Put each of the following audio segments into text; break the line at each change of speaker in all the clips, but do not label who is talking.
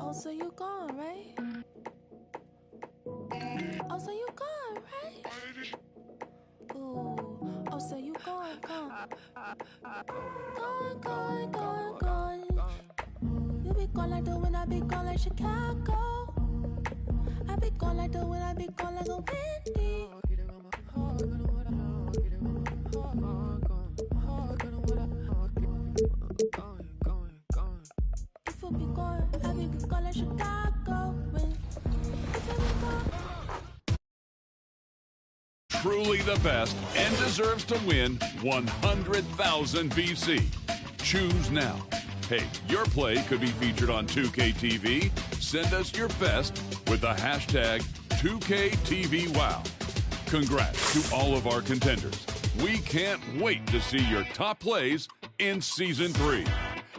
Oh, so you gone, right? Oh, so you gone, right? Ooh, oh, so you gone. Gone. You be gone like the wind, I be gone like Chicago. I be gone like the wind, I be gone like a windy. If you be gone, I be gone like Chicago. If you be gone.
Truly the best and deserves to win 100,000 VC. Choose now. Hey, your play could be featured on 2K TV. Send us your best with the hashtag 2KTVWow. Congrats to all of our contenders. We can't wait to see your top plays in Season 3.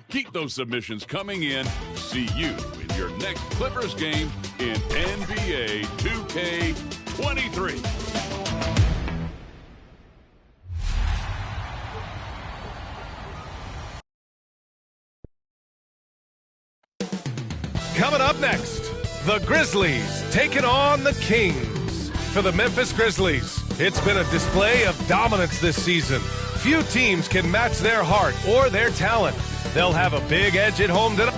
Keep those submissions coming in. See you in your next Clippers game in NBA 2K23.
Coming up next, the Grizzlies taking on the Kings. For the Memphis Grizzlies, it's been a display of dominance this season. Few teams can match their heart or their talent. They'll have a big edge at home tonight.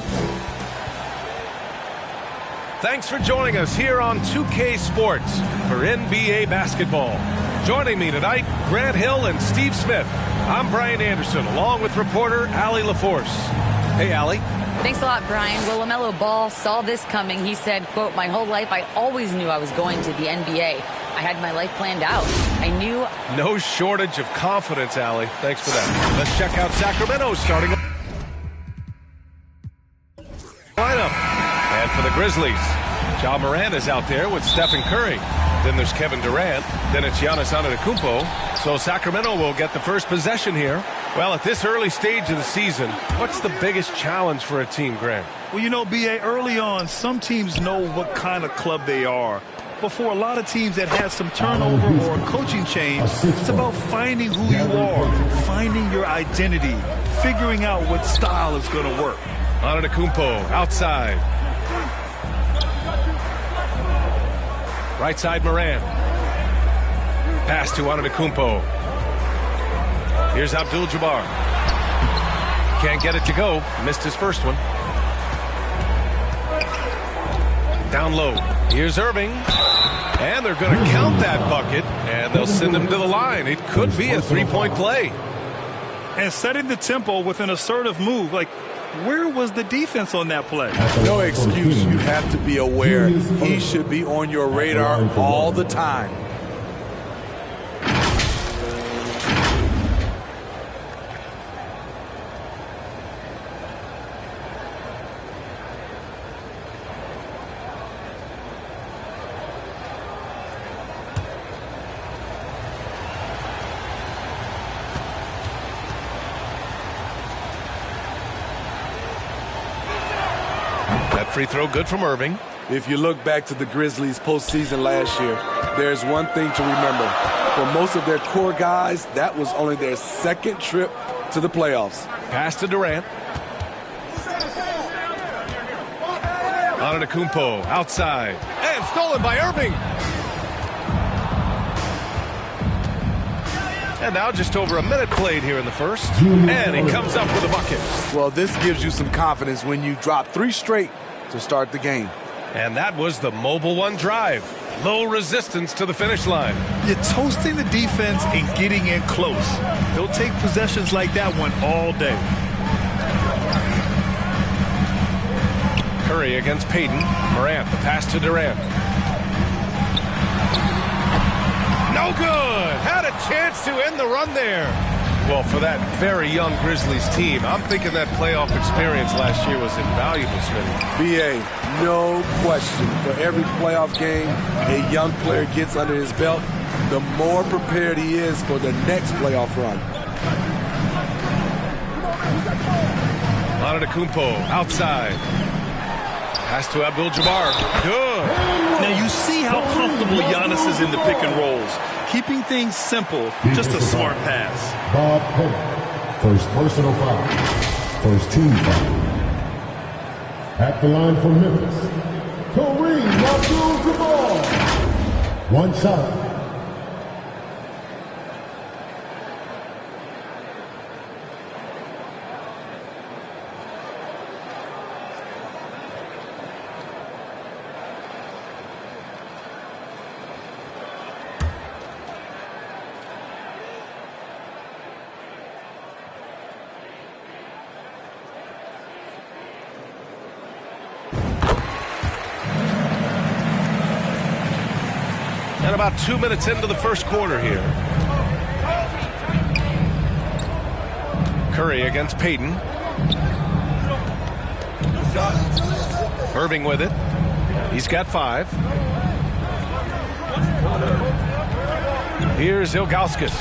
Thanks for joining us here on 2K Sports for NBA basketball. Joining me tonight, Grant Hill and Steve Smith. I'm Brian Anderson, along with reporter Allie LaForce. Hey, Allie.
Thanks a lot, Brian. Well, LaMelo Ball saw this coming. He said, quote, "My whole life I always knew I was going to the NBA. I had my life planned out. I knew."
No shortage of confidence, Allie. Thanks for that. Let's check out Sacramento starting lineup. And for the Grizzlies, Ja Morant is out there with Stephen Curry. Then there's Kevin Durant. Then it's Giannis Antetokounmpo. So Sacramento will get the first possession here. Well, at this early stage of the season, what's the biggest challenge for a team, Grant?
Well, you know, B.A., early on, some teams know what kind of club they are. But for a lot of teams that had some turnover or a coaching change, it's about finding who you are, finding your identity, figuring out what style is going to work.
Antetokounmpo outside. Right side Morant. Pass to Antetokounmpo. Here's Abdul-Jabbar. Can't get it to go. Missed his first one. Down low. Here's Irving. And they're going to count that bucket. And they'll send him to the line. It could be a three-point play.
And setting the tempo with an assertive move. Like, where was the defense on that play?
No excuse. You have to be aware. He should be on your radar all the time.
Free throw good from Irving.
If you look back to the Grizzlies postseason last year, there's one thing to remember. For most of their core guys, that was only their second trip to the playoffs.
Pass to Durant. Antetokounmpo outside. And stolen by Irving. And now just over a minute played here in the first. And he comes up with a bucket.
Well, this gives you some confidence when you drop 3 straight to start the game.
And that was the Mobile One drive. Low resistance to the finish line.
You're toasting the defense and getting in close. They'll take possessions like that one all day.
Curry against Payton. Morant, the pass to Durant. No good. Had a chance to end the run there. Well, for that very young Grizzlies team, I'm thinking that playoff experience last year was invaluable, Smitty.
B.A., no question. For every playoff game a young player gets under his belt, the more prepared he is for the next playoff run.
Antetokounmpo outside. Pass to Abdul-Jabbar. Good.
Now you see how comfortable Giannis is in the pick and rolls. Keeping things simple, just a smart pass.
Bob Hope, first personal foul, first team foul. At the line for Memphis, Kareem Abdul-Jabbar. One shot.
And about 2 minutes into the first quarter here. Curry against Payton. Irving with it. He's got 5. Here's Ilgauskas.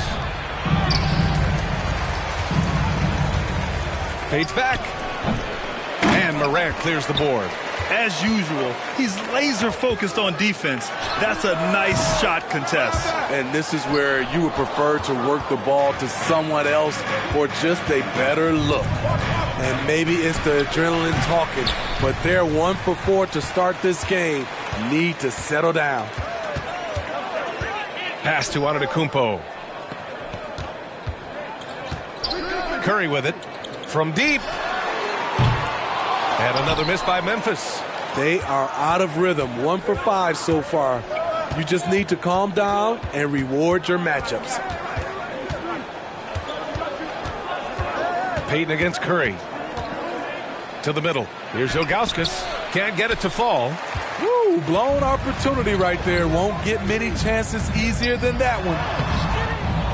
Fades back. And Morant clears the board.
As usual, he's laser focused on defense. That's a nice shot contest.
And this is where you would prefer to work the ball to someone else for just a better look. And maybe it's the adrenaline talking, but they're 1 for 4 to start this game. Need to settle down.
Pass to Antetokounmpo. Curry with it. From deep. And another miss by Memphis.
They are out of rhythm. 1 for 5 so far. You just need to calm down and reward your matchups.
Payton against Curry. To the middle. Here's Ilgauskas. Can't get it to fall.
Woo, blown opportunity right there. Won't get many chances easier than that one.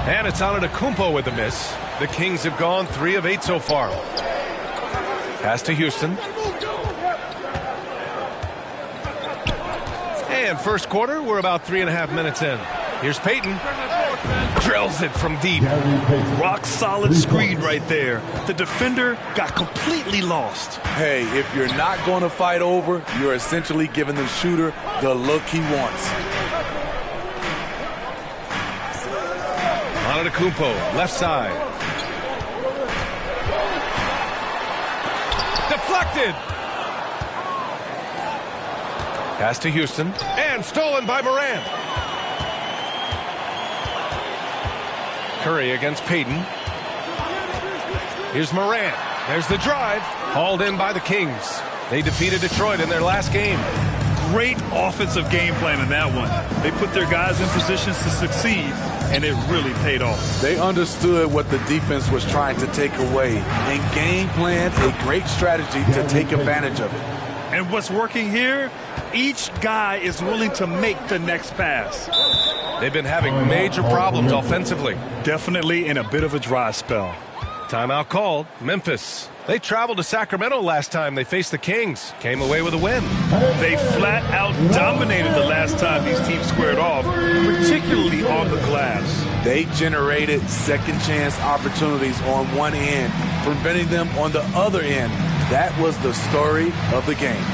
And it's Antetokounmpo with the miss. The Kings have gone 3 of 8 so far. Pass to Houston. And first quarter, we're about 3.5 minutes in. Here's Payton. Drills it from deep.
Rock solid screen right there. The defender got completely lost.
Hey, if you're not going to fight over, you're essentially giving the shooter the look he wants.
Antetokounmpo, left side. Deflected. Pass to Houston. And stolen by Morant. Curry against Payton. Here's Morant. There's the drive. Hauled in by the Kings. They defeated Detroit in their last game.
Great offensive game plan in that one. They put their guys in positions to succeed, and it really paid off.
They understood what the defense was trying to take away and game planned a great strategy to take advantage of it.
And what's working here? Each guy is willing to make the next pass.
They've been having major problems offensively.
Definitely in a bit of a dry spell.
Timeout called. Memphis. They traveled to Sacramento last time they faced the Kings. Came away with a win.
They flat out dominated the last time these teams squared off, particularly on the glass.
They generated second chance opportunities on one end, preventing them on the other end. That was the story of the game.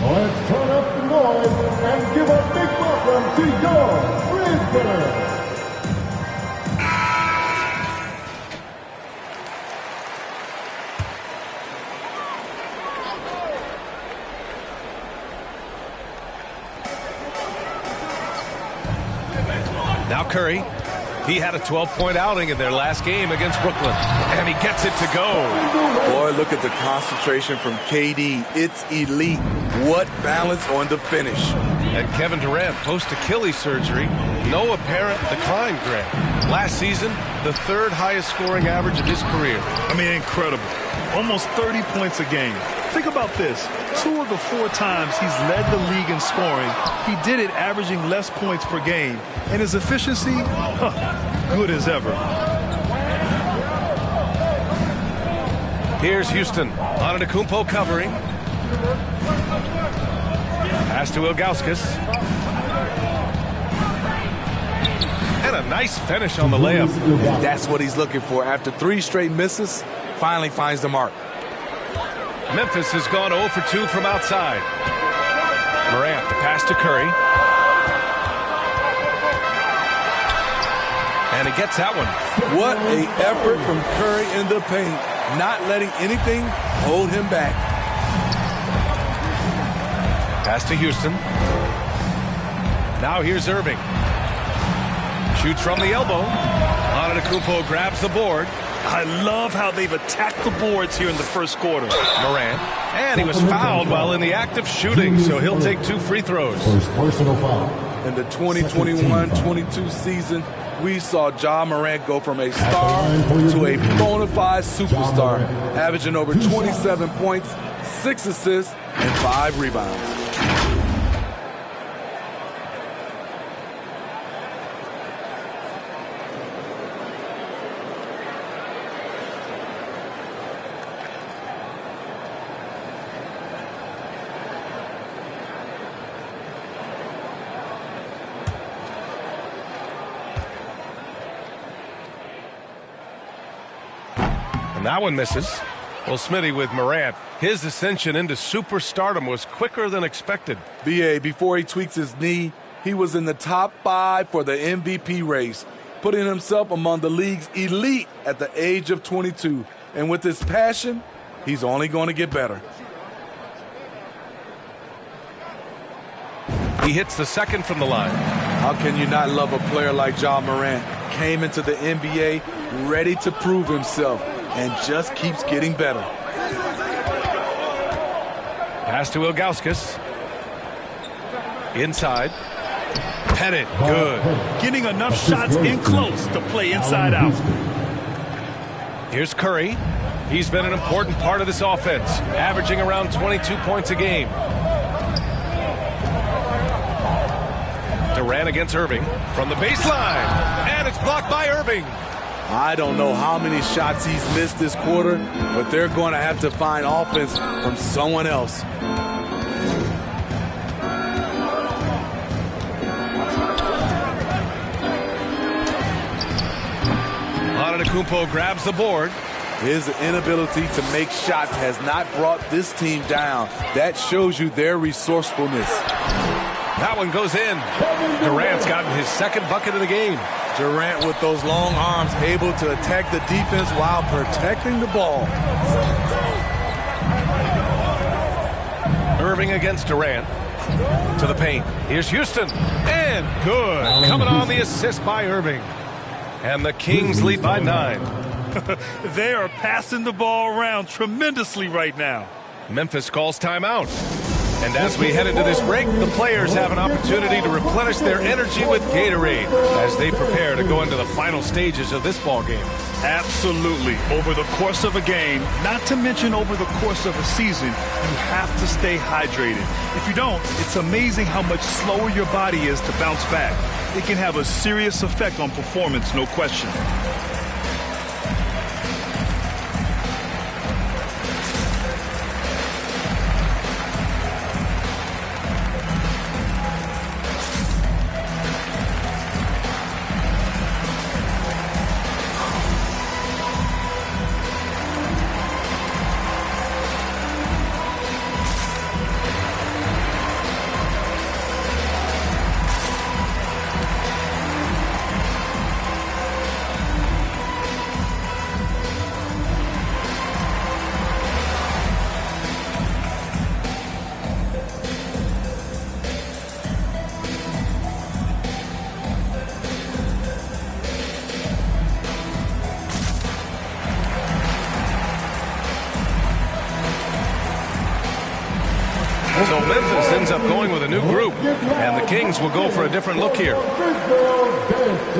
Let's turn up the noise and give a big welcome to your Brisbane.
Now Curry. He had a 12-point outing in their last game against Brooklyn. And he gets it to go.
Boy, look at the concentration from KD. It's elite. What balance on the finish.
And Kevin Durant, post-Achilles surgery, no apparent decline, Greg. Last season, the 3rd highest scoring average of his career.
I mean, incredible. Almost 30 points a game. Think about this. 2 of the 4 times he's led the league in scoring, he did it averaging less points per game. And his efficiency, good as ever.
Here's Houston. Antetokounmpo covering. Pass to Ilgauskas. And a nice finish on the layup.
That's what he's looking for. After 3 straight misses, finally finds the mark.
Memphis has gone 0 for 2 from outside. Morant, the pass to Curry. And he gets that one.
What an effort from Curry in the paint, not letting anything hold him back.
Pass to Houston. Now here's Irving. Shoots from the elbow. Antetokounmpo grabs the board.
I love how they've attacked the boards here in the first quarter.
Morant. And he was fouled while in the act of shooting, so he'll take 2 free throws.
First personal foul.
In the 2021-22 season, we saw Ja Morant go from a star to a bona fide superstar, averaging over 27 points, 6 assists, and 5 rebounds.
And that one misses. Well, Smitty, with Morant, his ascension into superstardom was quicker than expected.
B.A., before he tweaks his knee, he was in the top 5 for the MVP race, putting himself among the league's elite at the age of 22. And with his passion, he's only going to get better.
He hits the second from the line.
How can you not love a player like Ja Morant? Came into the NBA ready to prove himself and just keeps getting better.
Pass to Ilgauskas. Inside. Pettit, good.
Getting enough shots in close to play inside out.
Here's Curry. He's been an important part of this offense, averaging around 22 points a game. Durant against Irving from the baseline, and it's blocked by Irving.
I don't know how many shots he's missed this quarter, but they're going to have to find offense from someone else.
Antetokounmpo grabs the board.
His inability to make shots has not brought this team down. That shows you their resourcefulness.
That one goes in. Durant's gotten his second bucket of the game.
Durant with those long arms able to attack the defense while protecting the ball.
Irving against Durant. To the paint. Here's Houston. And good. Coming on the assist by Irving. And the Kings lead by 9.
They are passing the ball around tremendously right now.
Memphis calls timeout. And as we head into this break, the players have an opportunity to replenish their energy with Gatorade as they prepare to go into the final stages of this ball game.
Absolutely. Over the course of a game, not to mention over the course of a season, you have to stay hydrated. If you don't, it's amazing how much slower your body is to bounce back. It can have a serious effect on performance, no question.
So Memphis ends up going with a new group, and the Kings will go for a different look here.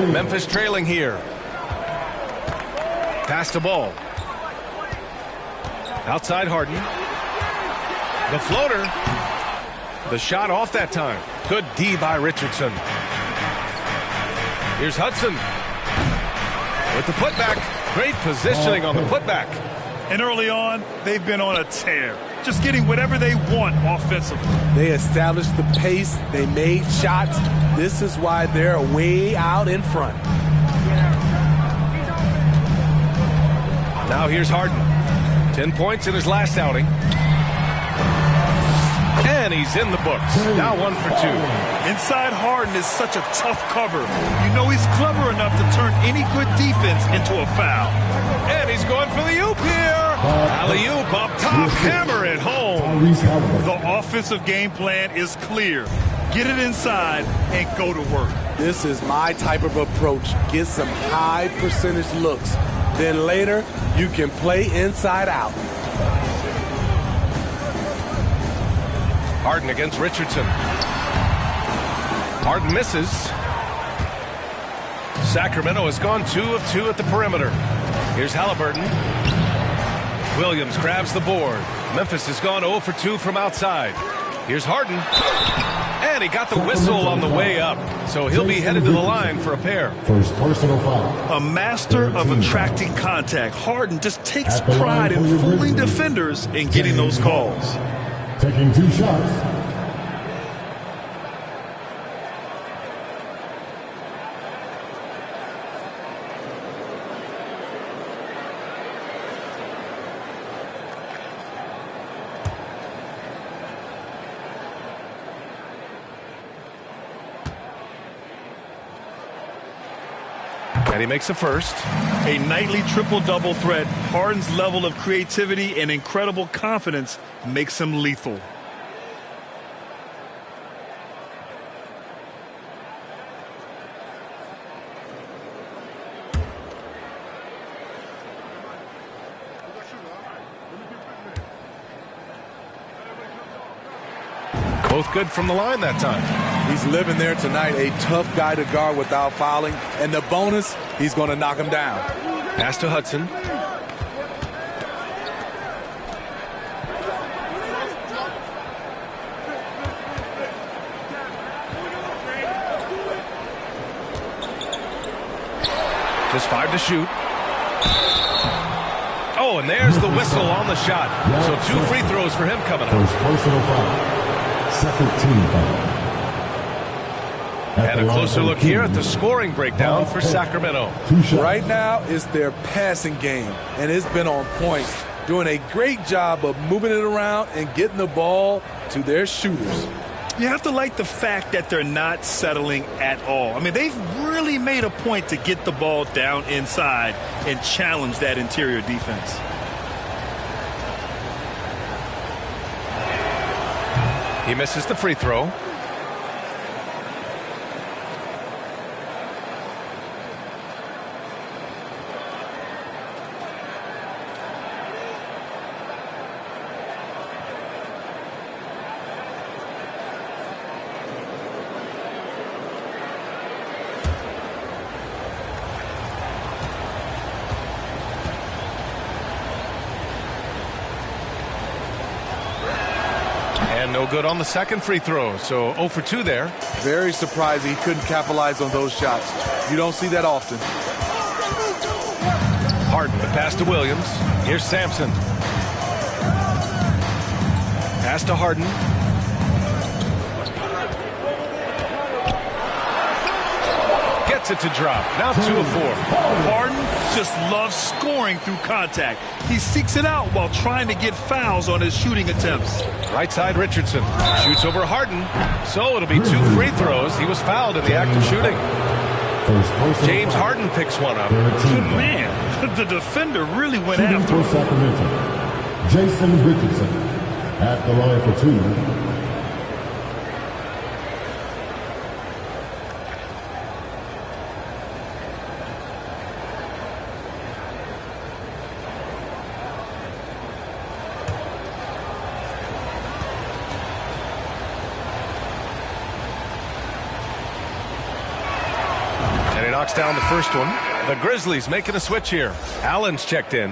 Memphis trailing here. Pass the ball. Outside Harden. The floater. The shot off that time. Good D by Richardson. Here's Hudson. With the putback. Great positioning on the putback.
And early on, they've been on a tear. Just getting whatever they want offensively.
They established the pace. They made shots. This is why they're way out in front.
Now here's Harden. 10 points in his last outing. And And he's in the books. Now 1 for 2.
Inside Harden is such a tough cover. You know he's clever enough to turn any good defense into a foul.
And he's going for the oop here. Alley-oop up top. Hammer it home.
The offensive game plan is clear. Get it inside and go to work.
This is my type of approach. Get some high percentage looks. Then later, you can play inside out.
Harden against Richardson. Harden misses. Sacramento has gone 2 of 2 at the perimeter. Here's Halliburton. Williams grabs the board. Memphis has gone 0 for 2 from outside. Here's Harden. And he got the whistle on the way up. So he'll be headed to the line for a pair.
First personal foul.
A master of attracting contact. Harden just takes pride in fooling defenders and getting those calls.
Taking 2 shots.
And he makes a first.
A nightly triple-double threat. Harden's level of creativity and incredible confidence makes him lethal.
Both good from the line that time.
He's living there tonight, a tough guy to guard without fouling. And the bonus, he's going to knock him down.
Pass to Hudson. Just 5 to shoot. Oh, and there's the whistle on the shot. So 2 free throws for him coming up.
First personal foul. Second team foul.
And a closer look here at the scoring breakdown for Sacramento.
Right now, it's their passing game, and it's been on point. Doing a great job of moving it around and getting the ball to their shooters.
You have to like the fact that they're not settling at all. I mean, they've really made a point to get the ball down inside and challenge that interior defense.
He misses the free throw. And no good on the second free throw, so 0 for 2 there.
Very surprised he couldn't capitalize on those shots. You don't see that often.
Harden, the pass to Williams. Here's Sampson. Pass to Harden. Gets it to drop. Now 2 of 4.
Harden just loves scoring through contact. He seeks it out while trying to get fouls on his shooting attempts.
Right side Richardson. Shoots over Harden. So it'll be 2 free throws. He was fouled in the act of shooting. James Harden picks one up.
Man, the defender really went after him.
Sacramento, Jason Richardson at the line for 2.
Knocks down the first one. The Grizzlies making a switch here. Allen's checked in.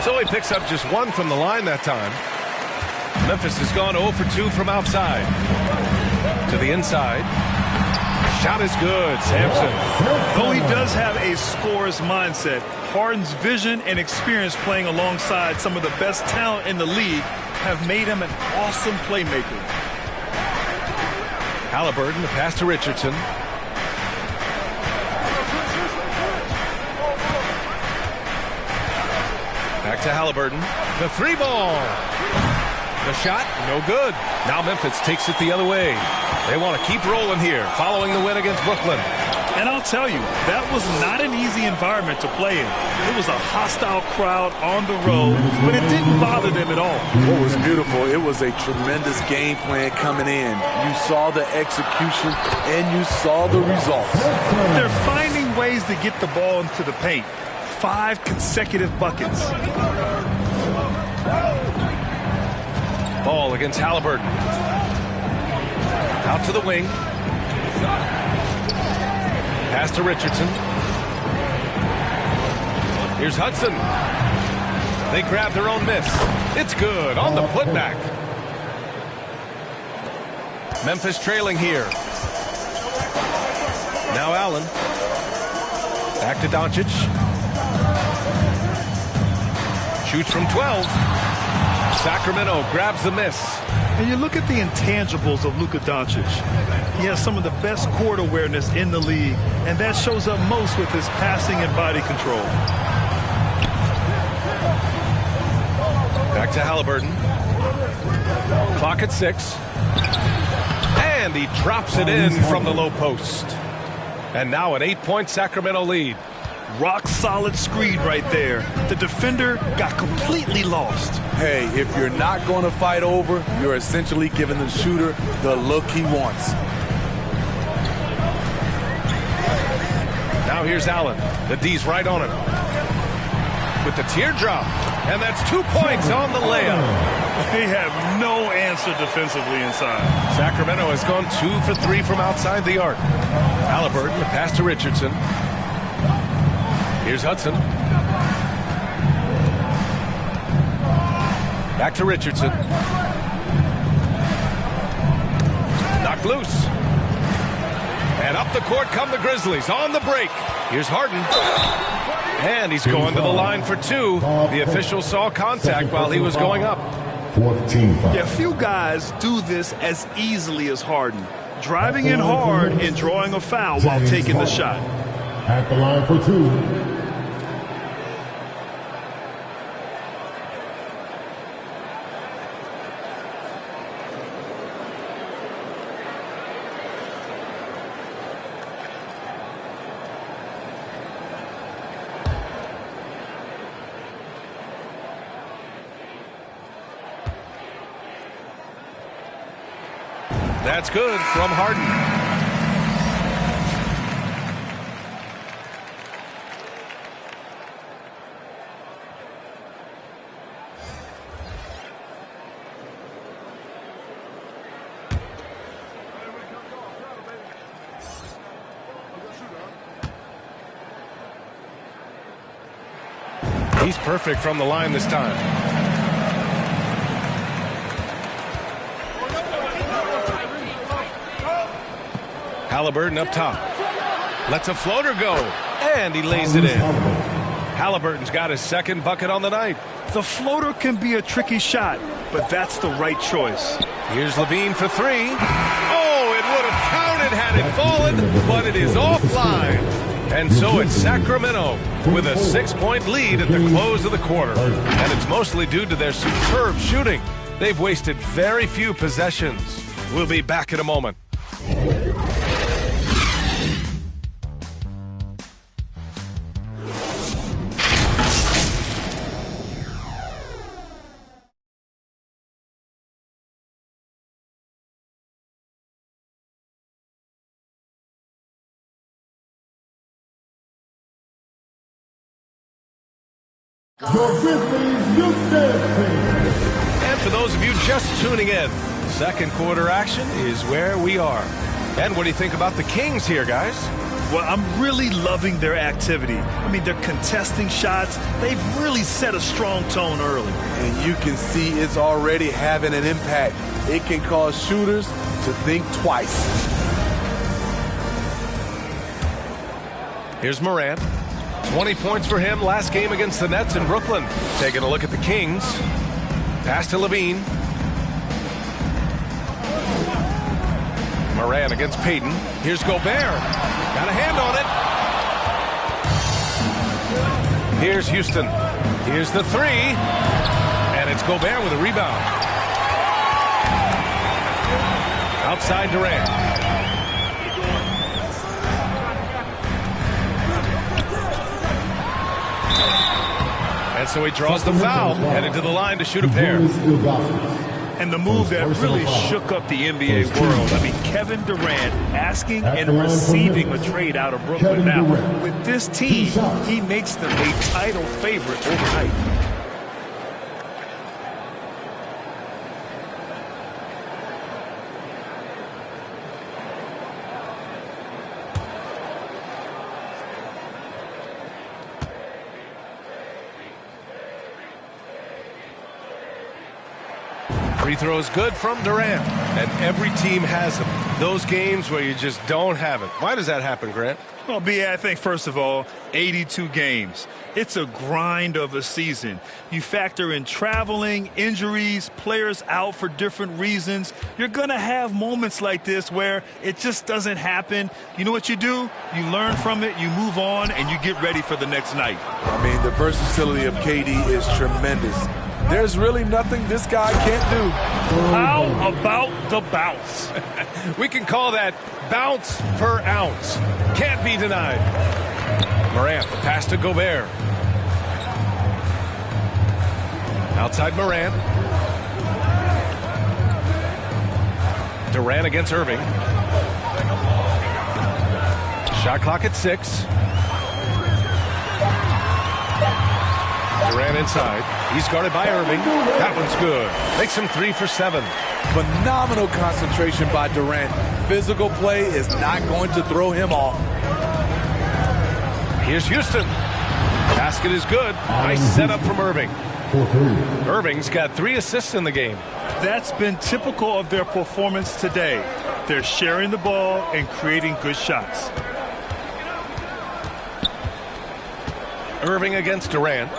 So he picks up just 1 from the line that time. Memphis has gone 0 for 2 from outside. To the inside. Shot is good, Sampson.
Though he does have a scorer's mindset, Harden's vision and experience playing alongside some of the best talent in the league have made him an awesome playmaker.
Halliburton, the pass to Richardson. Back to Halliburton. The three ball. The shot, no good. Now Memphis takes it the other way. They want to keep rolling here, following the win against Brooklyn.
And I'll tell you, that was not an easy environment to play in. It was a hostile crowd on the road, but it didn't bother them at all.
What was beautiful, it was a tremendous game plan coming in. You saw the execution, and you saw the results.
They're finding ways to get the ball into the paint. 5 consecutive buckets.
Ball against Halliburton. Out to the wing. Pass to Richardson. Here's Hudson. They grab their own miss. It's good on the putback. Memphis trailing here. Now Allen. Back to Doncic. Shoots from 12. Sacramento grabs the miss.
And you look at the intangibles of Luka Doncic. He has some of the best court awareness in the league, and that shows up most with his passing and body control.
Back to Halliburton. Clock at 6. And he drops it in from the low post. And now an 8-point Sacramento lead.
Rock solid screen right there. The defender got completely lost.
Hey, if you're not going to fight over, you're essentially giving the shooter the look he wants.
Now here's Allen. The D's right on him. With the teardrop. And that's 2 points on the layup.
They have no answer defensively inside.
Sacramento has gone 2 for 3 from outside the arc. Halliburton, the pass to Richardson. Here's Hudson. Back to Richardson. Knocked loose. And up the court come the Grizzlies on the break. Here's Harden. And he's going to the line for 2. The official saw contact while he was going up.
14 fouls.
Yeah, few guys do this as easily as Harden. Driving in hard and drawing a foul while taking the shot.
At the line for 2.
That's good from Harden. He's perfect from the line this time. Halliburton up top. Lets a floater go. And he lays it in. Halliburton's got his second bucket on the night.
The floater can be a tricky shot, but that's the right choice.
Here's Levine for 3. Oh, it would have counted had it fallen, but it is offline. And so it's Sacramento with a 6-point lead at the close of the quarter. And it's mostly due to their superb shooting. They've wasted very few possessions. We'll be back in a moment.
Your Grizzlies Youth Dance Team.
And for those of you just tuning in, second quarter action is where we are. And what do you think about the Kings here, guys?
Well, I'm really loving their activity. I mean, they're contesting shots. They've really set a strong tone early.
And you can see it's already having an impact. It can cause shooters to think twice.
Here's Morant. 20 points for him last game against the Nets in Brooklyn. Taking a look at the Kings. Pass to Levine. Morant against Payton. Here's Gobert. Got a hand on it. Here's Houston. Here's the three. And it's Gobert with a rebound. Outside Durant. And so he draws the foul, headed to the line to shoot a pair.
And the move that really shook up the NBA world. I mean, Kevin Durant asking and receiving a trade out of Brooklyn. Now, with this team, he makes them a title favorite overnight.
Free throw is good from Durant. And every team has them. Those games where you just don't have it. Why does that happen, Grant?
Well, B, I think, first of all, 82 games. It's a grind of a season. You factor in traveling, injuries, players out for different reasons. You're going to have moments like this where it just doesn't happen. You know what you do? You learn from it, you move on, and you get ready for the next night.
I mean, the versatility of KD is tremendous. There's really nothing this guy can't do.
How about the bounce?
We can call that bounce per ounce. Can't be denied. Morant, the pass to Gobert. Outside Morant. Durant against Irving. Shot clock at 6. Durant inside. He's guarded by Irving. That one's good. Makes him 3 for 7.
Phenomenal concentration by Durant. Physical play is not going to throw him off.
Here's Houston. Basket is good. Nice setup from Irving. Irving's got 3 assists in the game.
That's been typical of their performance today. They're sharing the ball and creating good shots.
Irving against Durant.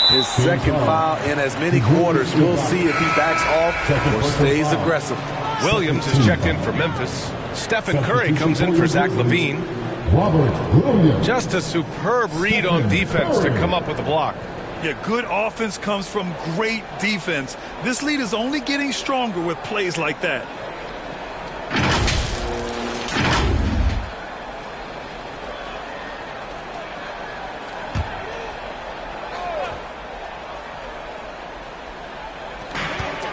His second foul in as many quarters. We'll see if he backs off or stays aggressive.
Williams is checked in for Memphis. Stephen Curry comes in for Zach LaVine. Just a superb read on defense to come up with the block.
Yeah, good offense comes from great defense. This lead is only getting stronger with plays like that.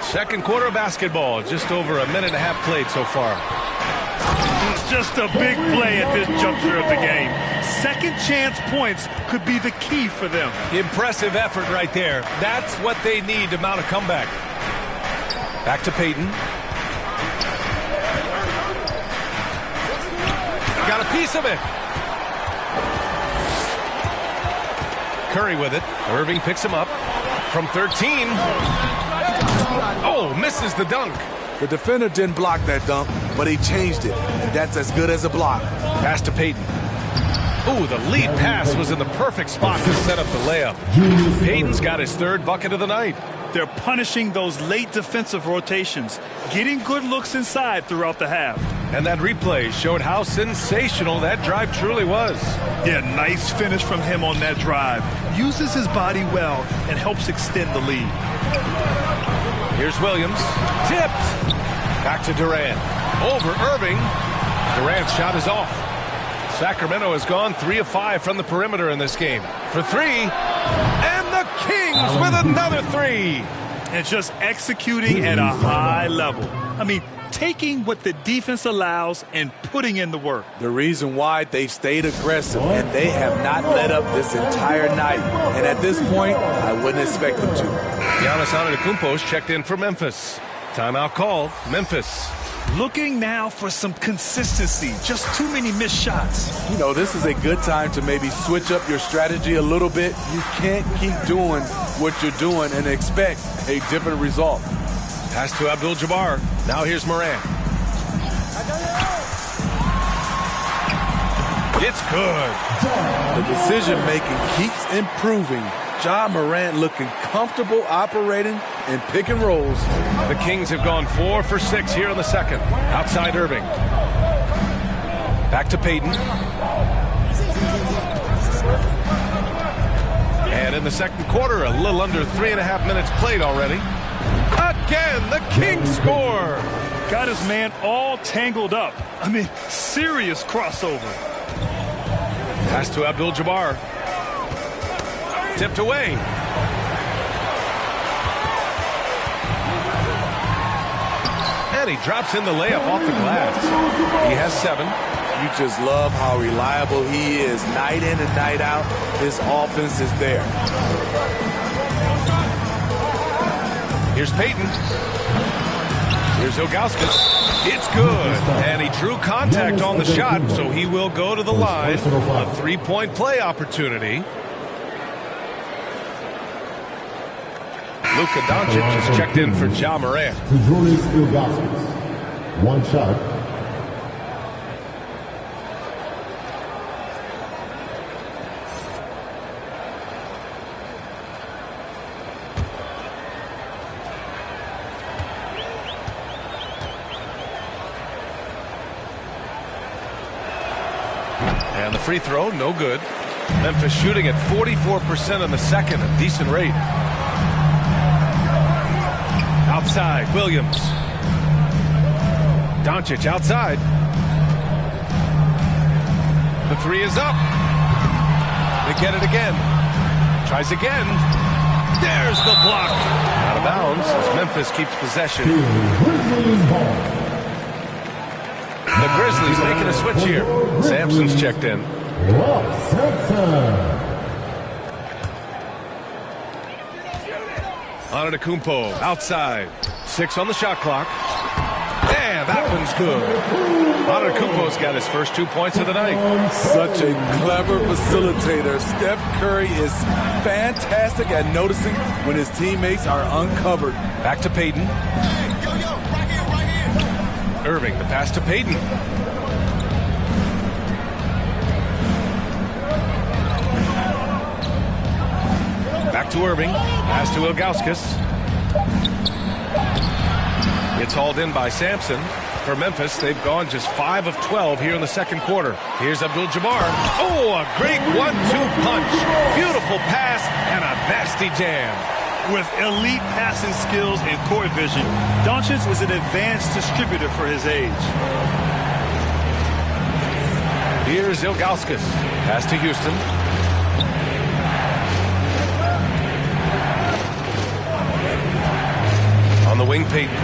Second quarter of basketball, just over a minute and a half played so far.
Just a big play at this juncture of the game. Second chance points could be the key for them.
Impressive effort right there. That's what they need to mount a comeback. Back to Payton. Got a piece of it. Curry with it. Irving picks him up from 13. Oh, misses the dunk.
The defender didn't block that dunk, but he changed it, and that's as good as a block.
Pass to Payton. Ooh, the lead pass was in the perfect spot to set up the layup. Payton's got his 3rd bucket of the night.
They're punishing those late defensive rotations, getting good looks inside throughout the half.
And that replay showed how sensational that drive truly was.
Yeah, nice finish from him on that drive. Uses his body well and helps extend the lead.
Here's Williams. Tipped. Back to Durant. Over Irving. Durant's shot is off. Sacramento has gone 3 of 5 from the perimeter in this game. For 3. And the Kings with another 3.
And just executing at a high level. I mean, taking what the defense allows and putting in the work.
The reason why they've stayed aggressive and they have not let up this entire night. And at this point, I wouldn't expect them to.
Giannis Antetokounmpo's checked in for Memphis. Timeout called. Memphis.
Looking now for some consistency. Just too many missed shots.
You know, this is a good time to maybe switch up your strategy a little bit. You can't keep doing what you're doing and expect a different result.
Pass to Abdul-Jabbar. Now here's Morant. It's good.
The decision-making keeps improving. Ja Morant looking comfortable operating in pick and rolls.
The Kings have gone 4 for 6 here in the second. Outside Irving. Back to Payton. And in the second quarter, a little under 3.5 minutes played already. Again, the Kings score.
Got his man all tangled up. I mean, serious crossover.
Pass to Abdul-Jabbar. Tipped away. And he drops in the layup off the glass. He has 7.
You just love how reliable he is. Night in and night out, his offense is there.
Here's Payton. Here's Ilgauskas. It's good. And he drew contact on the shot, so he will go to the line. A 3-point play opportunity. Luka Doncic has checked in for Ja Morant.
Julius Ilgauskas. 1 shot.
And the free throw, no good. Memphis shooting at 44% in the second, a decent rate. Outside, Williams. Doncic outside. The 3 is up. They get it again. Tries again. There's the block. Out of bounds as Memphis keeps possession. The Grizzlies making a switch here. Sampson's checked in. Antetokounmpo outside. 6 on the shot clock. And that one's good. Antetokounmpo's got his first 2 points of the night.
Such a clever facilitator. Steph Curry is fantastic at noticing when his teammates are uncovered.
Back to Payton. Irving, the pass to Payton. Back to Irving. Pass to Ilgauskas. It's hauled in by Sampson. For Memphis, they've gone just 5 of 12 here in the second quarter. Here's Abdul-Jabbar. Oh, a great 1-2 punch. Beautiful pass and a nasty jam.
With elite passing skills and court vision, Doncic is an advanced distributor for his age.
Here's Ilgauskas. Pass to Houston. On the wing, Payton.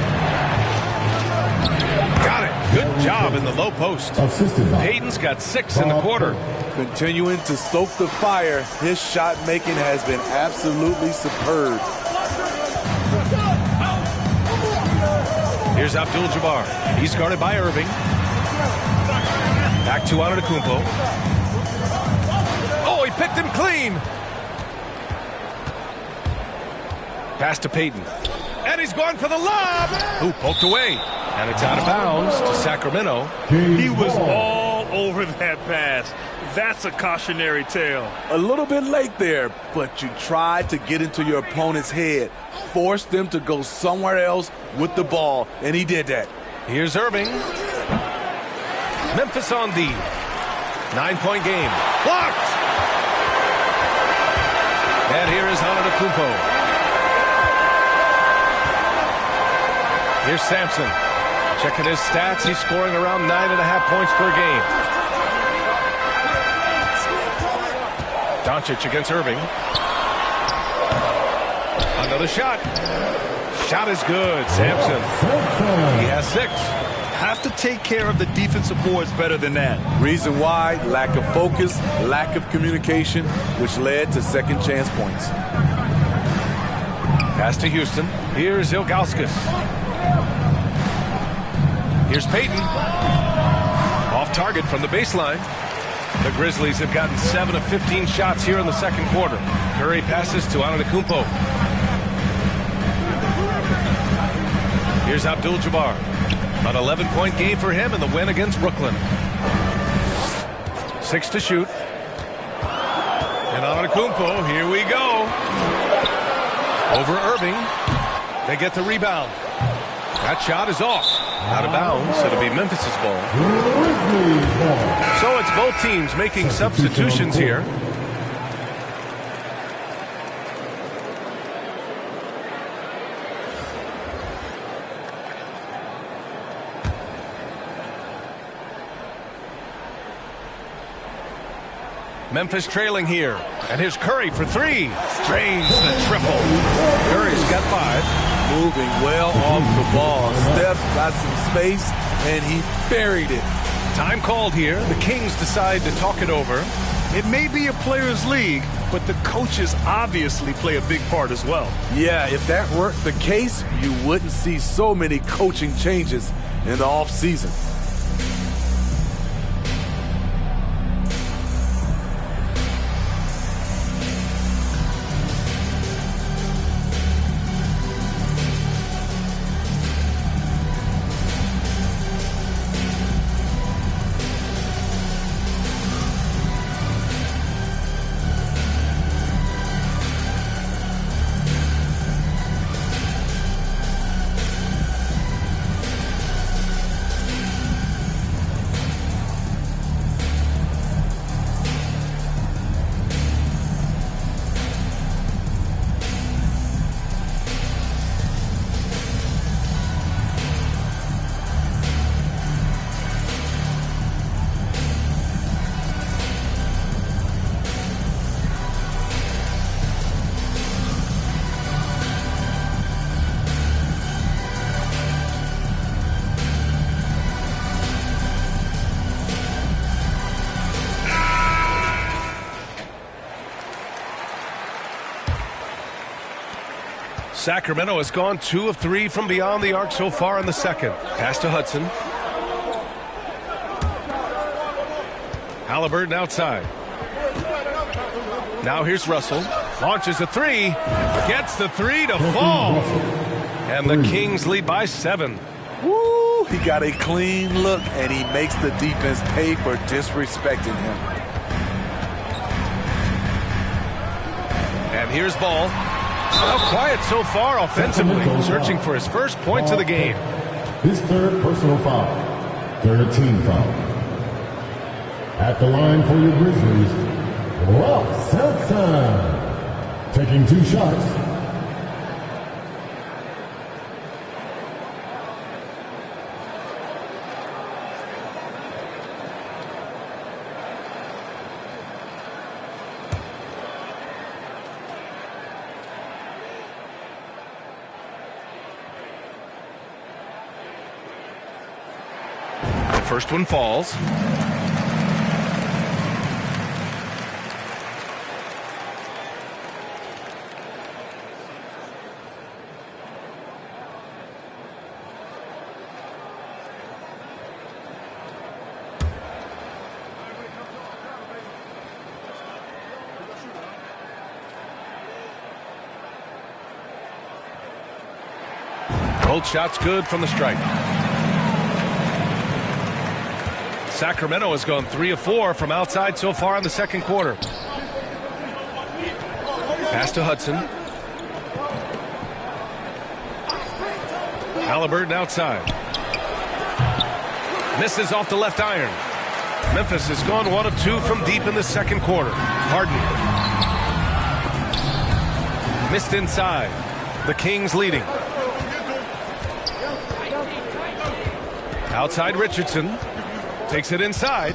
Got it. Good job in the low post. Payton's got 6 in the quarter.
Continuing to stoke the fire, his shot making has been absolutely superb.
Here's Abdul-Jabbar. He's guarded by Irving. Back to Antetokounmpo. Oh, he picked him clean. Pass to Payton. And he's going for the lob. Who poked away. And it's out of bounds to Sacramento.
He was all over that pass. That's a cautionary tale.
A little bit late there, but you tried to get into your opponent's head. Force them to go somewhere else with the ball, and he did that.
Here's Irving. Memphis on the 9-point game. Blocked! And here is Antetokounmpo. Here's Sampson. Checking his stats, he's scoring around 9.5 points per game. Doncic against Irving. Another shot. Shot is good. Sampson. He has 6.
Have to take care of the defensive boards better than that.
Reason why? Lack of focus, lack of communication, which led to second chance points.
Pass to Houston. Here's Ilgauskas. Here's Payton. Off target from the baseline. The Grizzlies have gotten 7 of 15 shots here in the second quarter. Curry passes to Antetokounmpo. Here's Abdul-Jabbar. An 11-point game for him in the win against Brooklyn. 6 to shoot. And Antetokounmpo, here we go. Over Irving. They get the rebound. That shot is off. Out of bounds. It'll be Memphis' ball. So it's both teams making substitutions here. Memphis trailing here. And here's Curry for 3. Drains the triple. Curry's got 5.
Moving well off the ball. Steph's got some space, and he buried it.
Time called here. The Kings decide to talk it over.
It may be a players' league, but the coaches obviously play a big part as well.
Yeah, if that weren't the case, you wouldn't see so many coaching changes in the offseason.
Sacramento has gone 2 of 3 from beyond the arc so far in the second. Pass to Hudson. Halliburton outside. Now here's Russell. Launches a 3. Gets the 3 to fall. And the Kings lead by 7.
Woo! He got a clean look, and he makes the defense pay for disrespecting him.
And here's Ball. Well, quiet so far offensively, searching for his first points of the game.
His third personal foul. Third team foul. At the line for your Grizzlies, Ross Sampson. Taking 2 shots.
First one falls. Both shots good from the stripe. Sacramento has gone 3 of 4 from outside so far in the second quarter. Pass to Hudson. Halliburton outside. Misses off the left iron. Memphis has gone 1 of 2 from deep in the second quarter. Harden. Missed inside. The Kings leading. Outside Richardson. Takes it inside.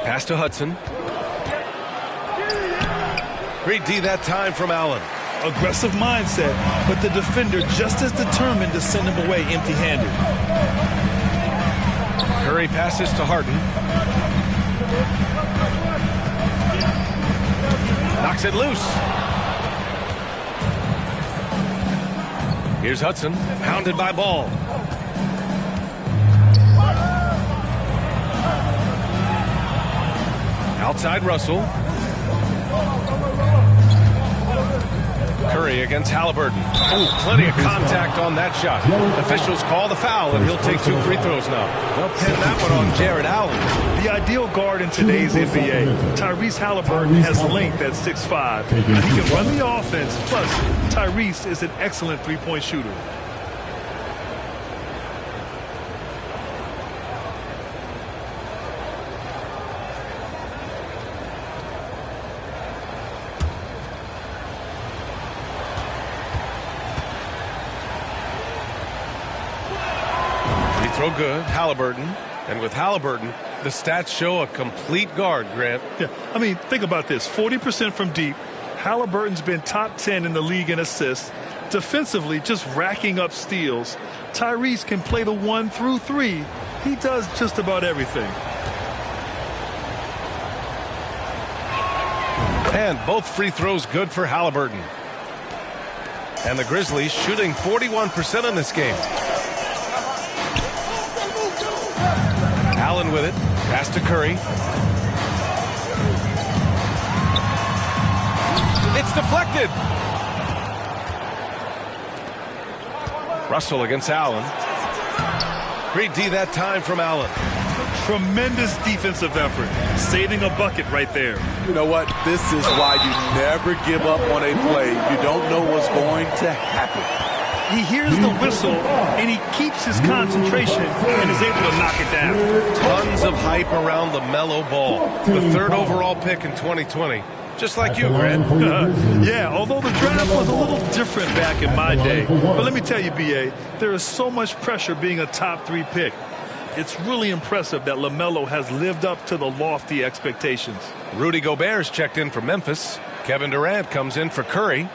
Pass to Hudson. Great D that time from Allen.
Aggressive mindset, but the defender just as determined to send him away empty-handed.
Curry passes to Harden. Knocks it loose. Here's Hudson, pounded by Ball. Outside Russell. Curry against Halliburton. Ooh, plenty of contact on that shot. Officials call the foul, and he'll take 2 free throws now. They'll pin that one on Jared Allen.
The ideal guard in today's NBA, Tyrese Halliburton, has length at 6'5". He can run the offense, plus Tyrese is an excellent three-point shooter.
Throw good, Halliburton. And with Halliburton, the stats show a complete guard, Grant.
Yeah, I mean, think about this. 40% from deep. Halliburton's been top 10 in the league in assists. Defensively, just racking up steals. Tyrese can play the 1 through 3. He does just about everything.
And both free throws good for Halliburton. And the Grizzlies shooting 41% in this game. Allen with it. Pass to Curry. It's deflected. Russell against Allen. Great D that time from Allen.
Tremendous defensive effort. Saving a bucket right there.
You know what? This is why you never give up on a play. You don't know what's going to happen.
He hears the whistle, and he keeps his concentration and is able to knock it down.
Tons of hype around LaMelo Ball, the 3rd overall pick in 2020. Just like you, Grant.
Yeah, although the draft was a little different back in my day. But let me tell you, B.A., there is so much pressure being a top 3 pick. It's really impressive that LaMelo has lived up to the lofty expectations.
Rudy Gobert's checked in for Memphis. Kevin Durant comes in for Curry.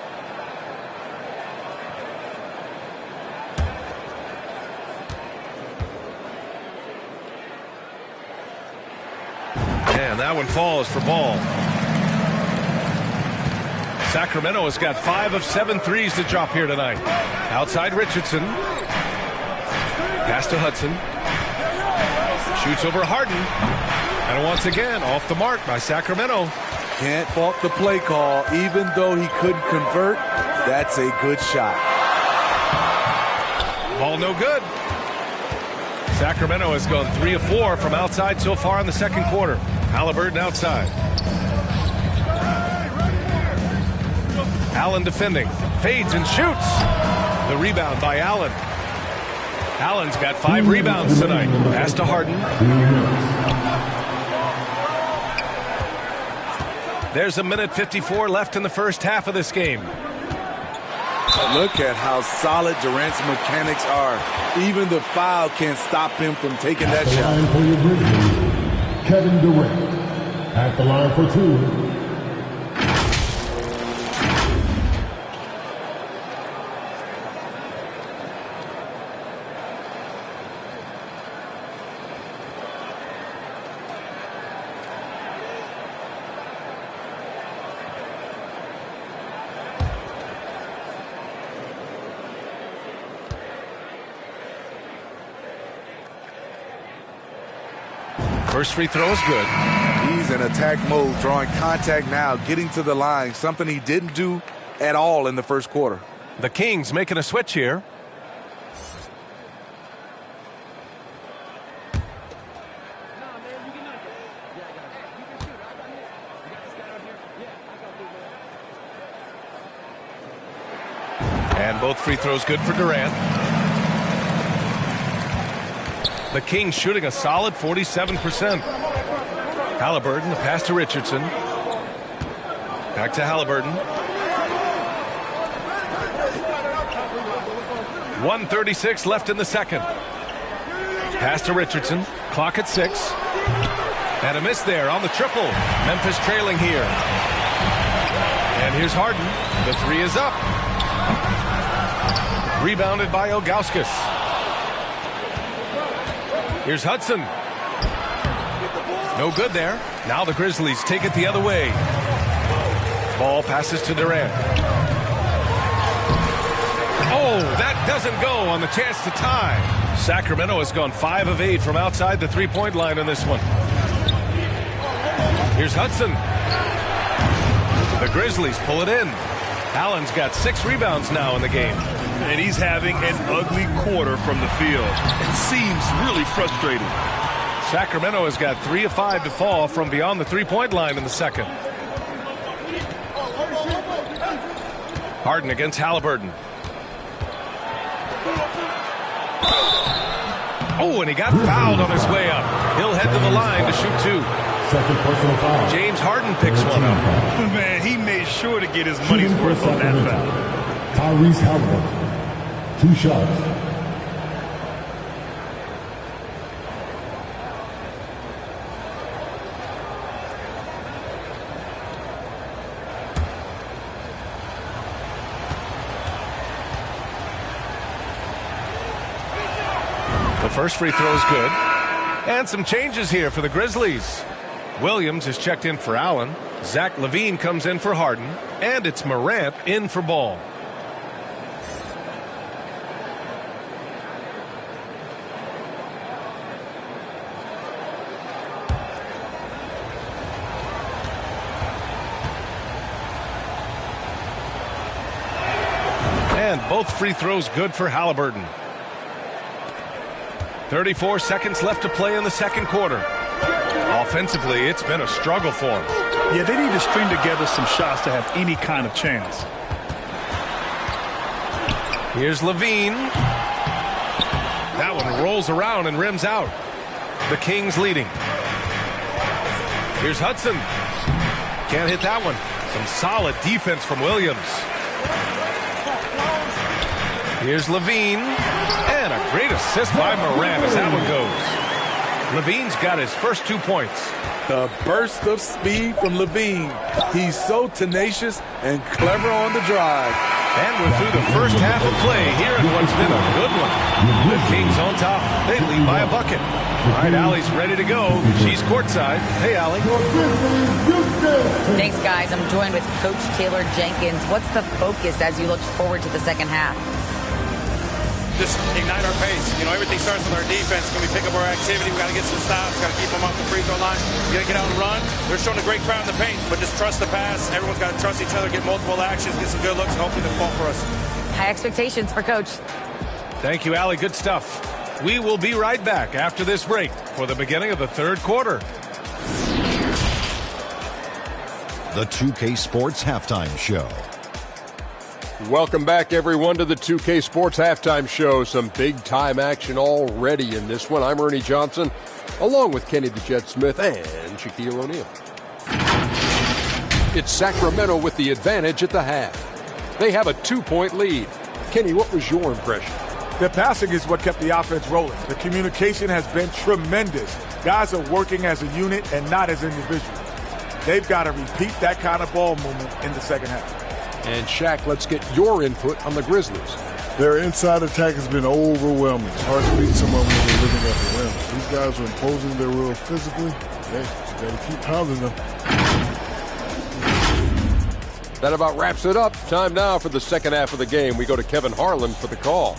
And that one falls for Ball. Sacramento has got 5 of 7 threes to drop here tonight. Outside Richardson. Pass to Hudson. Shoots over Harden. And once again, off the mark by Sacramento.
Can't fault the play call. Even though he couldn't convert, that's a good shot.
Ball no good. Sacramento has gone 3 of 4 from outside so far in the second quarter. Halliburton outside. Allen defending. Fades and shoots. The rebound by Allen. Allen's got 5 rebounds tonight. Pass to Harden. There's 1:54 left in the first half of this game.
Look at how solid Durant's mechanics are. Even the foul can't stop him from taking that shot.
For your Grizzlies, Kevin Durant at the line for 2.
First free throw is good.
He's in attack mode, drawing contact now, getting to the line, something he didn't do at all in the first quarter.
The Kings making a switch here. And both free throws good for Durant. The Kings shooting a solid 47%. Halliburton, the pass to Richardson. Back to Halliburton. 1:36 left in the second. Pass to Richardson. Clock at 6. And a miss there on the triple. Memphis trailing here. And here's Harden. The 3 is up. Rebounded by Ilgauskas. Here's Hudson. No good there. Now the Grizzlies take it the other way. Ball passes to Durant. Oh, that doesn't go on the chance to tie. Sacramento has gone 5 of 8 from outside the three-point line in this one. Here's Hudson. The Grizzlies pull it in. Allen's got 6 rebounds now in the game.
And he's having an ugly quarter from the field. It seems really frustrating.
Sacramento has got 3 of 5 to fall from beyond the three-point line in the second. Harden against Halliburton. Oh, and he got fouled on his way up. He'll head to the line to shoot 2.
Second personal foul.
James Harden picks one up.
Man, he made sure to get his money's worth on that foul.
Tyrese Halliburton. 2 shots.
The first free throw is good. And some changes here for the Grizzlies. Williams is checked in for Allen. Zach LaVine comes in for Harden. And it's Morant in for Ball. And both free throws good for Halliburton. 34 seconds left to play in the second quarter. Offensively, it's been a struggle for them.
Yeah, they need to string together some shots to have any kind of chance.
Here's LaVine. That one rolls around and rims out. The Kings leading. Here's Hudson. Can't hit that one. Some solid defense from Williams. Here's LaVine. And a great assist by Morant as that one goes. LaVine's got his first 2 points.
The burst of speed from LaVine. He's so tenacious and clever on the drive.
And we're through the first half of play here in what's been a good one. The Kings on top. They lead by a bucket. All right, Allie's ready to go. She's courtside. Hey, Allie.
Thanks, guys. I'm joined with Coach Taylor Jenkins. What's the focus as you look forward to the second half?
Just ignite our pace. You know, everything starts with our defense. Can we pick up our activity? We got to get some stops. Got to keep them off the free throw line. We got to get out and run. They're showing a great crowd in the paint, but just trust the pass. Everyone's got to trust each other, get multiple actions, get some good looks, and hopefully they'll fall for us.
High expectations for Coach.
Thank you, Allie. Good stuff. We will be right back after this break for the beginning of the third quarter.
The 2K Sports Halftime Show.
Welcome back, everyone, to the 2K Sports Halftime Show. Some big-time action already in this one. I'm Ernie Johnson, along with Kenny the Jet Smith and Shaquille O'Neal. It's Sacramento with the advantage at the half. They have a 2-point lead. Kenny, what was your impression?
The passing is what kept the offense rolling. The communication has been tremendous. Guys are working as a unit and not as individuals. They've got to repeat that kind of ball movement in the second half.
And Shaq, let's get your input on the Grizzlies.
Their inside attack has been overwhelming. It's hard to beat someone when they're living at the rim. These guys are imposing their will physically. Hey, you got to keep pounding them.
That about wraps it up. Time now for the second half of the game. We go to Kevin Harlan for the call.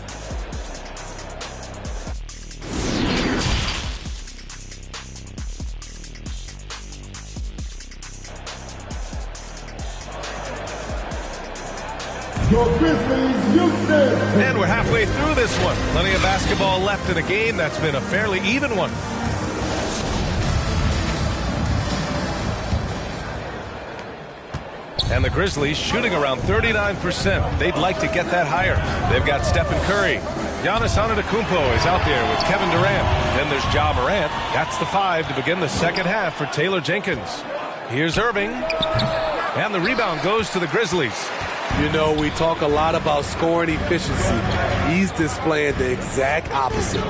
And we're halfway through this one. Plenty of basketball left in a game that's been a fairly even one. And the Grizzlies shooting around 39%. They'd like to get that higher. They've got Stephen Curry. Giannis Antetokounmpo is out there with Kevin Durant. Then there's Ja Morant. That's the 5 to begin the second half for Taylor Jenkins. Here's Irving. And the rebound goes to the Grizzlies.
You know, we talk a lot about scoring efficiency. He's displaying the exact opposite.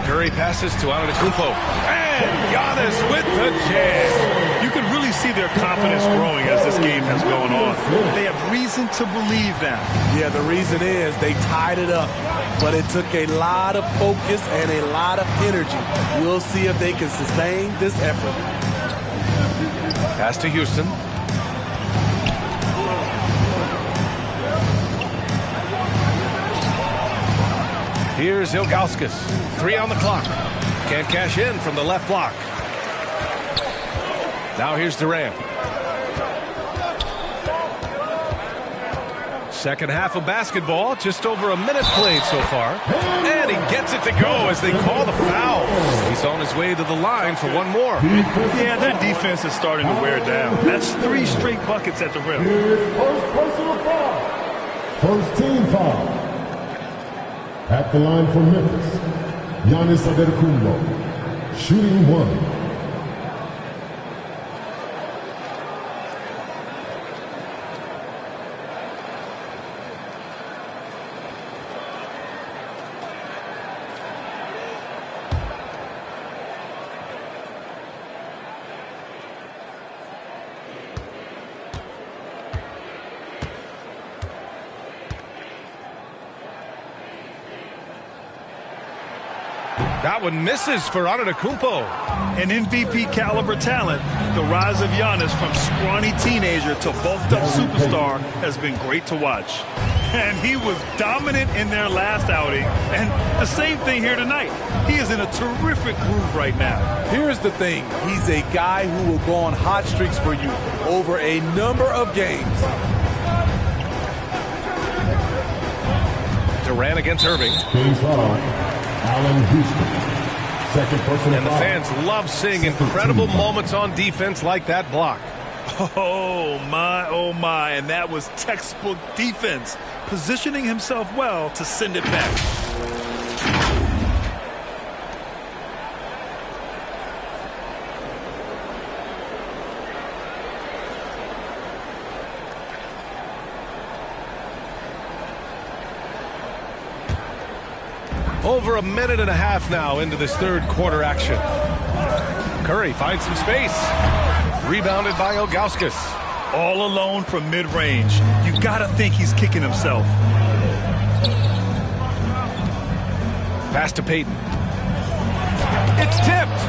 Curry passes to Antetokounmpo. And Giannis with the jam.
You can really see their confidence growing as this game has gone on. They have reason to believe that.
Yeah, the reason is they tied it up. But it took a lot of focus and a lot of energy. We'll see if they can sustain this effort.
Pass to Houston. Here's Ilgauskas. 3 on the clock. Can't cash in from the left block. Now here's Durant. Second half of basketball, just over a minute played so far. And he gets it to go as they call the foul. He's on his way to the line for one more.
Yeah, their defense is starting to wear down. That's 3 straight buckets at the rim.
First personal foul. First team foul. At the line for Memphis, Giannis Antetokounmpo, shooting 1.
That one misses for Antetokounmpo.
An MVP caliber talent, the rise of Giannis from scrawny teenager to bulked up superstar has been great to watch. And he was dominant in their last outing, and the same thing here tonight. He is in a terrific groove right now.
Here's the thing. He's a guy who will go on hot streaks for you over a number of games.
Durant against Irving.
Allen Houston. Second personal
And the
foul.
fans love seeing incredible moments on defense like that block.
Oh my, and that was textbook defense, positioning himself well to send it back.
Over a minute and a half now into this third quarter action. Curry finds some space. Rebounded by Ilgauskas.
All alone from mid-range. You gotta think he's kicking himself.
Pass to Payton. It's tipped.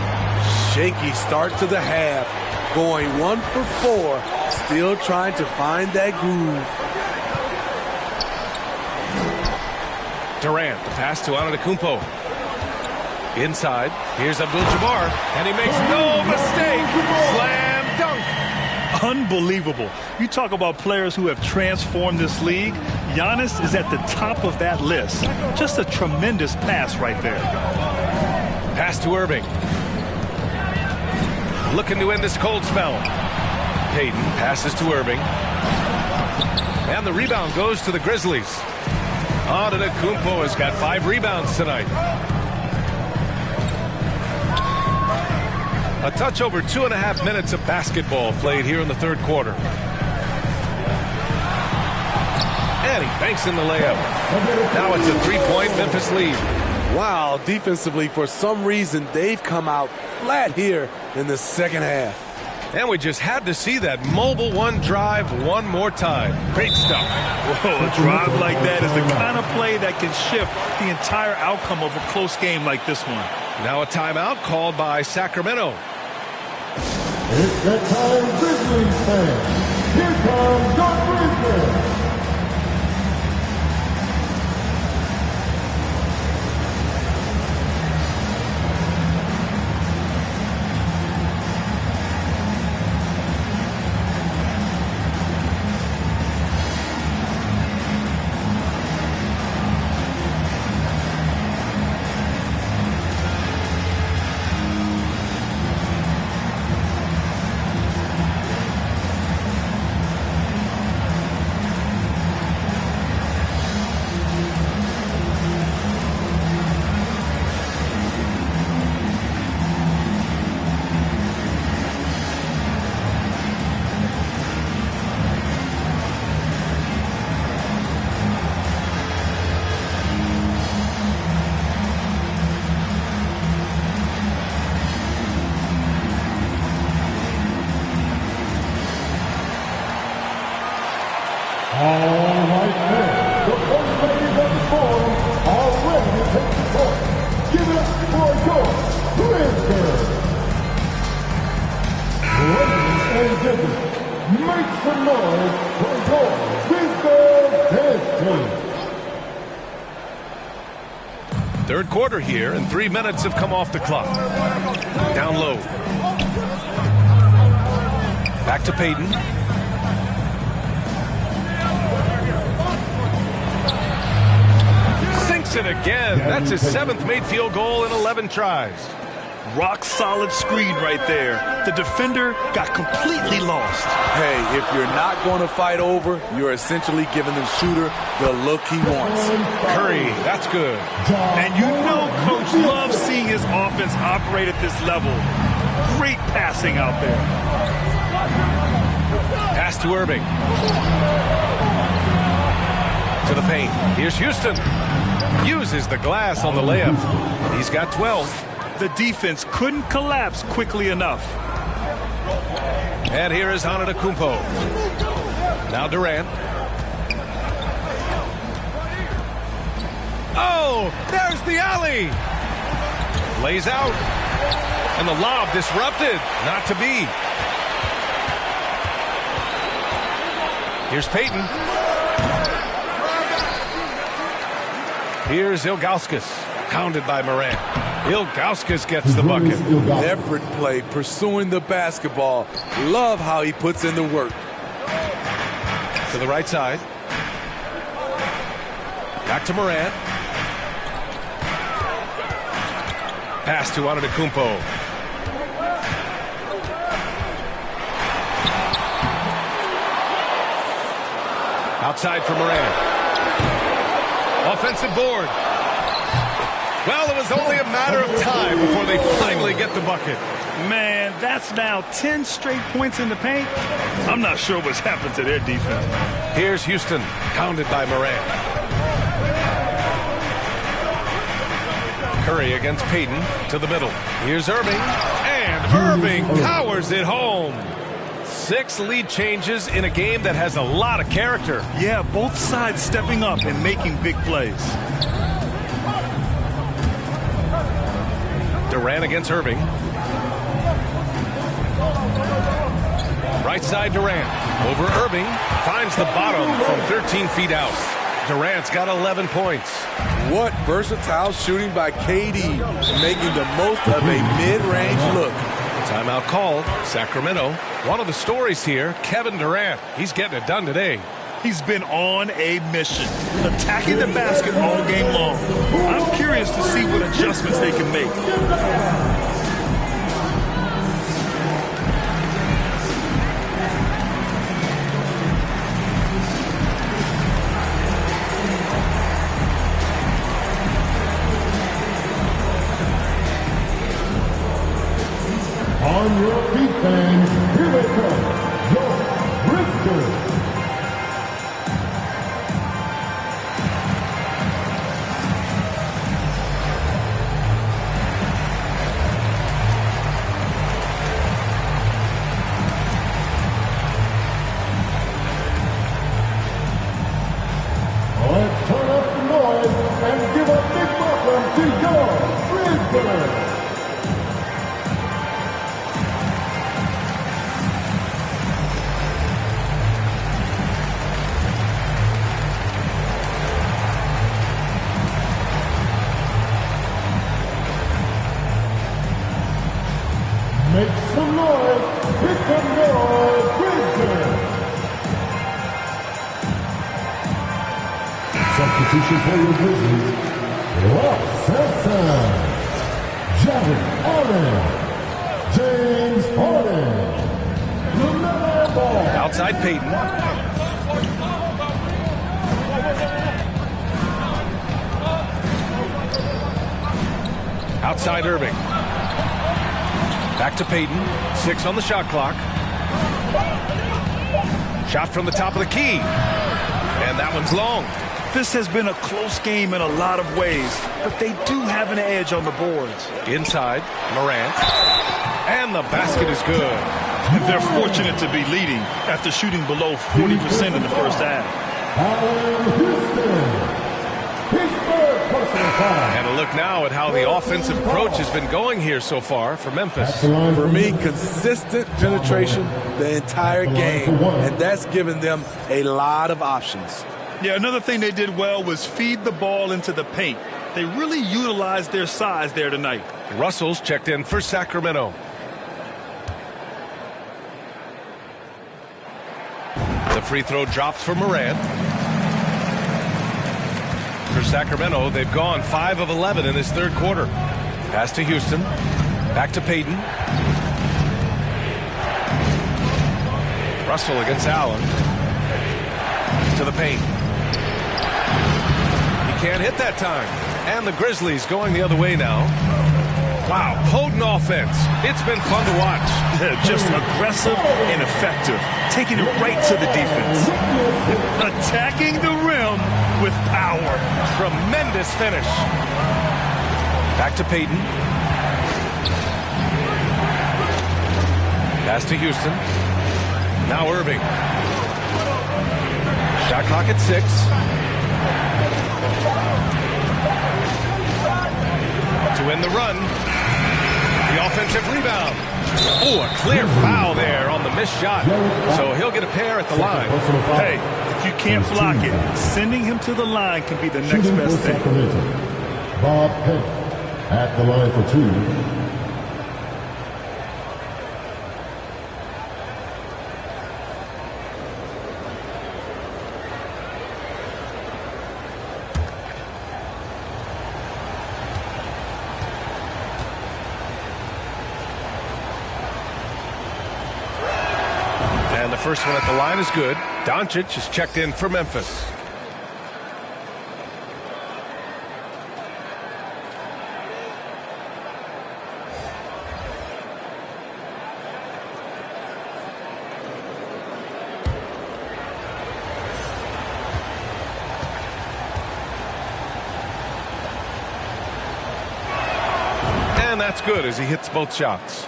Shaky start to the half. Going 1 for 4. Still trying to find that groove.
Durant, the pass to Antetokounmpo. Inside, here's Abdul-Jabbar, and he makes no mistake. Slam dunk.
Unbelievable. You talk about players who have transformed this league. Giannis is at the top of that list. Just a tremendous pass right there.
Pass to Irving. Looking to end this cold spell. Payton passes to Irving. And the rebound goes to the Grizzlies. Antetokounmpo has got 5 rebounds tonight. A touch over 2.5 minutes of basketball played here in the third quarter. And he banks in the layup. Now it's a 3-point Memphis lead.
Wow, defensively, for some reason, they've come out flat here in the second half.
And we just had to see that mobile one drive one more time. Great stuff.
Whoa, a drive like that is the kind of play that can shift the entire outcome of a close game like this one.
Now a timeout called by Sacramento.
It's that time, Grizzlies fans. Here comes your Grizzlies.
Third quarter here, and 3 minutes have come off the clock. Down low. Back to Payton. it again. That's his 7th made field goal in 11 tries.
Rock solid screen right there. The defender got completely lost.
Hey, if you're not going to fight over, you're essentially giving the shooter the look he wants.
Curry, that's good.
And you know Coach loves seeing his offense operate at this level. Great passing out there.
Pass to Irving. To the paint. Here's Houston. Uses the glass on the layup. He's got 12.
The defense couldn't collapse quickly enough.
And here is Antetokounmpo. Now Durant. Oh, there's the alley. Lays out. And the lob disrupted. Not to be. Here's Payton. Here's Ilgauskas. Pounded by Morant. Ilgauskas gets the bucket.
Effort play, pursuing the basketball. Love how he puts in the work.
To the right side. Back to Morant. Pass to Antetokounmpo. Outside for Morant. Offensive board. Well, it was only a matter of time before they finally get the bucket.
Man, that's now 10 straight points in the paint. I'm not sure what's happened to their defense.
Here's Houston, pounded by Morant. Curry against Payton to the middle. Here's Irving, and Irving powers it home. 6 lead changes in a game that has a lot of character.
Yeah, both sides stepping up and making big plays.
Durant against Irving. Right side Durant. Over Irving. Finds the bottom from 13 feet out. Durant's got 11 points.
What versatile shooting by KD. Making the most of a mid-range look.
Timeout called. Sacramento. One of the stories here, Kevin Durant. He's getting it done today.
He's been on a mission, attacking the basket all game long. I'm curious to see what adjustments they can make.
On your feet, fans, here they come, your Grizzlies. Let's turn up the noise and give a big welcome to your Grizzlies. Make some noise. Make some noise. Grizzlies. Substitution for your Grizzlies. Ross Sampson. Jarrett Allen. James Harden. LaMelo Ball.
Outside Payton. Outside Irving. Back to Payton. 6 on the shot clock. Shot from the top of the key. And that one's long.
This has been a close game in a lot of ways, but they do have an edge on the boards.
Inside, Morant. And the basket is good.
They're fortunate to be leading after shooting below 40% in the first half.
And a look now at how the offensive approach has been going here so far for Memphis.
For me, consistent penetration the entire game, and that's given them a lot of options.
Yeah, another thing they did well was feed the ball into the paint. They really utilized their size there tonight.
Russell's checked in for Sacramento. The free throw drops for Morant. For Sacramento. They've gone 5 of 11 in this third quarter. Pass to Houston. Back to Payton. Russell against Allen. To the paint. He can't hit that time. And the Grizzlies going the other way now. Wow, potent offense. It's been fun to watch.
Just aggressive and effective. Taking it right to the defense. Attacking the rim with power.
Tremendous finish. Back to Payton. Pass to Houston. Now Irving. Shot clock at 6. To win the run. The offensive rebound. Oh, a clear foul there on the missed shot. So he'll get a pair at the line.
Hey, if you can't block it, sending him to the line can be the next best thing.
Bob Pettit at the line for 2.
First one at the line is good. Doncic is checked in for Memphis. And that's good as he hits both shots.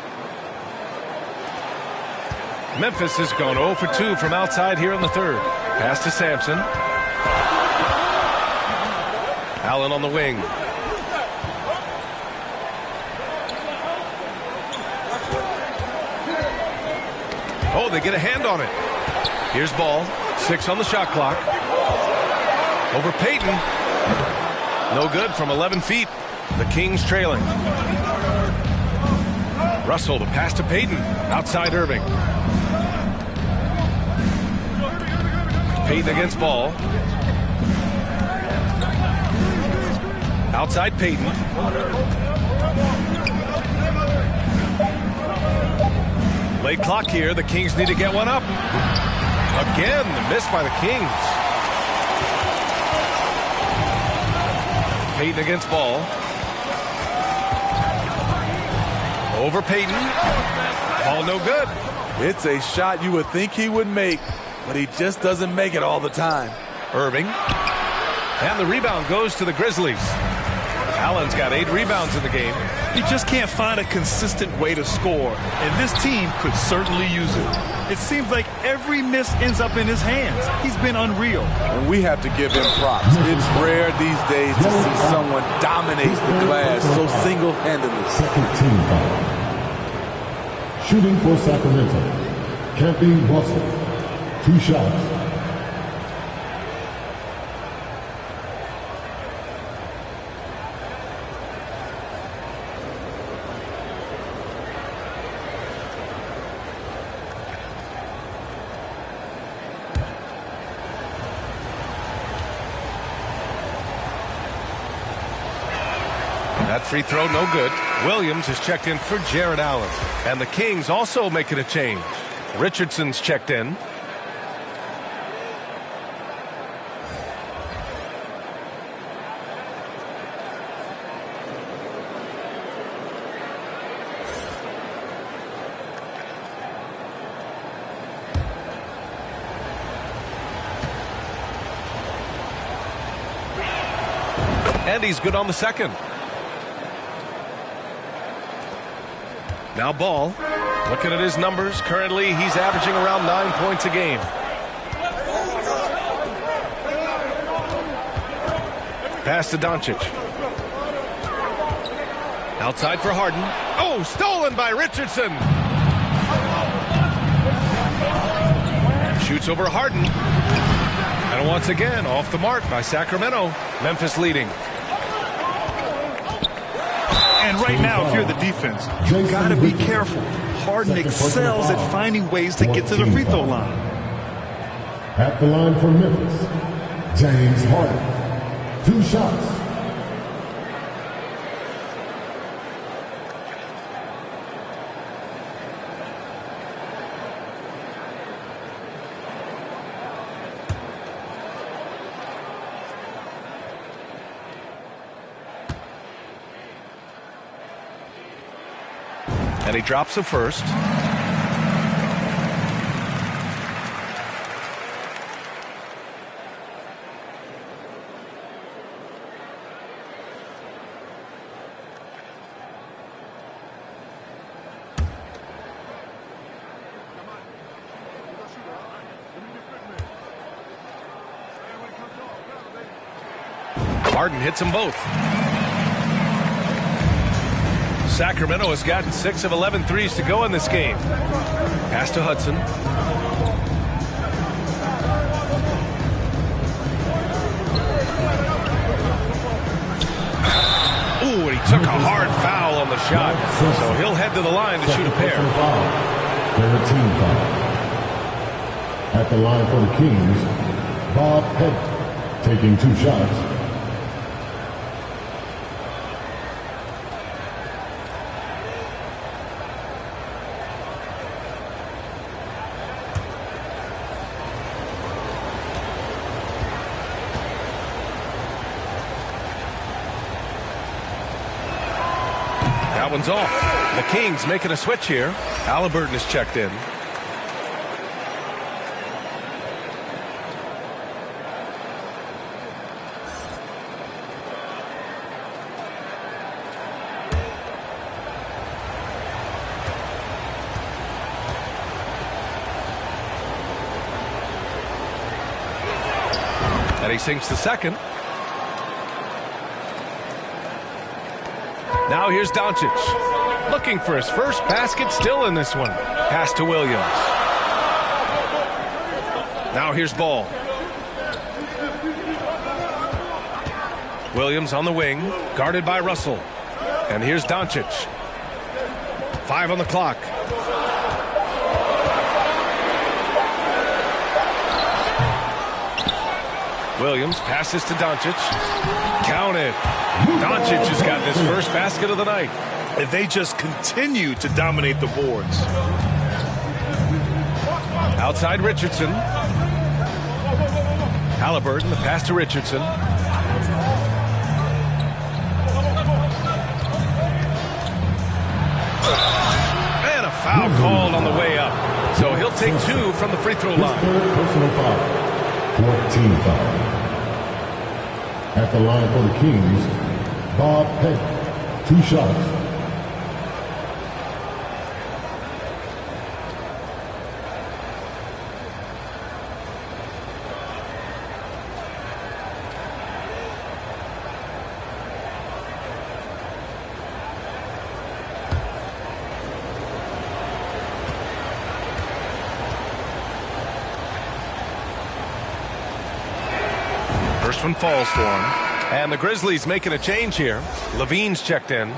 Memphis has gone 0 for 2 from outside here in the third. Pass to Sampson. Allen on the wing. Oh, they get a hand on it. Here's Ball. 6 on the shot clock. Over Payton. No good from 11 feet. The Kings trailing. Russell, the pass to Payton. Outside Irving. Payton against Ball. Outside Payton. Late clock here. The Kings need to get one up. Again, the miss by the Kings. Payton against Ball. Over Payton. Ball no good.
It's a shot you would think he would make, but he just doesn't make it all the time.
Irving. And the rebound goes to the Grizzlies. Allen's got 8 rebounds in the game.
He just can't find a consistent way to score, and this team could certainly use it. It seems like every miss ends up in his hands. He's been unreal.
And we have to give him props. It's rare these days to see someone dominate the glass so single-handedly.
Second team foul. Shooting for Sacramento. Camping Russell. 2 shots.
That free throw, no good. Williams is checked in for Jared Allen. And the Kings also making a change. Richardson's checked in. And he's good on the second. Now Ball, looking at his numbers, currently he's averaging around 9 points a game. Pass to Doncic. Outside for Harden. Oh, stolen by Richardson. Shoots over Harden. And once again, off the mark by Sacramento. Memphis leading.
And right now, if you're the defense, you've got to be careful. Harden excels at finding ways to get to the free throw line.
At the line for Memphis, James Harden. 2 shots.
And he drops the first. Harden hits them both. Sacramento has gotten 6 of 11 threes to go in this game. Pass to Hudson. Ooh, and he took a hard foul on the shot. So he'll head to the line to shoot a pair.
Third team foul. At the line for the Kings, Bob Pettit, taking 2 shots.
That one's off. The Kings making a switch here. Halliburton is checked in. And he sinks the second. Now here's Doncic, looking for his first basket, still in this one. Pass to Williams. Now here's Ball. Williams on the wing, guarded by Russell. And here's Doncic. 5 on the clock. Williams passes to Doncic. Counted. Doncic has got his first basket of the night.
And they just continue to dominate the boards.
Outside Richardson. Halliburton, the pass to Richardson. And a foul called on the way up. So he'll take 2 from the free throw line.
Personal foul. 14 foul. At the line for the Kings, Bob Pettit, 2 shots.
First one falls for him. And the Grizzlies making a change here. Levine's checked in.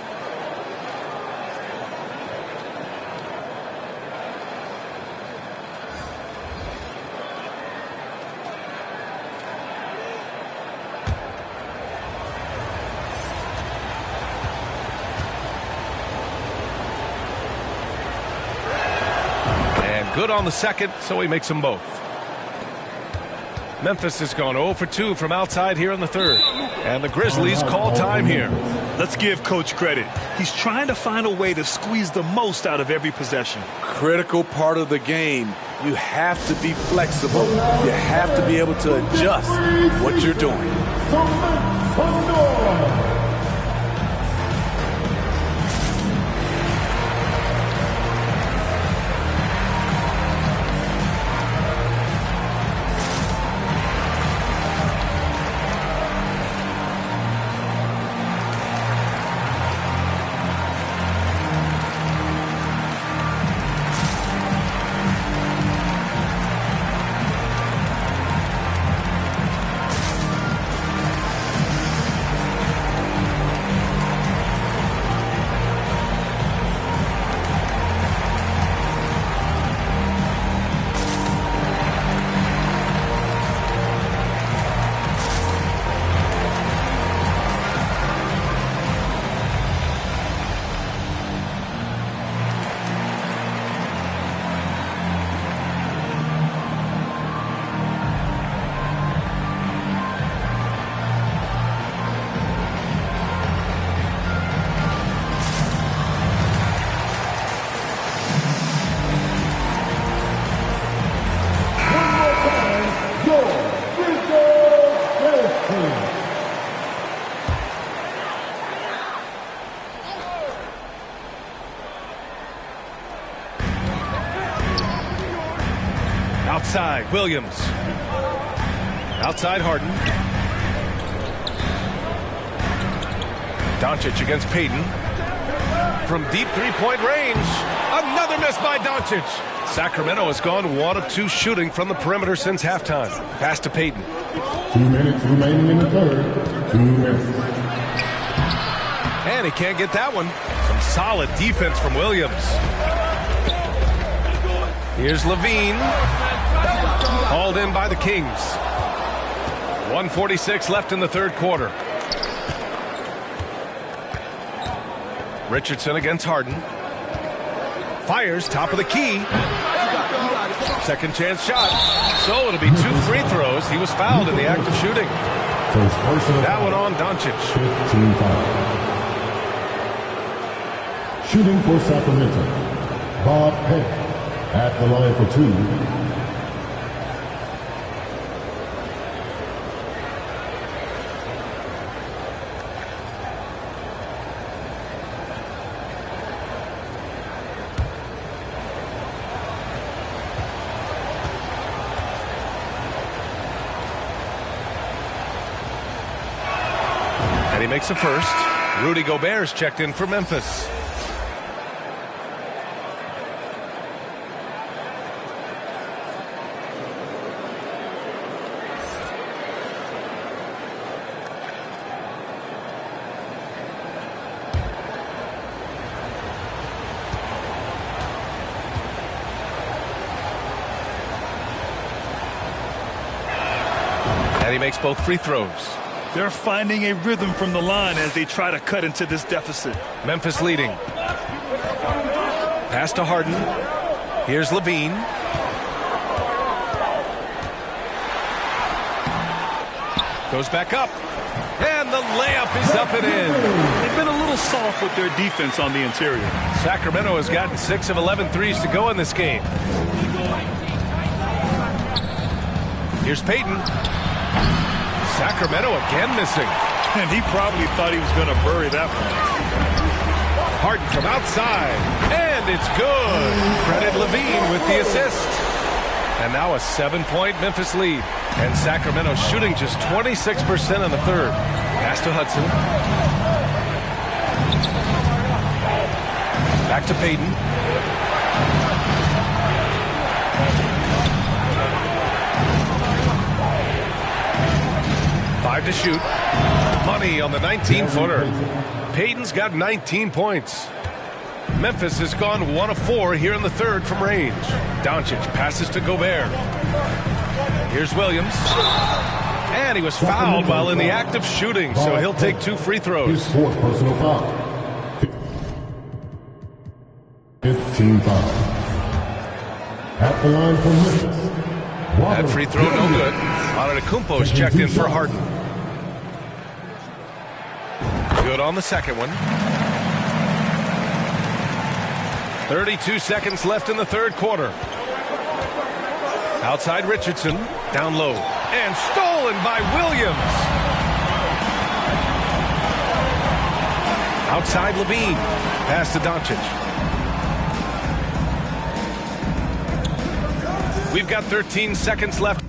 And good on the second, so he makes them both. Memphis has gone 0 for 2 from outside here in the third. And the Grizzlies call time here.
Let's give Coach credit. He's trying to find a way to squeeze the most out of every possession.
Critical part of the game. You have to be flexible. You have to be able to adjust what you're doing.
Outside, Williams. Outside, Harden. Doncic against Payton. From deep three-point range. Another miss by Doncic. Sacramento has gone 1 of 2 shooting from the perimeter since halftime. Pass to Payton.
2 minutes remaining in the third. 2 minutes.
And he can't get that one. Some solid defense from Williams. Here's Levine. Hauled in by the Kings. 1:46 left in the third quarter. Richardson against Harden. Fires, top of the key. Second chance shot. So it'll be 2 free throws. He was fouled in the act of shooting. That one on Doncic.
15 foul. Shooting for Sacramento, Bob Pettit at the line for 2.
And he makes a first. Rudy Gobert's checked in for Memphis. And he makes both free throws.
They're finding a rhythm from the line as they try to cut into this deficit.
Memphis leading. Pass to Harden. Here's Levine. Goes back up. And the layup is up and in.
They've been a little soft with their defense on the interior.
Sacramento has gotten 6 of 11 threes to go in this game. Here's Payton. Sacramento again missing.
And he probably thought he was going to bury that one.
Harden from outside. And it's good. Credit Levine with the assist. And now a 7-point Memphis lead. And Sacramento shooting just 26% in the third. Pass to Hudson. Back to Payton. Five to shoot. Money on the 19-footer. Payton's got 19 points. Memphis has gone 1 of 4 here in the third from range. Doncic passes to Gobert. Here's Williams. And he was fouled while in the act of shooting, so he'll take 2 free throws.
His 4th personal foul. 15 foul. At the line for Memphis.
That free throw no good. Antetokounmpo is checked in for Harden. Good on the second one. 32 seconds left in the third quarter. Outside Richardson, down low, and stolen by Williams. Outside Levine, pass to Doncic. We've got 13 seconds left.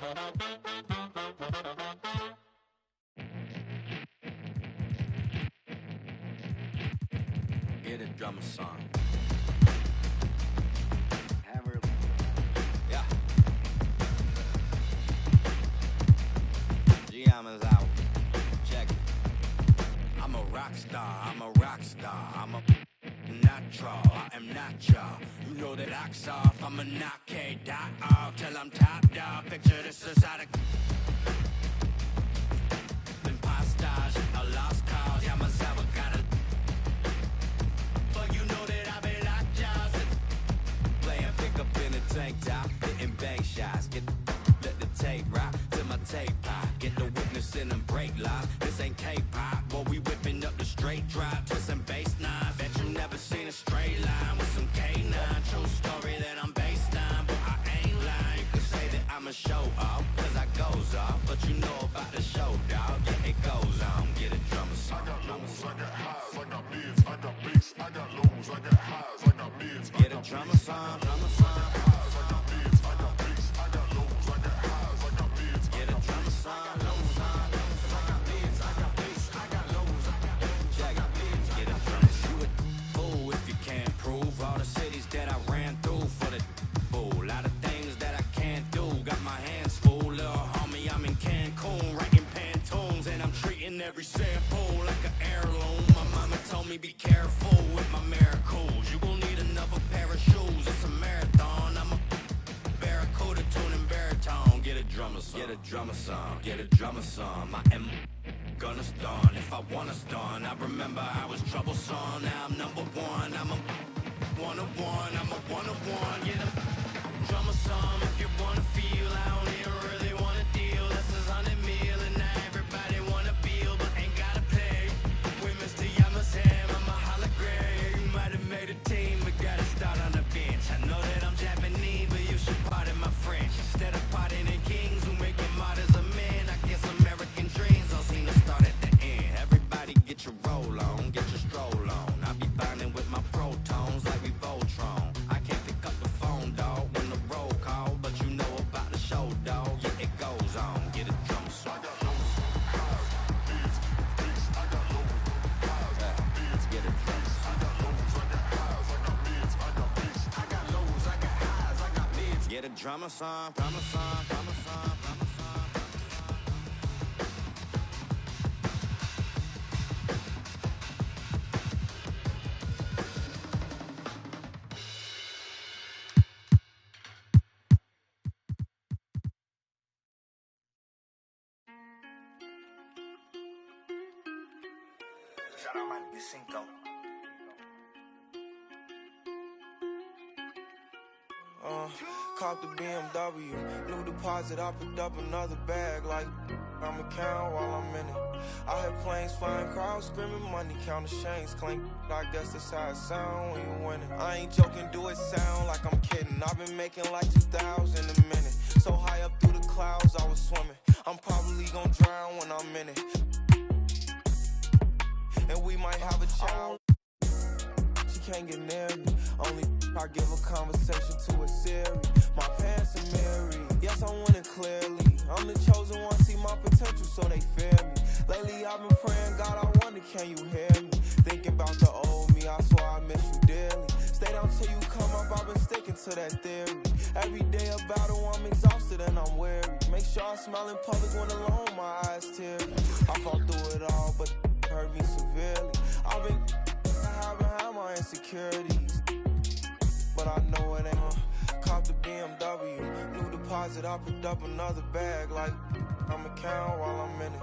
Get a drummer song. Gianna's out. Check it. I'm a rock star. I'm a rock star. I'm a natural. I am not y'all. You know that Ox off. I'm a knock K-Dot off till I'm top dog. Picture this inside a impostage. A lost cause. Yeah, myself got a. But you know that I been locked y'all. Playing pickup in a tank top. Hitting bank shots. Let the tape rock till my tape pop. Get the witness in them break live. This ain't K-pop, boy, we whipping up the straight drop. Twisting bass nine. Bet you never seen a straight line with some K9. True story that I'm based on, but I ain't lying. You could say that I'm a show off, cause I goes off. But you know about the show, dog. Yeah, it goes on. Get a drummer song. I got lows, I got highs, I got mids, I got bass, I got lows, I got highs, I got mids. Get a drummer song, drummer song. That I ran through for the fool. Lot of things that I can't do. Got my hands full, little homie. I'm in Cancun, writing Pantones, and I'm treating every sample like an heirloom. My mama told me be careful with my miracles. You gon' need another pair of shoes. It's a marathon. I'm a barracuda tuning baritone. Get a drummer song. Get a drummer song. Get a drummer song. I am gonna stun if I wanna stun. I remember I was troublesome. Now I'm number one. I'm a one-of-one, I'm a one-of-one. Get a drummer song if you wanna feel. I don't even really wanna deal. This is 100 mil and now everybody wanna feel, but ain't gotta play. With Mr. Yamazam, I'm a hologram. You might have made a team, but gotta start on the bench. I know that I'm Japanese, but you should pardon my French. Instead of pardoning kings who make it martyrs of men, I guess American dreams don't seem to start at the end. Everybody get your roll on, get your stroll on. I be binding with my protones like we Voltron. I can't pick up the phone, dog, when the roll call, but you know about the show, dog. Yeah, it goes on. Get a drum song. I got lows, highs, mids, bass. I got lows, highs, mids. Get a drum song. I got lows, I got highs, I got mids. I got bass. I got lows, I got highs, I got mids. Get a drummer song, drummer song, drummer song, drummer song.
Shout out my nigga Cinco.
Caught the BMW, new deposit, I picked up another bag like I'm a count while I'm in it. I hear planes flying, crowds screaming, money, count the chains clink. I guess that's how it sound when you winning. I ain't joking, do it sound like I'm kidding. I've been making like 2,000 a minute. So high up through the clouds, I was swimming. I'm probably gonna drown when I'm in it. And we might have a child. She can't get near me. Only I give a conversation to a Siri. My pants are married. Yes, I'm winning clearly. I'm the chosen one, see my potential, so they fear me. Lately I've been praying, God, I wonder, can you hear me? Thinking about the old me, I swear I miss you dearly. Stay down till you come up, I've been sticking to that theory. Every day a battle, I'm exhausted and I'm weary. Make sure I smile in public when alone, my eyes teary. I fought through it all, but hurt me severely. I've been having my insecurities, but I know it ain't. Cop the BMW, new deposit, I picked up another bag like I'm a count while I'm in it.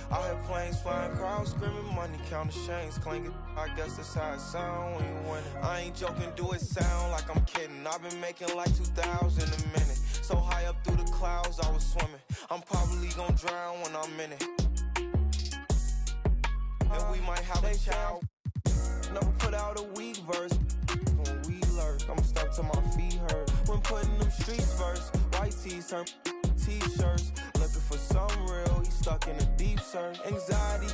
I hear planes flying, crowds screaming, money, count the chains clinking. I guess that's how it sound when you winning. I ain't joking, do it sound like I'm kidding. I've been making like 2,000 a minute. So high up through the clouds, I was swimming. I'm probably gonna drown when I'm in it. And we might have a child. Never put out a weak verse. When we lurk, I'm stuck to my feet hurt. When putting them streets first, white tees turn t-shirts. Looking for some real, he's stuck in a deep search. Anxiety,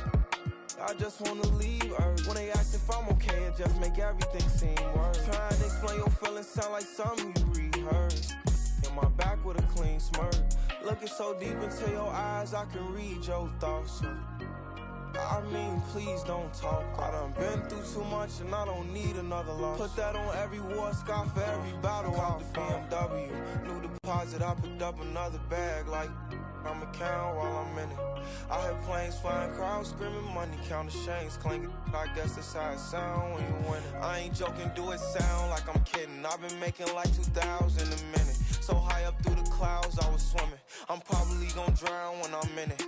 I just wanna leave Earth. When they ask if I'm okay, it just make everything seem worse. Trying to explain your feelings sound like something you rehearsed. In my back with a clean smirk. Looking so deep into your eyes, I can read your thoughts. I mean, please don't talk. I done been through too much and I don't need another loss. Put that on every war scar for every battle. Cop the BMW, new deposit, I picked up another bag like I'ma count while I'm in it. I hear planes flying, crowds screaming, money counting, chains clanking. I guess that's how it sound when you win it. I ain't joking, do it sound like I'm kidding. I've been making like 2,000 a minute. So high up through the clouds, I was swimming. I'm probably gonna drown when I'm in it.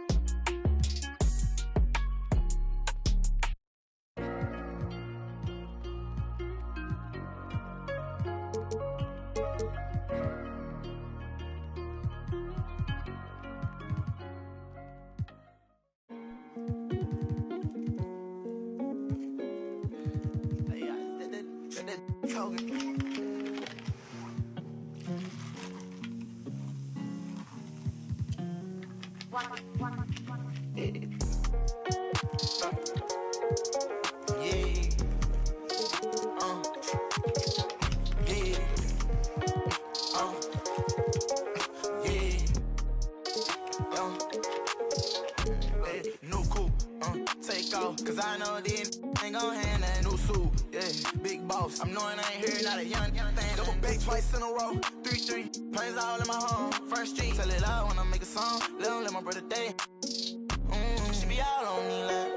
Cause I know this ain't gon' hand that new suit, yeah, big boss. I'm knowing I ain't here, not a young thing. Double back twice in a row, 3-3. Planes all in my home, First Street. Tell it loud when I make a song, let my brother day. She be all on me like,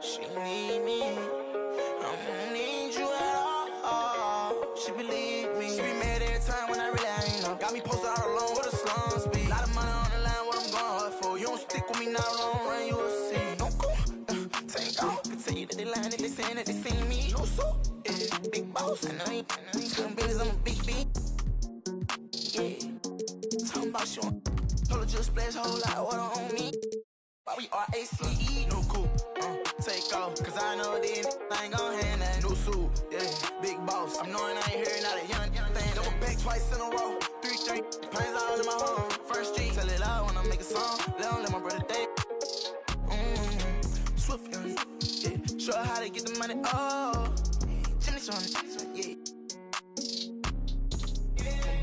she need me. I don't need you at all. She believe me. She be mad every time when I really ain't know. Got me posted all alone where the slums be. Lot of money on the line, what I'm going for. You don't stick with me now, long run, you will see. Don't go. Take off, can tell you that they lying if they saying that they seen me. No so, yeah, big boss. And I ain't telling bitches I'm a big B. Yeah, talking about you on. Told her just splash whole lot of water on me. Why we R-A-C-E, no cool. Take off, cause I know this ain't gon' hand that new suit. Yeah, big boss. I'm knowing I ain't here, not a young thing. Double back twice in a row, 3-3. Planes all in my home, First Street. Tell it loud when I make a song, let my brother day. Swift, yeah. Show her how to get the money, oh. Jimmy showing, yeah.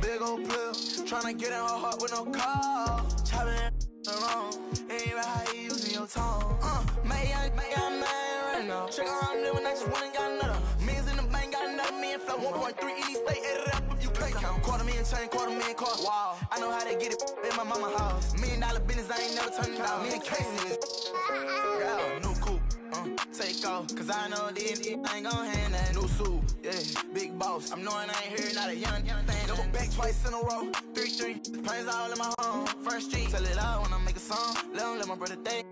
Big old player, tryna get in her heart with no call. Chopping around, ain't right how you using your tone. May I man right now. Check out how I'm living, I just went and got another. Millions in the bank, got another million flow. 1.3 in these state, add it up if you play count. $250,000 chain, $250,000 car. Wow, I know how to get it in my mama house. $1 million business, I ain't never turning down. Me and Casey, yeah, new coupe. Take off, cause I know this ain't gon' hand that new suit, yeah, big boss. I'm knowing I ain't here, not a young thing. Double back twice in a row, 3-3. Planes all in my home, First Street. Tell it loud when I make a song, let my brother day.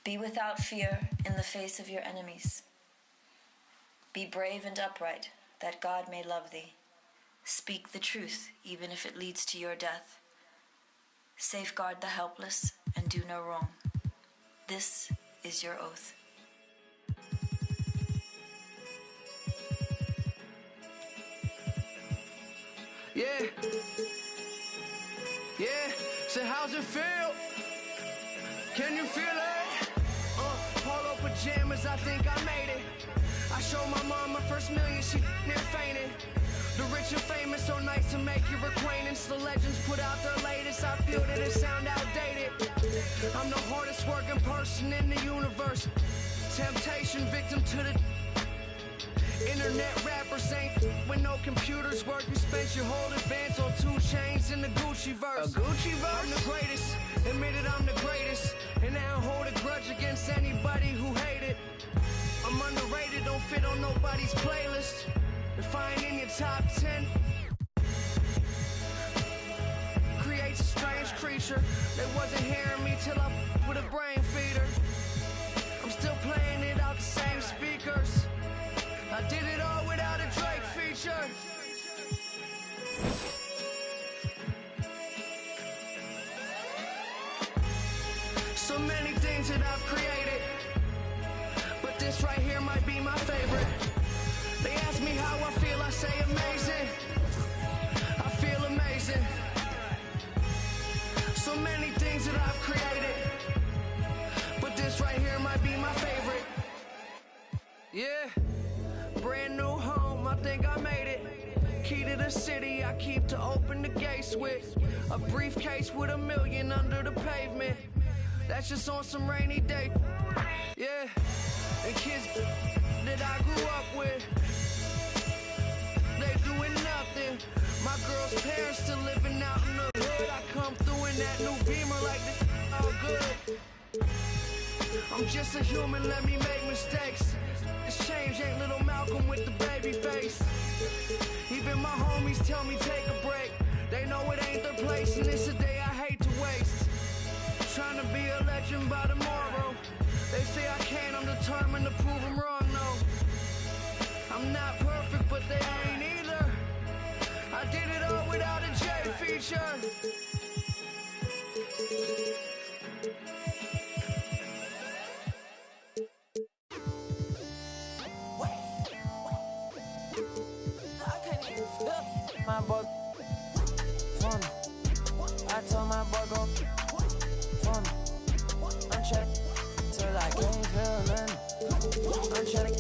Be without fear in the face of your enemies. Be brave and upright, that God may love thee. Speak the truth, even if it leads to your death. Safeguard the helpless and do no wrong. This is your oath.
Yeah. So how's it feel? Can you feel it? Polo pajamas, I think I made it. I showed my mom my first million, she near fainted. The rich and famous, so nice to make your acquaintance. The legends put out their latest, I feel that it sound outdated. I'm the hardest working person in the universe. Temptation victim to the internet rappers ain't when no computers work. You spent your whole advance on 2 chains in the Gucci verse. A Gucci verse? I'm the greatest, admitted I'm the greatest. And I don't hold a grudge against anybody who hate it. I'm underrated, don't fit on nobody's playlist. If I ain't in your top 10, creates a strange creature. They wasn't hearing me till I with a brain feeder. I'm still playing it out the same speakers. I did it all without a Drake feature. So many things that I've created, but this right here might be my favorite. They ask me how I feel, I say amazing. I feel amazing. amazing. So many things that I've created, but this right here might be my favorite. Yeah, brand new home, I think I made it. Key to the city, I keep to open the gates with. A briefcase with $1 million under the pavement. That's just on some rainy day. Yeah, and kids that I grew up with, they doing nothing. My girl's parents still living out in the hood. I come through in that new Beamer like this all good. I'm just a human, let me make mistakes. This change ain't little Malcolm with the baby face. Even my homies tell me take a break. They know it ain't their place, and it's a day I hate to waste. Trying to be a legend by tomorrow. They say I can't, I'm determined to prove them wrong, no. I'm not perfect, but they ain't either. I did it all without a J feature.
My boy, fun. I told my boy go fun. I'm trying till I can't feel nothing. I'm trying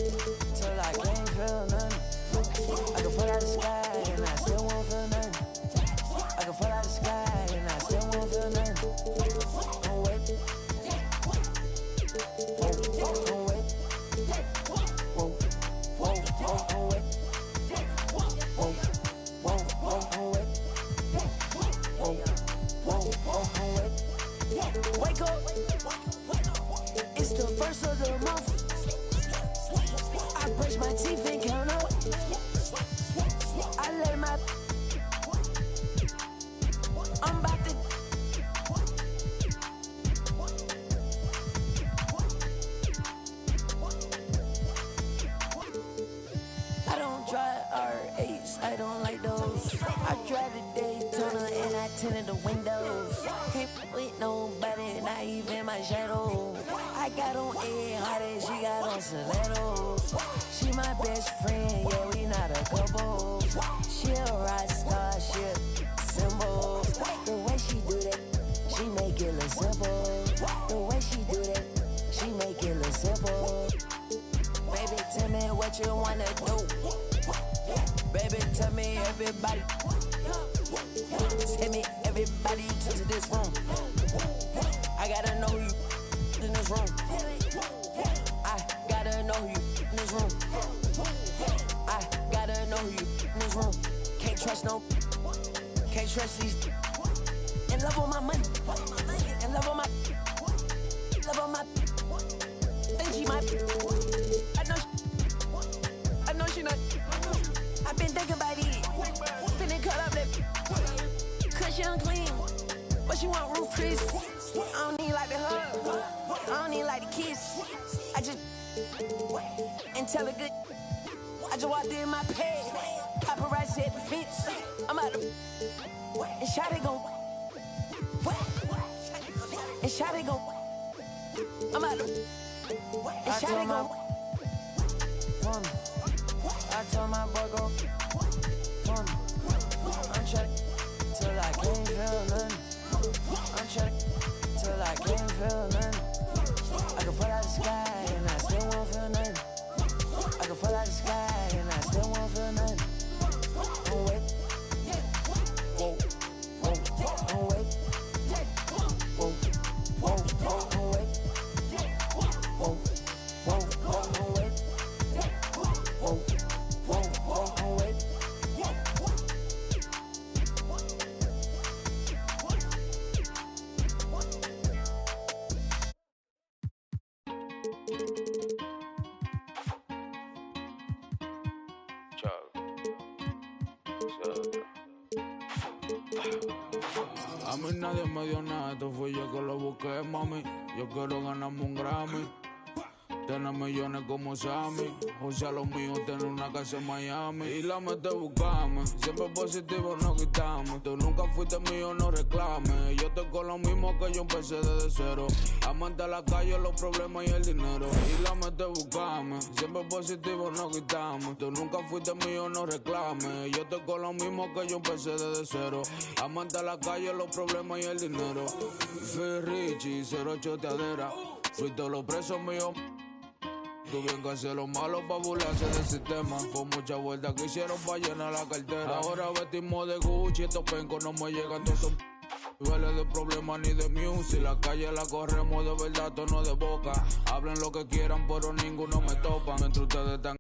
till I can't feel nothing. I can fall out the sky and I still won't feel nothing. I can fall out the sky and I still won't feel nothing. Don't wait. Don't wait. Whoa, whoa, whoa, don't wait. Wake up, it's the first of the month. I brush my teeth and count up. I let my, I'm about to. I don't drive R8s, I don't like those. I drive the Daytona and I tinted the windows. Can't with nobody, not even my shadow. I got on A harder, she got on stilettos. She my best friend, yeah, we not a couple. She a rock star, she a symbol. The way she do that, she make it look simple. The way she do that, she make it look simple. Baby, tell me what you wanna do. Baby, tell me everybody. Tell me everybody to this room. I gotta know you in this room. I gotta know you in this room. I gotta know you in this room. Can't trust no, can't trust these. In love on my money, in love on my, love on my. Think she might. I know she not. I've been thinking about it. Finna cut up that. Cause she unclean, but she want roof Chris. I don't need like the hug, I don't need like the kiss. I just and tell her good. I just walked in my pad, paparazzi at the fence. I'm out of and Shawty gon' and Shawty gon' I'm out of and Shawty gon' fun. I told my boy go fun. I'm trying till I can't feel nothing. I'm trying till I can't feel nothing. I can fall out the sky and I still won't feel nothing. I can fall out the sky and I still won't feel nothing. Don't wait. Whoa, whoa, don't wait. Whoa, whoa, whoa, don't wait. Whoa, whoa, whoa, don't wait. Whoa, whoa, whoa, don't wait.
A mí nadie me dio nada, esto fui yo que lo busqué, mami. Yo quiero ganarme un Grammy.
tener millones como Sammy. O sea, lo mío, tener una casa en Miami. Y la mete buscame, siempre positivo no quitamos. Tú nunca fuiste mío, no reclames. Yo estoy con lo mismo que yo empecé desde cero. Amante a la calle, los problemas y el dinero. Y la mete buscame, siempre positivo no quitamos. Tú nunca fuiste mío, no reclames. Yo estoy con lo mismo que yo empecé desde cero. Amante a la calle, los problemas y el dinero. Fui Richie, 08 teadera. Fui todos los presos míos. Tuvieron que hacer lo malo pa' burlarse del sistema. Con muchas vueltas que hicieron pa' llenar la cartera. Ahora vestimos de Gucci, estos pencos no me llegan, todos son duele de problemas ni de music. La calle la corremos de verdad, tono de boca. Hablen lo que quieran, pero ninguno me topa. Mientras ustedes están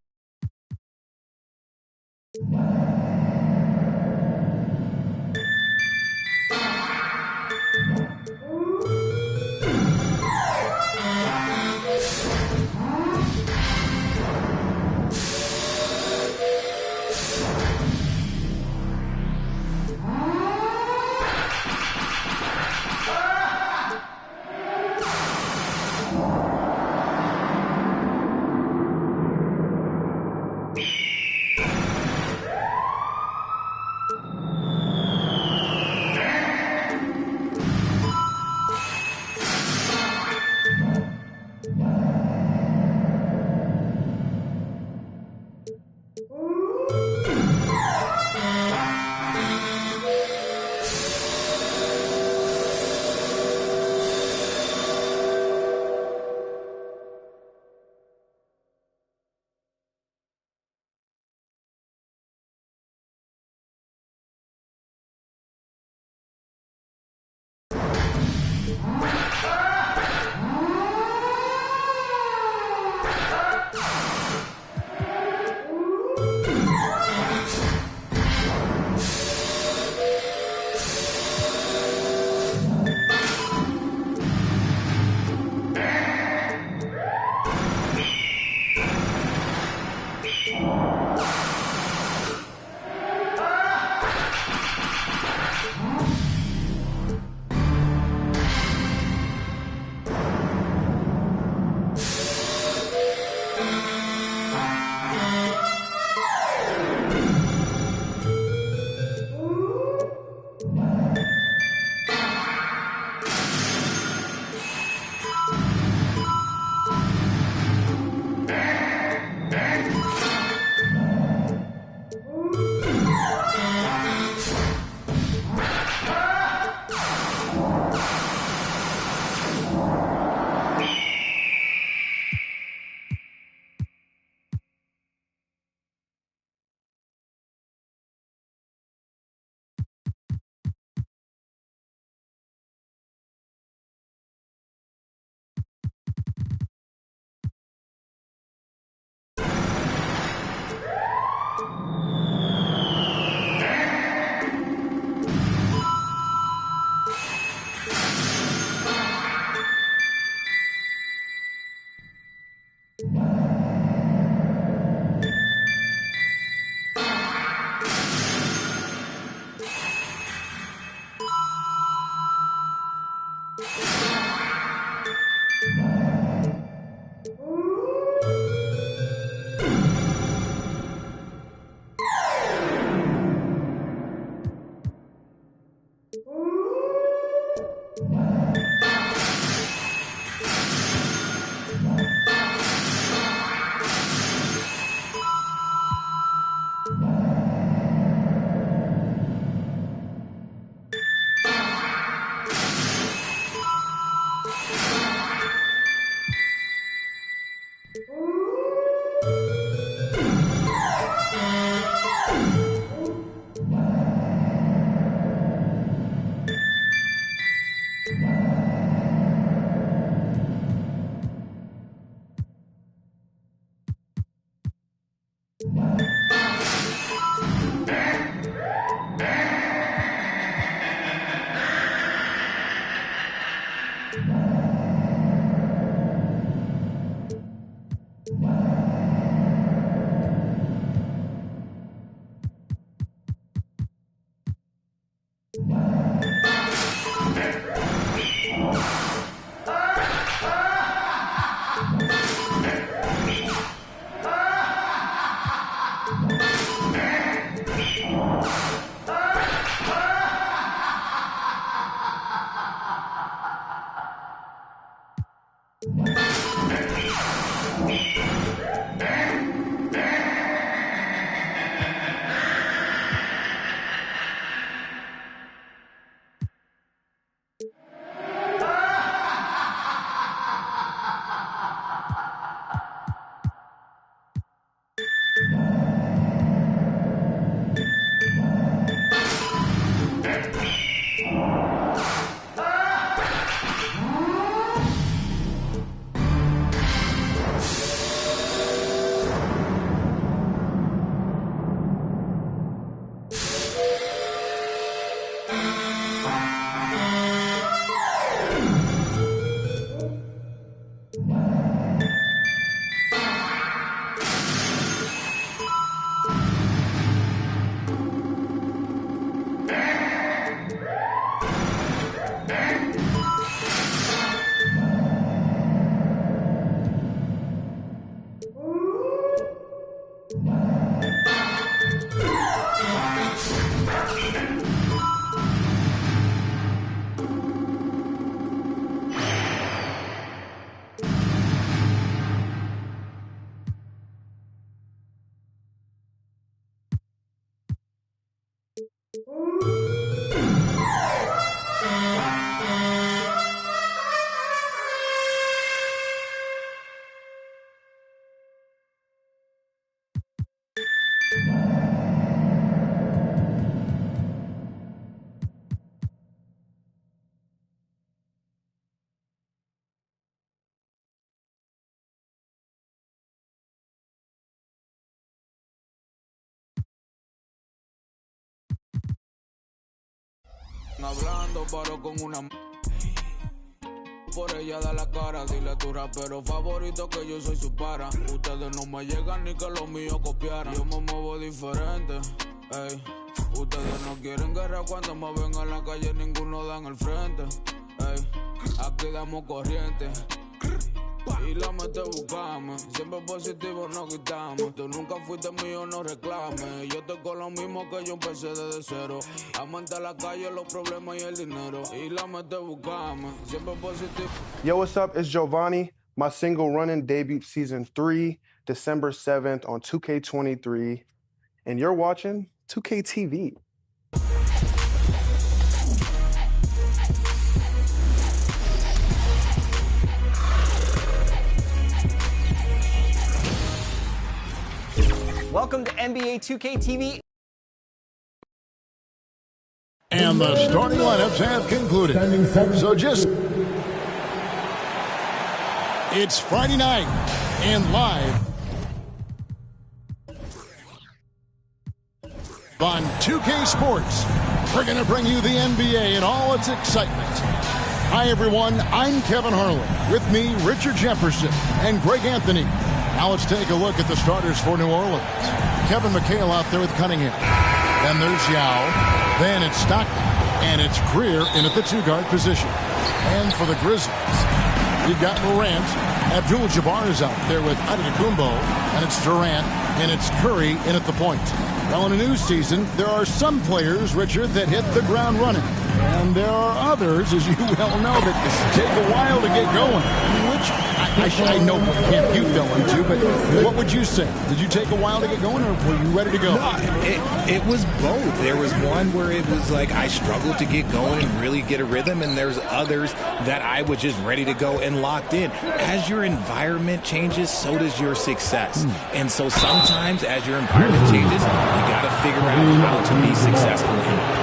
Hablando, paro con una por ella da la cara, dile a tu rapero favorito que yo soy su para. Ustedes no me llegan ni que lo mío copiaran. Yo me muevo diferente, ey. Ustedes no quieren guerra cuando me ven a la calle, ninguno da en el frente, ey. Aquí damos corriente y la mete buscame. Siempre positivo no quitamos. Tú nunca fuiste mío, no reclames. Yo estoy con lo mismo que yo empecé desde cero. Amante a la calle, los problemas y el dinero. Y la mete buscame. Siempre positivo.
Yo, what's up? It's Giovanni. My single Running debuted season 3, December 7th on 2K23. And you're watching 2K TV.
Welcome to NBA 2K TV.
And the starting lineups have concluded. So it's Friday night and live on 2K Sports. We're going to bring you the NBA and all its excitement. Hi, everyone. I'm Kevin Harlan. With me, Richard Jefferson and Greg Anthony. Now let's take a look at the starters for New Orleans. Kevin McHale out there with Cunningham. Then there's Yao. Then it's Stockton. And it's Greer in at the two-guard position. And for the Grizzlies, we've got Morant. Abdul-Jabbar is out there with Antetokounmpo. And it's Durant. And it's Curry in at the point. Well, in a new season, there are some players, Richard, that hit the ground running. And there are others, as you well know, that take a while to get going. Which I know camp you fell into, but what would you say? Did you take a while to get going, or were you ready to go?
No, it was both. There was one where it was like I struggled to get going and really get a rhythm, and there's others that I was just ready to go and locked in. As your environment changes, so does your success. And so sometimes as your environment changes, you got to figure out how to be successful in it.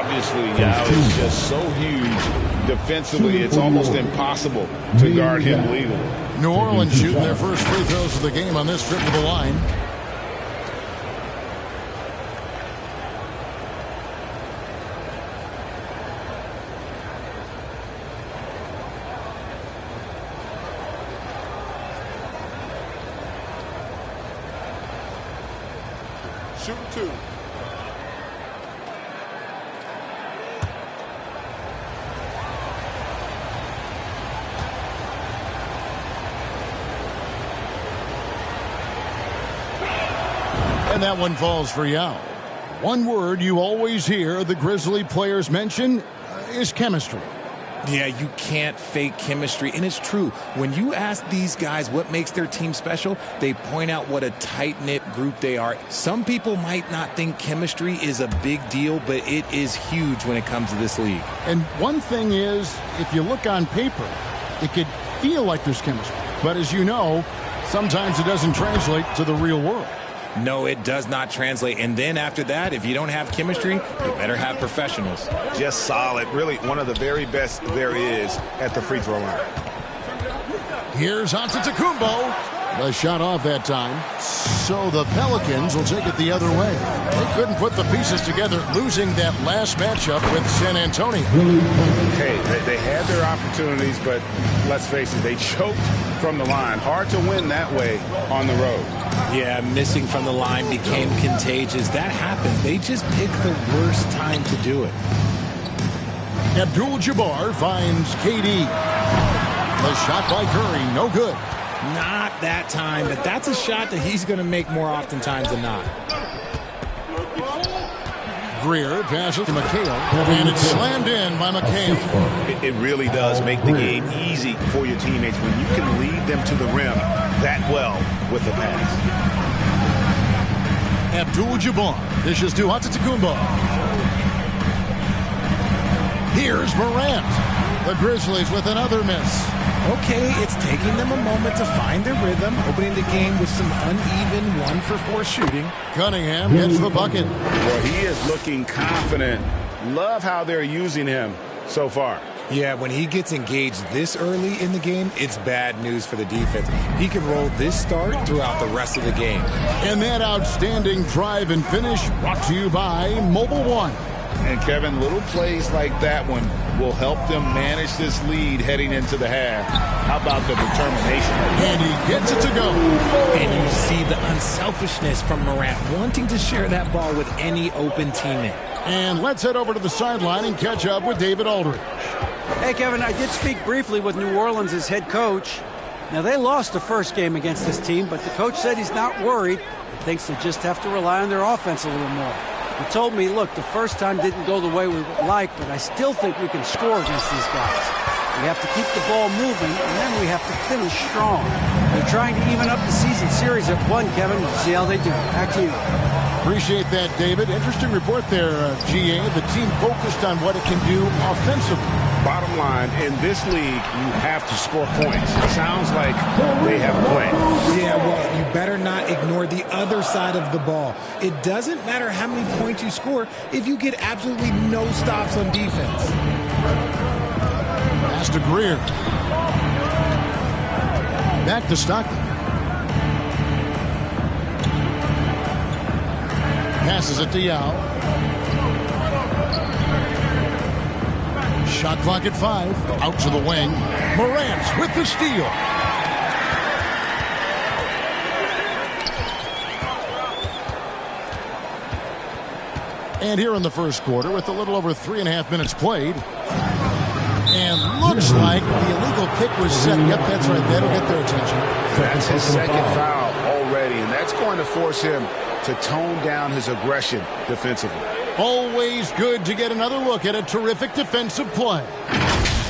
Obviously, Yao is just so huge. Defensively, it's almost impossible to guard him legally.
New Orleans shooting their first free throws of the game on this trip to the line.
Shoot two.
And that one falls for Yao. One word you always hear the Grizzly players mention is chemistry.
Yeah, you can't fake chemistry. And it's true. When you ask these guys what makes their team special, they point out what a tight-knit group they are. Some people might not think chemistry is a big deal, but it is huge when it comes to this league.
And one thing is, if you look on paper, it could feel like there's chemistry. But as you know, sometimes it doesn't translate to the real world.
No, it does not translate. And then after that, if you don't have chemistry, you better have professionals.
Just solid. Really one of the very best there is at the free throw line.
Here's Antetokounmpo. The shot off that time. So the Pelicans will take it the other way. They couldn't put the pieces together, losing that last matchup with San Antonio.
Hey, they had their opportunities, but let's face it, they choked from the line. Hard to win that way on the road.
Yeah, missing from the line became contagious. That happens. They just picked the worst time to do it.
Abdul-Jabbar finds KD. The shot by Curry, no good.
Not that time, but that's a shot that he's going to make more oftentimes than not.
Greer passes to McHale, and it's slammed in by McHale.
It really does make the game easy for your teammates when you can lead them to the rim that well with the pass.
Abdul-Jabbar dishes to Antetokounmpo. Here's Morant. The Grizzlies with another miss.
Okay, it's taking them a moment to find their rhythm, opening the game with some uneven 1-for-4 shooting.
Cunningham gets the bucket.
Well, he is looking confident. Love how they're using him so far.
Yeah, when he gets engaged this early in the game, it's bad news for the defense. He can roll this start throughout the rest of the game.
And that outstanding drive and finish brought to you by Mobile One.
And Kevin, little plays like that one will help them manage this lead heading into the half. How about the determination?
And he gets it to go.
And you see the unselfishness from Morant, wanting to share that ball with any open teammate.
And let's head over to the sideline and catch up with David Aldridge.
Hey, Kevin, I did speak briefly with New Orleans' head coach. Now, they lost the first game against this team, but the coach said he's not worried. He thinks they just have to rely on their offense a little more. He told me, look, the first time didn't go the way we would like, but I still think we can score against these guys. We have to keep the ball moving, and then we have to finish strong. They're trying to even up the season series at 1, Kevin. We'll see how they do. Back to you.
Appreciate that, David. Interesting report there, GA. The team focused on what it can do offensively.
Bottom line, in this league, you have to score points. It sounds like they have a plan.
Yeah, well, you better not ignore the other side of the ball. It doesn't matter how many points you score if you get absolutely no stops on defense.
Pass to Greer. Back to Stockton. Passes it to Yao. Shot clock at 5. Out to the wing. Morant with the steal. And here in the first quarter, with a little over 3.5 minutes played. And looks like the illegal kick was set. Yep, that's right. That'll get their attention.
That's his second foul already, and that's going to force him to tone down his aggression defensively.
Always good to get another look at a terrific defensive play.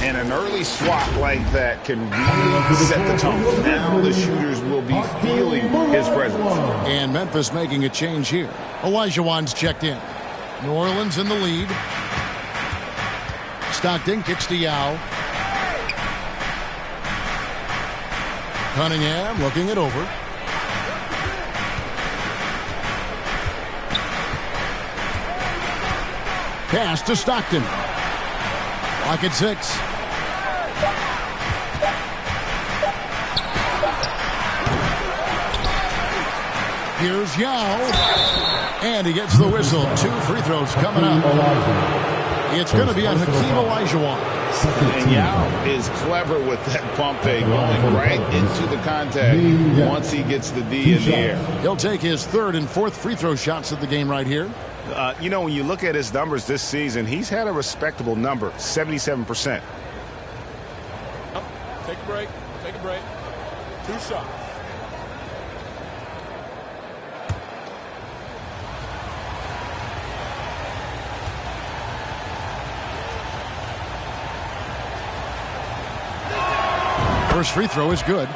And an early swat like that can really set the tone. Now the shooters will be feeling his presence.
And Memphis making a change here. Olajuwon's checked in. New Orleans in the lead. Stockton kicks to Yao. Cunningham looking it over. Pass to Stockton. Clock at 6. Here's Yao. And he gets the whistle. 2 free throws coming up. It's going to be on Hakeem Olajuwon.
And Yao is clever with that pump fake, going right into the contact once he gets the D in the air.
He'll take his 3rd and 4th free throw shots of the game right here.
You know, when you look at his numbers this season, he's had a respectable number, 77%.
Take a break. Take a break. 2 shots.
First free throw is good.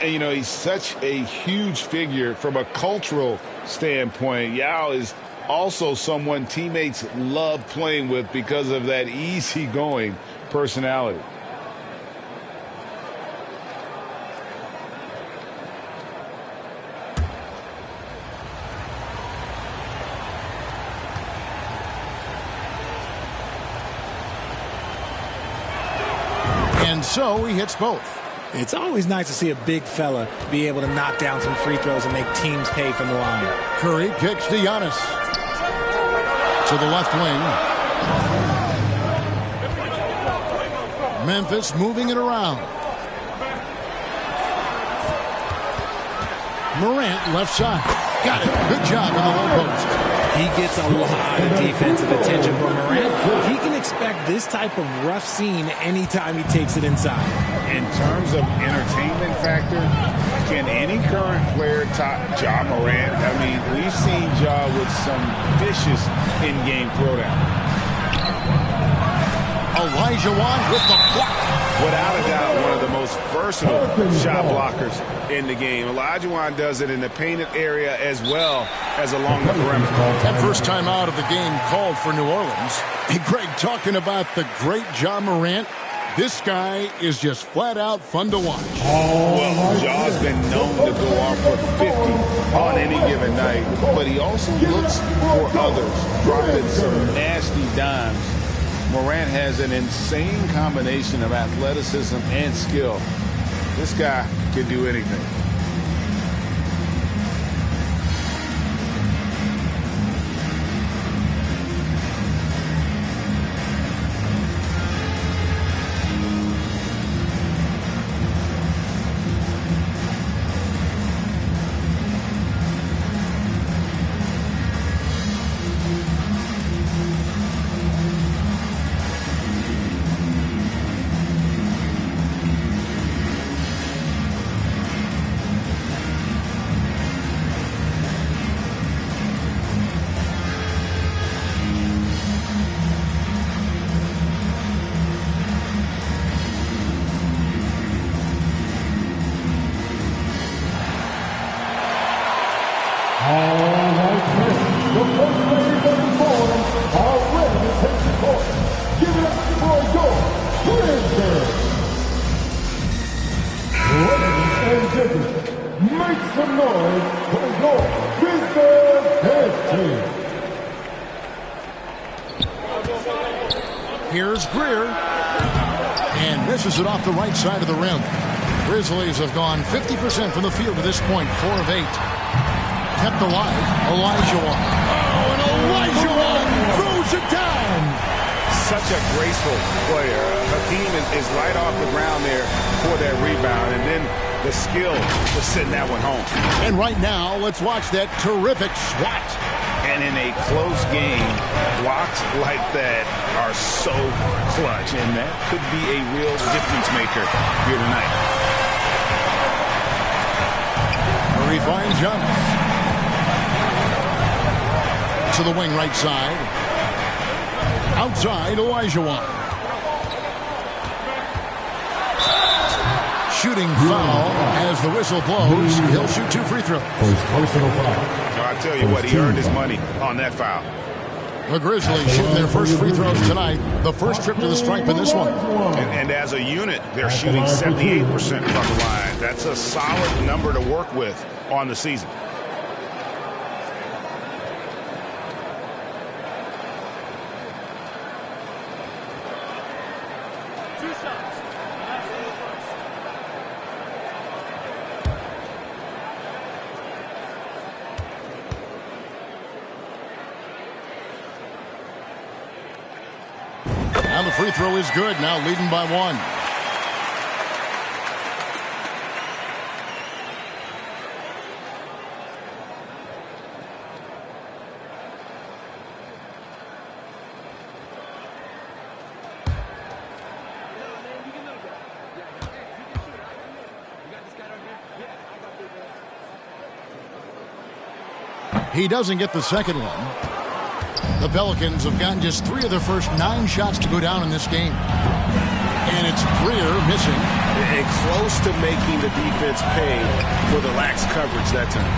And, you know, he's such a huge figure from a cultural standpoint. Yao is also someone teammates love playing with because of that easygoing personality.
And so he hits both.
It's always nice to see a big fella be able to knock down some free throws and make teams pay from the line.
Curry kicks to Giannis. To the left wing. Memphis moving it around. Morant left side. Got it. Good job in the low post.
He gets a lot of defensive attention from Morant. He can expect this type of rough scene anytime he takes it inside.
In terms of entertainment factor, can any current player top Ja Morant? I mean, we've seen Ja with some vicious in-game throwdown.
Elijah Wan with the block.
Without a doubt, one of the most versatile shot blockers in the game. Elijah Wan does it in the painted area as well as along the perimeter.
That first time out of the game called for New Orleans. Hey, Greg, talking about the great Ja Morant, this guy is just flat out fun to watch.
Well, Ja's been known to go off for 50 on any given night, but he also looks for others, dropping some nasty dimes. Morant has an insane combination of athleticism and skill. This guy can do anything.
Here's Greer. And misses it off the right side of the rim. Grizzlies have gone 50% from the field to this point, 4 of 8. Kept alive, Elijah Wan. Oh, and Elijah Wan throws it down.
Such a graceful player. Hakeem is right off the ground there for that rebound, and then the skill to send that one home.
And right now, let's watch that terrific swat.
And in a close game, blocks like that are so clutch, and that could be a real difference maker here tonight.
Murray finds Giannis. To the wing right side. Outside, Elijah Wan. Shooting foul as the whistle blows. He'll shoot 2 free throws.
I tell you what, he earned his money on that foul.
The Grizzlies shooting their first free throws tonight. The first trip to the stripe in this one.
And as a unit, they're shooting 78% from the line. That's a solid number to work with on the season.
Now the free throw is good. Now leading by 1. He doesn't get the second one. The Pelicans have gotten just 3 of their first 9 shots to go down in this game. And it's Greer missing.
And close to making the defense pay for the lax coverage that time.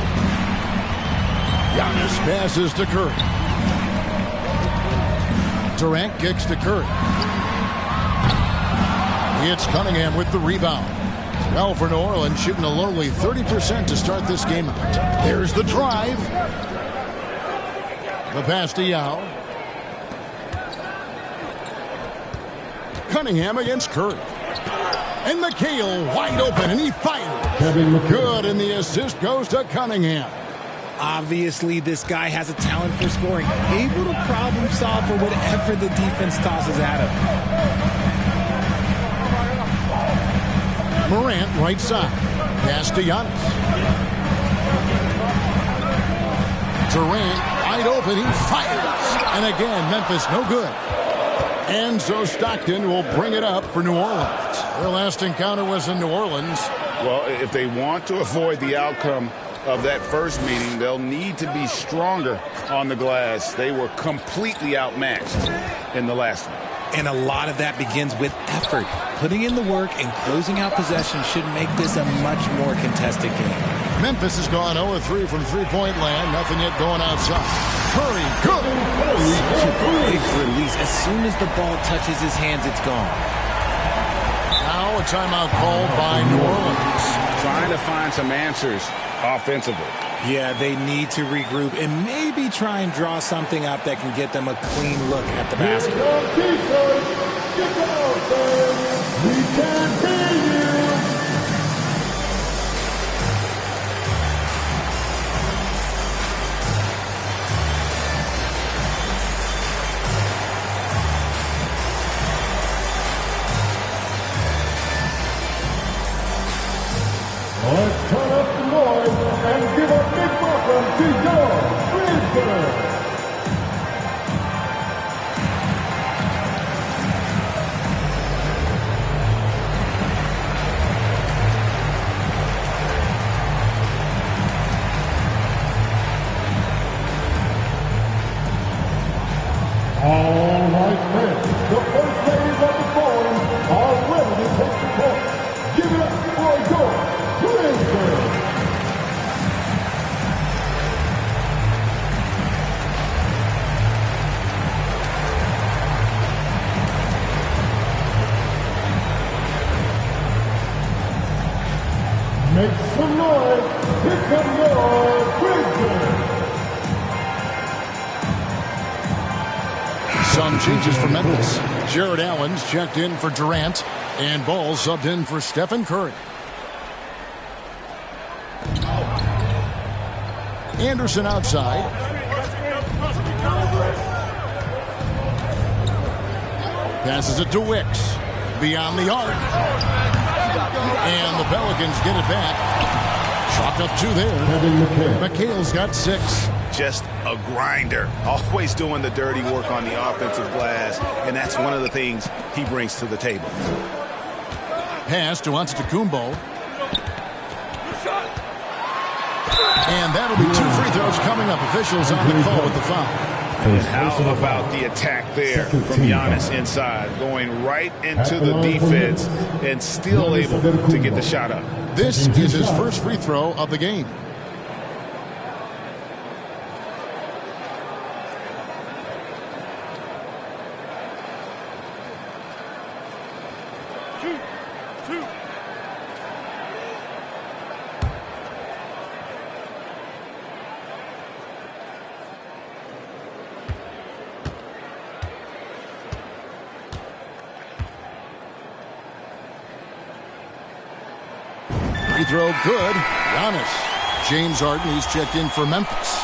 Giannis passes to Curry. Durant kicks to Curry. It's Cunningham with the rebound. Well, for New Orleans, shooting a lowly 30% to start this game out. There's the drive. The pass to Yao. Cunningham against Curry. And McHale wide open, and he fires. Good, and the assist goes to Cunningham.
Obviously, this guy has a talent for scoring. Able to problem solve for whatever the defense tosses at him.
Morant right side. Pass to Giannis. Durant wide open. He fires. And again, Memphis no good. And so Stockton will bring it up for New Orleans. Their last encounter was in New Orleans.
Well, if they want to avoid the outcome of that first meeting, they'll need to be stronger on the glass. They were completely outmatched in the last one.
And a lot of that begins with effort. Putting in the work and closing out possession should make this a much more contested game.
Memphis has gone 0-3 from three-point land. Nothing yet going outside. Curry, good.
Such a quick release. As soon as the ball touches his hands, it's gone.
Now a timeout called by New Orleans.
Trying to find some answers offensively.
Yeah, they need to regroup and maybe try and draw something up that can get them a clean look at the basket.
We can't hear you.
Let's turn up the noise and give a big welcome to your Brisbane. All right, men, the first ladies of the forum are ready to take the court. Give it up for your Brisbane. Make some noise. Here come your Brisbane.
Some changes for Memphis. Jared Allen's checked in for Durant, and Ball subbed in for Stephen Curry. Anderson outside. Passes it to Wicks. Beyond the arc. And the Pelicans get it back. Chalked up two there. McHale's got 6.
Just a grinder. Always doing the dirty work on the offensive glass, and that's one of the things he brings to the table.
Pass to Antetokounmpo. And that'll be 2 free throws coming up. Officials on the call with the foul.
And how about the attack there from Giannis inside, going right into the defense and still able to get the shot up.
This is his first free throw of the game. Free throw good. Giannis. James Harden, he's checked in for Memphis.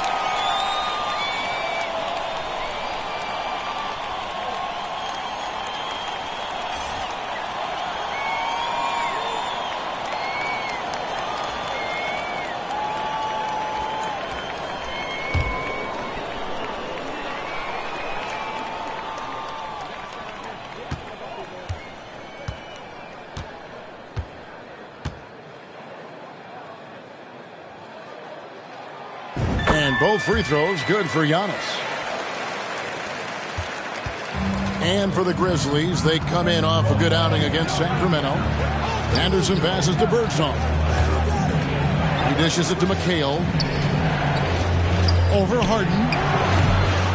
And both free throws good for Giannis. And for the Grizzlies, they come in off a good outing against Sacramento. Anderson passes to Birdsong. He dishes it to McHale. Over Harden.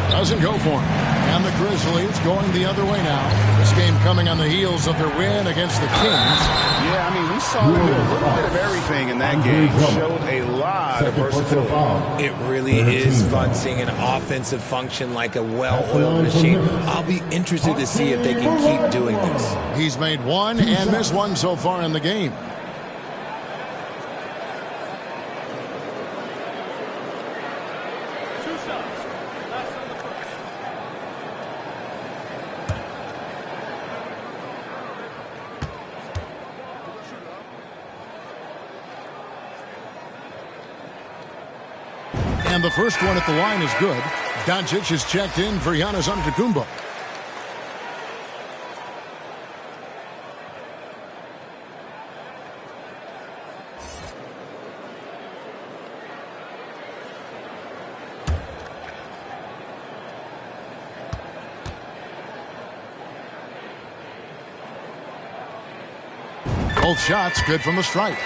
Doesn't go for him. And the Grizzlies going the other way now. This game coming on the heels of their win against the Kings.
Yeah, I mean, we saw them do a little bit of everything in that game. Showed a lot of versatility.
It really is fun seeing an offensive function like a well-oiled machine. I'll be interested to see if they can keep doing this.
He's made one and missed one so far in the game. And the first one at the line is good. Doncic is checked in for Giannis Antetokounmpo. Both shots good from the stripe.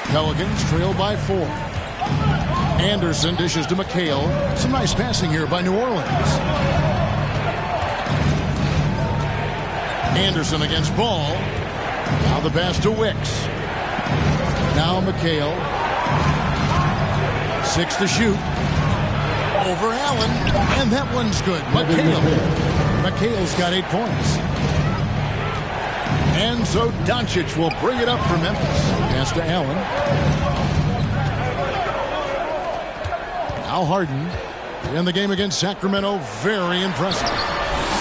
Pelicans trail by 4. Anderson dishes to McHale. Some nice passing here by New Orleans. Anderson against Ball. Now the pass to Wicks. Now McHale. 6 to shoot. Over Allen. And that one's good. McHale's got 8 points. And so Doncic will bring it up for Memphis. Pass to Allen. Now Harden. In the game against Sacramento, very impressive.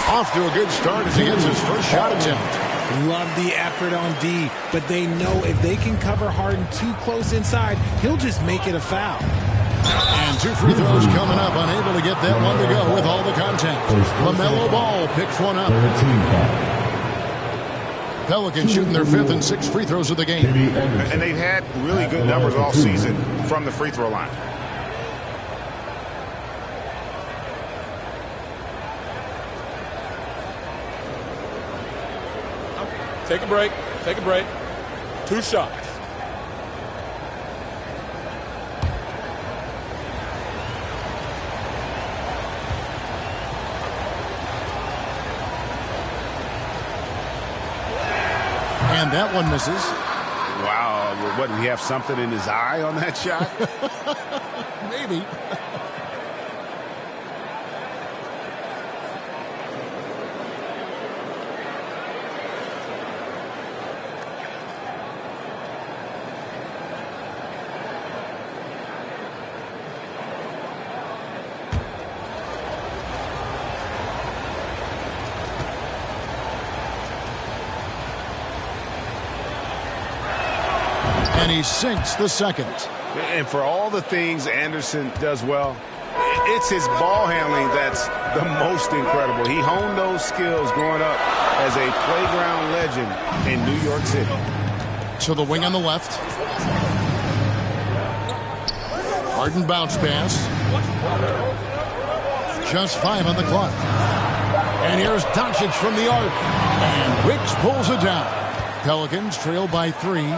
Off to a good start as he gets his first shot attempt.
Love the effort on D, but they know if they can cover Harden too close inside, he'll just make it a foul.
And 2 free throws coming up, unable to get that one to go with all the contact. LaMelo Ball picks one up. Pelicans shooting their 5th and 6th free throws of the game.
And they've had really good numbers all season from the free throw line.
Take a break. Take a break. 2 shots.
And that one misses.
Wow. What, did he have something in his eye on that shot?
Maybe. And he sinks the second.
And for all the things Anderson does well, it's his ball handling that's the most incredible. He honed those skills growing up as a playground legend in New York City.
To the wing on the left. Harden bounce pass. Just 5 on the clock. And here's Doncic from the arc. And Wicks pulls it down. Pelicans trail by 3.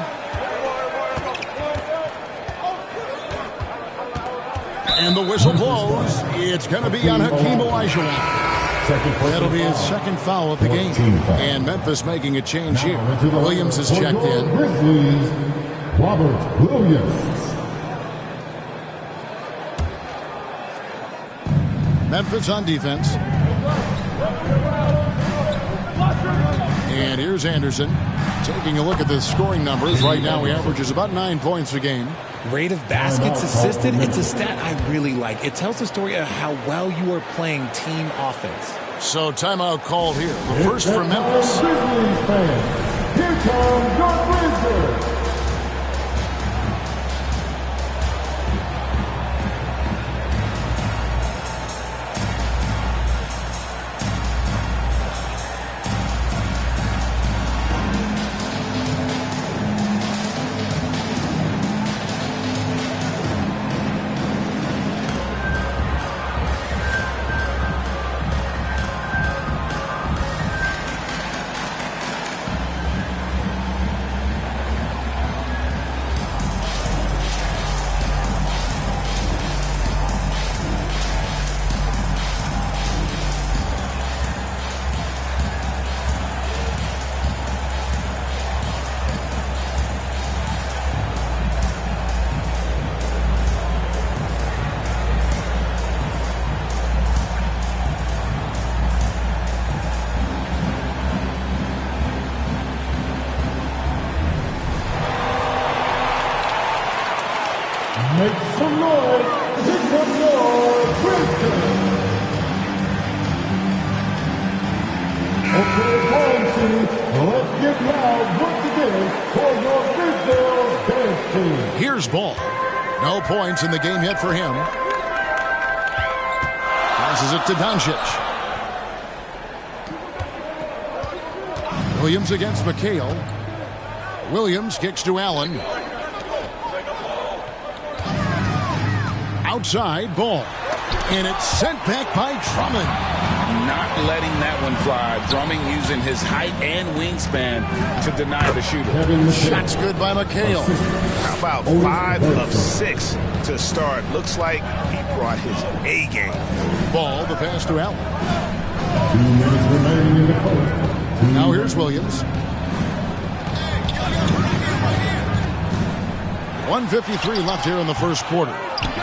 And the whistle blows. It's going to be on Hakeem Olajuwon. That'll be his 2nd foul of the game. And Memphis making a change here. Williams is checked in.
Robert Williams.
Memphis on defense. And here's Anderson. Taking a look at the scoring numbers. Right now he averages about 9 points a game.
Rate of baskets assisted, it's a stat I really like. It tells the story of how well you are playing team offense.
So timeout called here. The first for Memphis.
Here comes your Grizzlies. Make some noise. Pick up your Grisdale. Okay, 1, 2. Let's get loud once again for your Grisdale dance team.
Here's Ball. No points in the game yet for him. Passes it to Doncic. Williams against McHale. Williams kicks to Allen. Outside, Ball. And it's sent back by Drummond.
Not letting that one fly. Drummond using his height and wingspan to deny the shooter.
Shot's good by McHale.
How about 5 of 6 to start? Looks like he brought his A game.
Ball, the pass to Allen.
2 minutes remaining in the first.
Now here's Williams. 1:53 left here in the first quarter.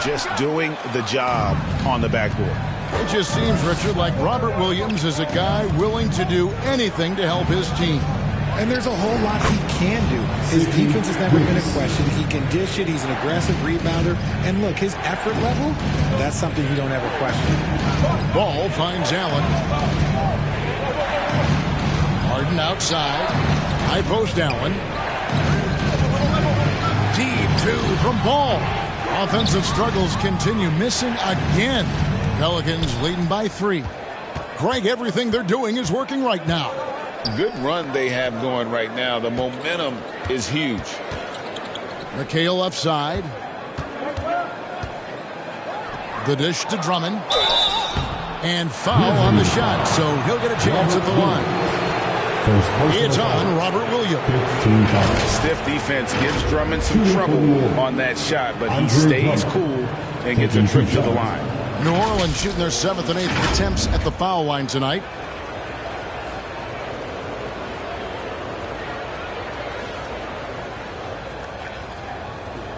Just doing the job on the backboard.
It just seems, Richard, like Robert Williams is a guy willing to do anything to help his team.
And there's a whole lot he can do. His defense has never been a question. He can dish it. He's an aggressive rebounder. And look, his effort level, that's something you don't ever question.
Ball finds Allen. Harden outside. High post Allen. Deep two from Ball. Offensive struggles continue, missing again. Pelicans leading by 3. Greg, everything they're doing is working right now.
Good run they have going right now. The momentum is huge.
McHale left side. The dish to Drummond. And foul on the shot, so he'll get a chance at the line. It's on Robert Williams.
Stiff defense gives Drummond some trouble on that shot, but he stays cool and gets a trip to the line.
New Orleans shooting their 7th and 8th attempts at the foul line tonight.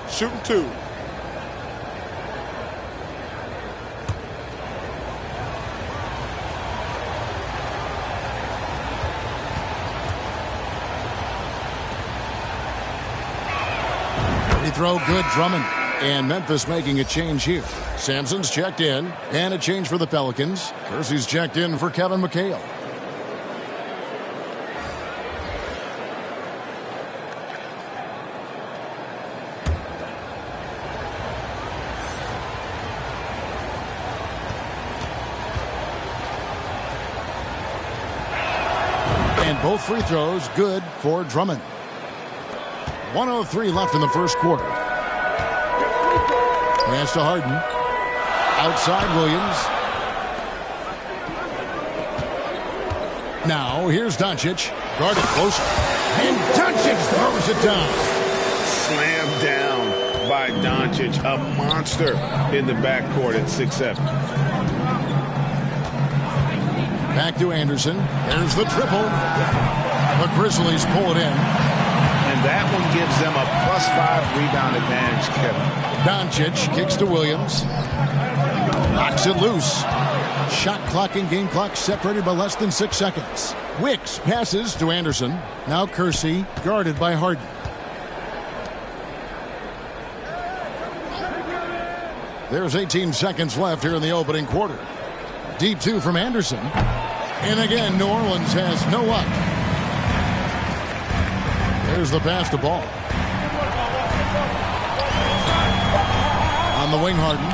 Shooting 2.
Free throw good, Drummond. And Memphis making a change here. Sampson's checked in, and a change for the Pelicans. Kersey's checked in for Kevin McHale. And both free throws good for Drummond. 1:03 left in the first quarter. Pass to Harden. Outside Williams. Now here's Doncic. Guarded close. And Doncic throws it down.
Slammed down by Doncic. A monster in the backcourt at 6'7".
Back to Anderson. There's the triple. The Grizzlies pull it in.
And that one gives them a +5 rebound advantage, Kevin.
Doncic kicks to Williams. Knocks it loose. Shot clock and game clock separated by less than 6 seconds. Wicks passes to Anderson. Now Kersey guarded by Harden. There's 18 seconds left here in the opening quarter. Deep 2 from Anderson. And again, New Orleans has no luck. There's the pass to Ball. On the wing, Harden.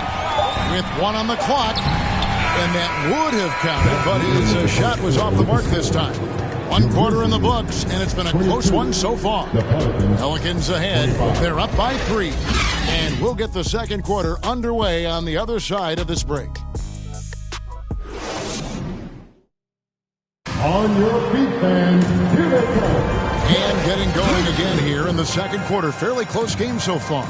With 1 on the clock. And that would have counted, but his shot was off the mark this time. 1 quarter in the books, and it's been a close one so far. Pelicans ahead. They're up by 3. And we'll get the second quarter underway on the other side of this break.
On your feet, fans, here they come.
And getting going again here in the second quarter. Fairly close game so far.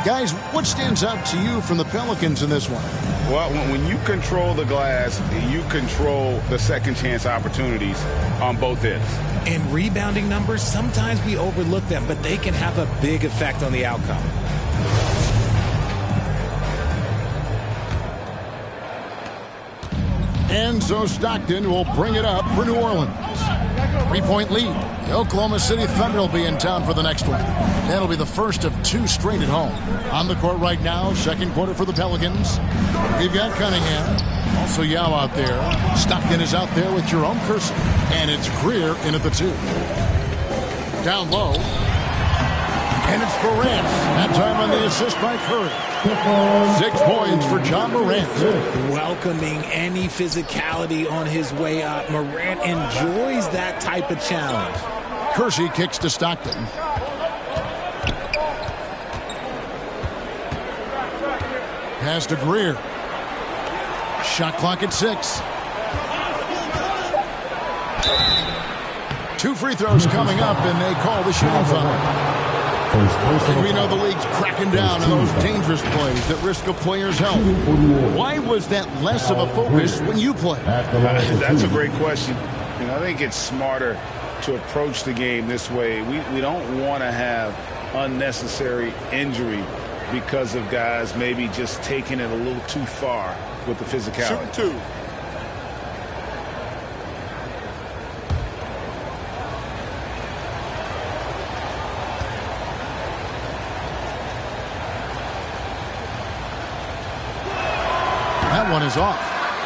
Guys, what stands out to you from the Pelicans in this one?
Well, when you control the glass, you control the second chance opportunities on both ends.
And rebounding numbers, sometimes we overlook them, but they can have a big effect on the outcome.
And so Stockton will bring it up for New Orleans. 3-point lead. The Oklahoma City Thunder will be in town for the next one. That'll be the first of 2 straight at home. On the court right now, second quarter for the Pelicans. We've got Cunningham. Also Yao out there. Stockton is out there with Jerome Kersey. And it's Greer in at the 2. Down low. And it's Morant. That time on the assist by Curry. 6 points for John Morant.
Welcoming any physicality on his way up. Morant enjoys that type of challenge.
Kersey kicks to Stockton. Pass to Greer. Shot clock at 6. 2 free throws coming up, and they call the shooting foul. And we know the league's cracking down on those dangerous plays that risk a player's health. Why was that less of a focus when you play?
That's a great question. I think it's smarter to approach the game this way. We don't want to have unnecessary injury because of guys maybe just taking it a little too far with the physicality.
Shoot 2.
That one is off.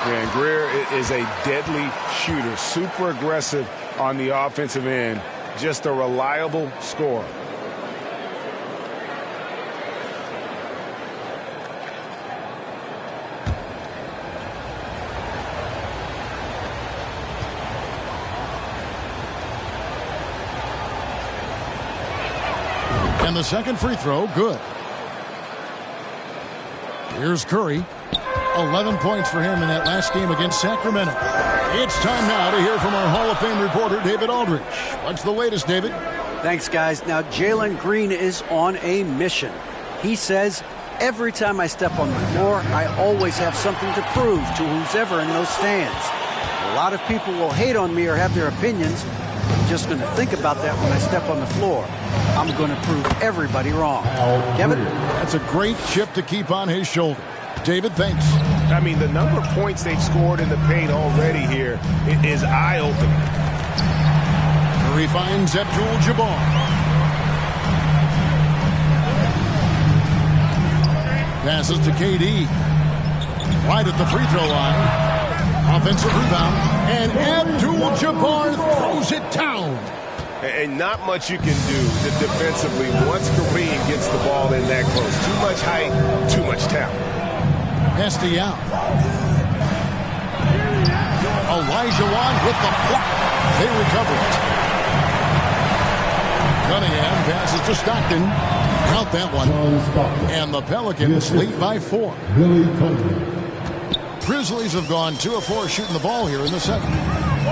Yeah, and Greer is a deadly shooter, super aggressive on the offensive end, just a reliable scorer.
And the second free throw, good. Here's Curry. 11 points for him in that last game against Sacramento. It's time now to hear from our Hall of Fame reporter, David Aldridge. What's the latest, David?
Thanks, guys. Now, Jalen Green is on a mission. He says, every time I step on the floor, I always have something to prove to who's ever in those stands. A lot of people will hate on me or have their opinions. I'm just going to think about that when I step on the floor. I'm going to prove everybody wrong. Kevin?
That's a great chip to keep on his shoulder. David, thanks.
I mean, the number of points they've scored in the paint already here is eye-opening.
Curry finds Abdul-Jabbar. Passes to KD. Right at the free throw line. Offensive rebound. And Abdul-Jabbar throws it down.
And not much you can do defensively once Kareem gets the ball in that close. Too much height, too much talent.
Pass to Yao. Olajuwon with the block. They recover it. Cunningham passes to Stockton. Count that one. And the Pelicans lead by 4. Grizzlies have gone 2 of 4 shooting the ball here in the second.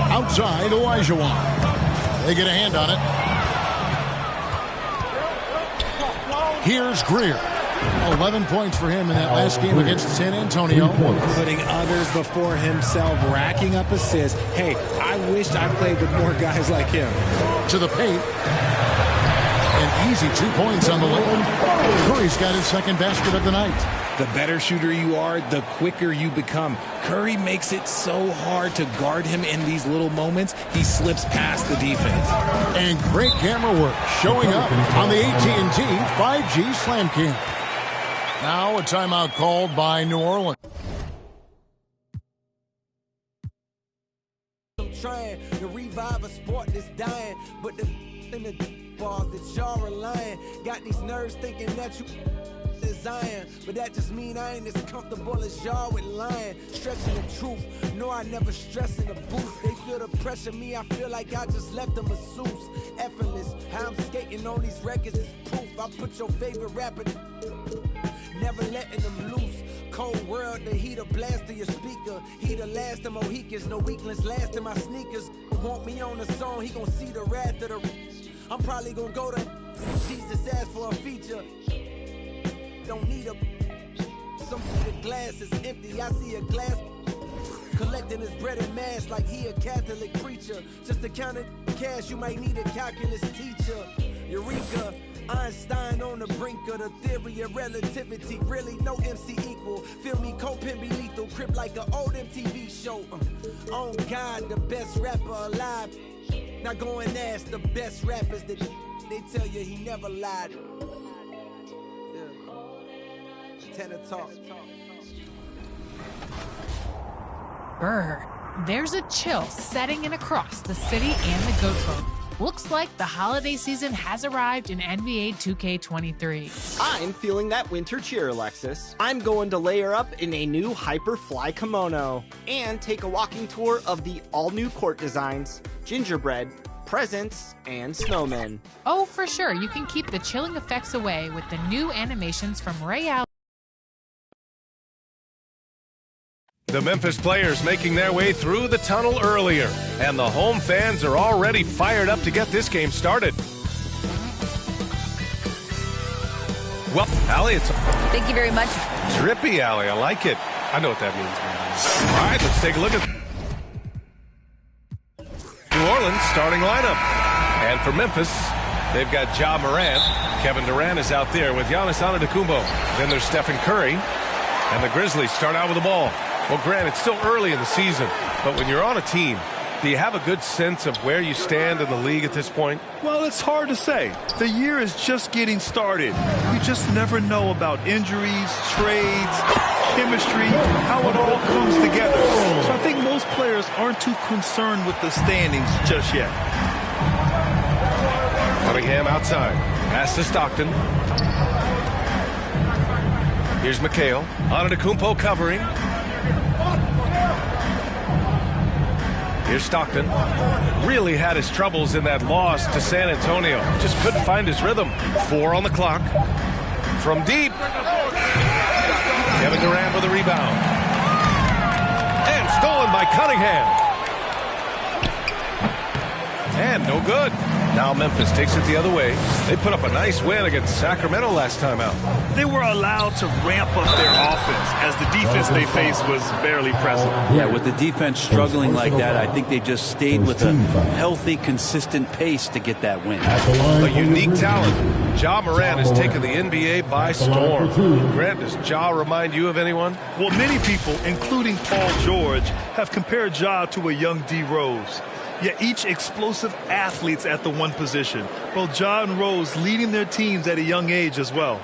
Outside, Olajuwon. They get a hand on it. Here's Greer. 11 points for him in that last game against San Antonio.
Putting others before himself, racking up assists. Hey, I wished I played with more guys like him.
To the paint. An easy 2 points on the layup. Curry's got his second basket of the night.
The better shooter you are, the quicker you become. Curry makes it so hard to guard him in these little moments. He slips past the defense.
And great camera work showing up on the AT&T 5G Slam Cam. Now a timeout called by New Orleans.
I'm trying to revive a sport that's dying, but the in the bars that y'all relying got these nerves thinking that you design, but that just mean I ain't as comfortable as y'all with lying, stretching the truth. No, I never stress in the booth. They feel the pressure, me, I feel like I just left a masseuse. Effortless, how I'm skating on these records is proof. I put your favorite rapper, never letting them loose. Cold world, the heat of blast to your speaker. He the last of Mohicans, no weaklings last in my sneakers. Want me on the song, he gon' see the wrath of the. I'm probably gon' go to Jesus ask for a feature. Don't need a. Some see the glass is empty, I see a glass collecting his bread and mash like he a Catholic preacher. Just to count it cash, you might need a calculus teacher. Eureka, Einstein on the brink of the theory of relativity. Really, no MC equal. Feel me, Copen be lethal. Crip like an old MTV show. On God, the best rapper alive.
Now go and ask the best rappers that they tell you he never lied. Yeah. Tenor talk.
Brr. There's a chill setting in across the city and the Goat Boat. Looks like the holiday season has arrived in NBA 2K23.
I'm feeling that winter cheer, Alexis. I'm going to layer up in a new Hyperfly kimono and take a walking tour of the all-new court designs, gingerbread, presents, and snowmen.
Oh, for sure, you can keep the chilling effects away with the new animations from Ray Allen.
The Memphis players making their way through the tunnel earlier, and the home fans are already fired up to get this game started. Well, Allie, it's
Thank you very much.
Drippy, Allie. I like it. I know what that means, man. All right, let's take a look at New Orleans starting lineup. And for Memphis, they've got Ja Morant. Kevin Durant is out there with Giannis Antetokounmpo. Then there's Stephen Curry. And the Grizzlies start out with the ball. Well, Grant, it's still early in the season, but when you're on a team, do you have a good sense of where you stand in the league at this point?
Well, it's hard to say. The year is just getting started. You just never know about injuries, trades, chemistry, how it all comes together. So I think most players aren't too concerned with the standings just yet.
Cunningham outside. Pass to Stockton. Here's McHale. Antetokounmpo covering. Here's Stockton. Really had his troubles in that loss to San Antonio. Just couldn't find his rhythm. 4 on the clock. From deep. Kevin Durant with a rebound. And stolen by Cunningham. And no good. Now Memphis takes it the other way. They put up a nice win against Sacramento last time out.
They were allowed to ramp up their offense as the defense they faced was barely present.
Yeah, with the defense struggling like that, I think they just stayed with a healthy, consistent pace to get that win.
A unique talent. Ja Morant has taken the NBA by storm. Grant, does Ja remind you of anyone?
Well, many people, including Paul George, have compared Ja to a young D. Rose. Yet each explosive athletes at the one position. Both Ja and Rose leading their teams at a young age as well.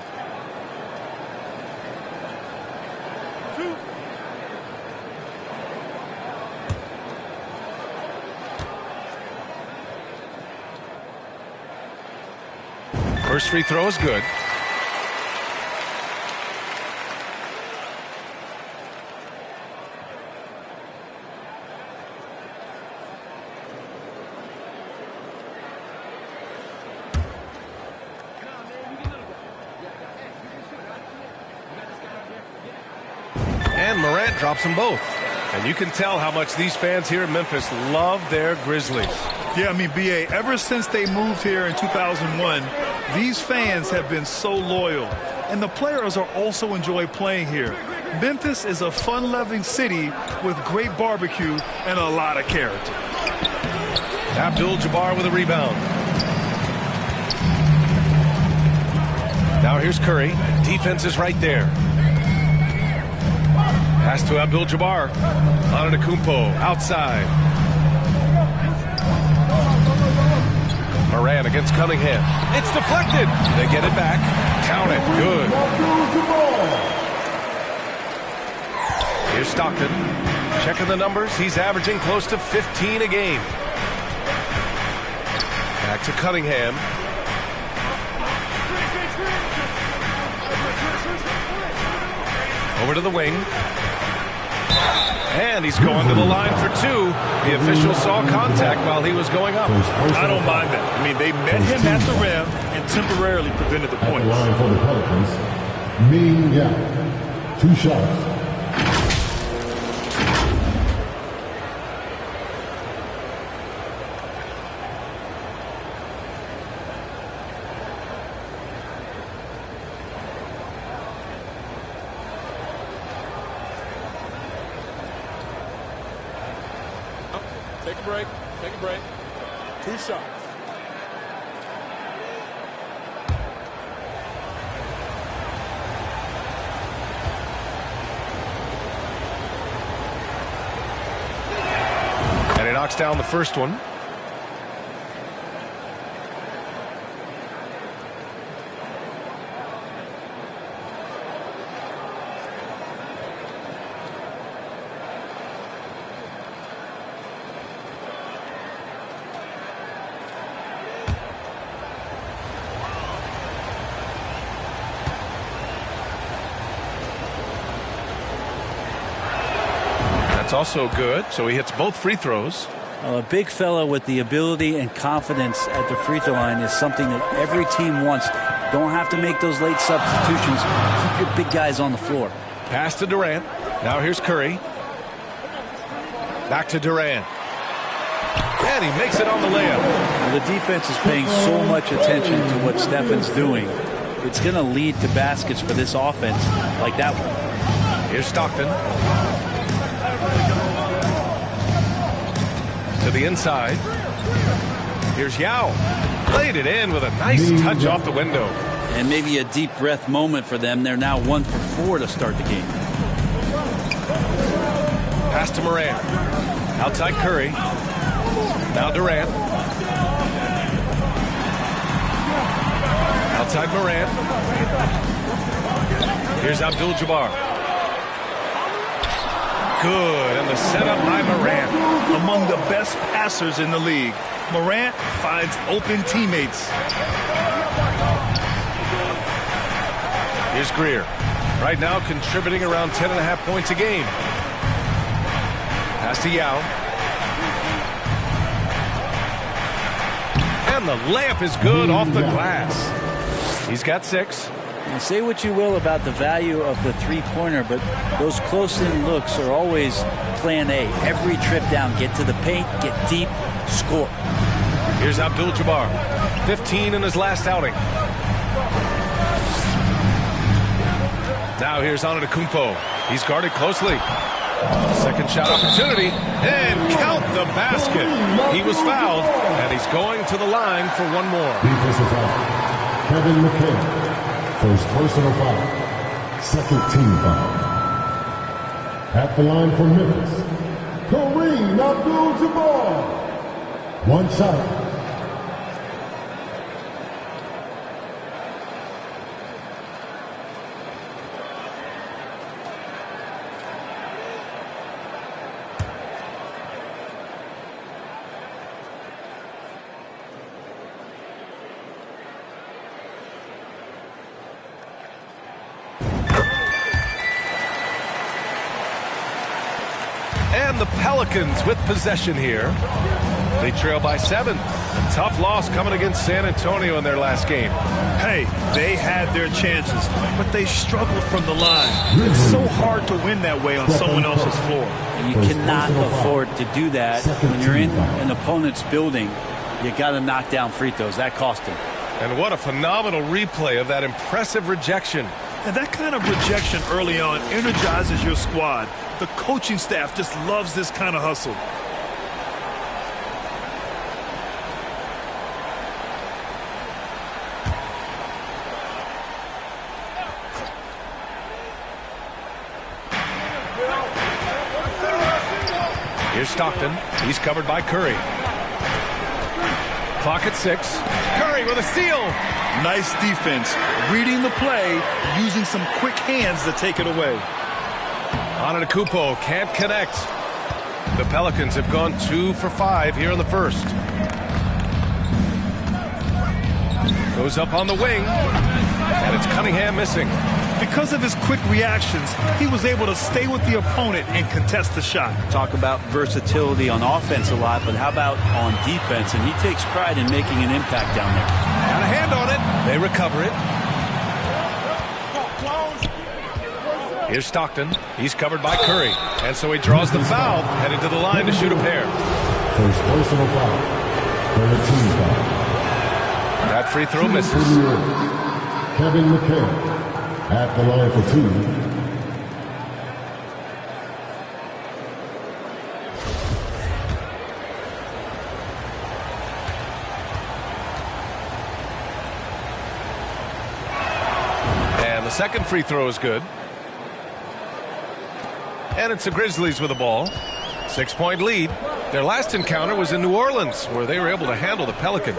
First free throw is good. And Morant drops them both. And you can tell how much these fans here in Memphis love their Grizzlies.
Yeah, I mean, B.A., ever since they moved here in 2001, these fans have been so loyal. And the players are also enjoy playing here. Memphis is a fun-loving city with great barbecue and a lot of character.
Abdul-Jabbar with a rebound. Now here's Curry. Defense is right there. Pass to Abdul-Jabbar. Antetokounmpo outside. Morant against Cunningham. It's deflected. They get it back. Count it. Good. Here's Stockton. Checking the numbers. He's averaging close to 15 a game. Back to Cunningham. Over to the wing. And he's going to the line for 2. The official saw contact while he was going up.
I don't mind that. I mean, they met him at the rim and temporarily prevented the points.
Line for the Pelicans, Ming Yang. 2 shots.
Take a break. Take a break. 2 shots.
And he knocks down the first one. That's also good. So he hits both free throws.
A big fella with the ability and confidence at the free throw line is something that every team wants. Don't have to make those late substitutions. Keep your big guys on the floor.
Pass to Durant. Now here's Curry. Back to Durant. And he makes it on the layup.
Well, the defense is paying so much attention to what Stephen's doing. It's going to lead to baskets for this offense like that one.
Here's Stockton. To the inside. Here's Yao. Played it in with a nice touch off the window.
And maybe a deep breath moment for them. They're now 1 for 4 to start the game.
Pass to Morant. Outside Curry. Now Durant. Outside Morant. Here's Abdul-Jabbar. Good, and the setup by Morant.
Among the best passers in the league, Morant finds open teammates.
Here's Greer. Right now contributing around 10.5 points a game. Pass to Yao. And the layup is good off the glass. He's got 6.
Now, say what you will about the value of the three-pointer, but those close-in looks are always plan A. Every trip down, get to the paint, get deep, score.
Here's Abdul-Jabbar. 15 in his last outing. Now here's Antetokounmpo. He's guarded closely. Second shot opportunity, and count the basket. He was fouled, and he's going to the line for one more.
Defensive foul. Kevin McHale. First personal foul. Second team foul. At the line for Memphis, Kareem Abdul-Jabbar. One shot.
And the Pelicans with possession here. They trail by 7. A tough loss coming against San Antonio in their last game.
Hey, they had their chances, but they struggled from the line. It's so hard to win that way on someone else's floor.
You cannot afford to do that when you're in an opponent's building. You got to knock down free throws. That cost him.
And what a phenomenal replay of that impressive rejection.
And that kind of rejection early on energizes your squad. The coaching staff just loves this kind of hustle.
Here's Stockton. He's covered by Curry. Clock at 6. Curry with a steal.
Nice defense. Reading the play, using some quick hands to take it away.
Antetokounmpo can't connect. The Pelicans have gone 2 for 5 here in the first. Goes up on the wing, and it's Cunningham missing.
Because of his quick reactions, he was able to stay with the opponent and contest the shot.
Talk about versatility on offense a lot, but how about on defense? And he takes pride in making an impact down there.
Got a hand on it. They recover it. Here's Stockton. He's covered by Curry. And so he draws the foul, headed to the line to shoot a pair.
First personal foul. Third team foul.
That free throw misses.
Kevin McHale at the line for 2.
And the second free throw is good. And it's the Grizzlies with the ball. 6-point lead. Their last encounter was in New Orleans, where they were able to handle the Pelicans.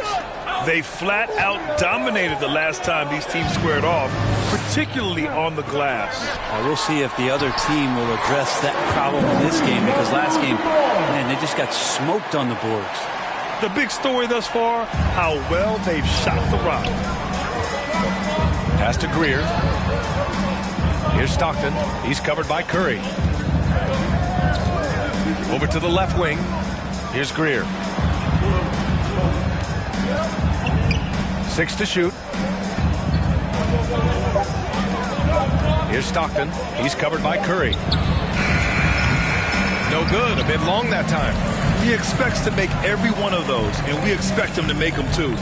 They flat out dominated the last time these teams squared off, particularly on the glass.
We'll see if the other team will address that problem in this game, because last game, man, they just got smoked on the boards.
The big story thus far, how well they've shot the rock.
Pass to Greer. Here's Stockton. He's covered by Curry. Over to the left wing. Here's Greer. 6 to shoot. Here's Stockton. He's covered by Curry. No good. A bit long that time.
He expects to make every one of those, and we expect him to make them too.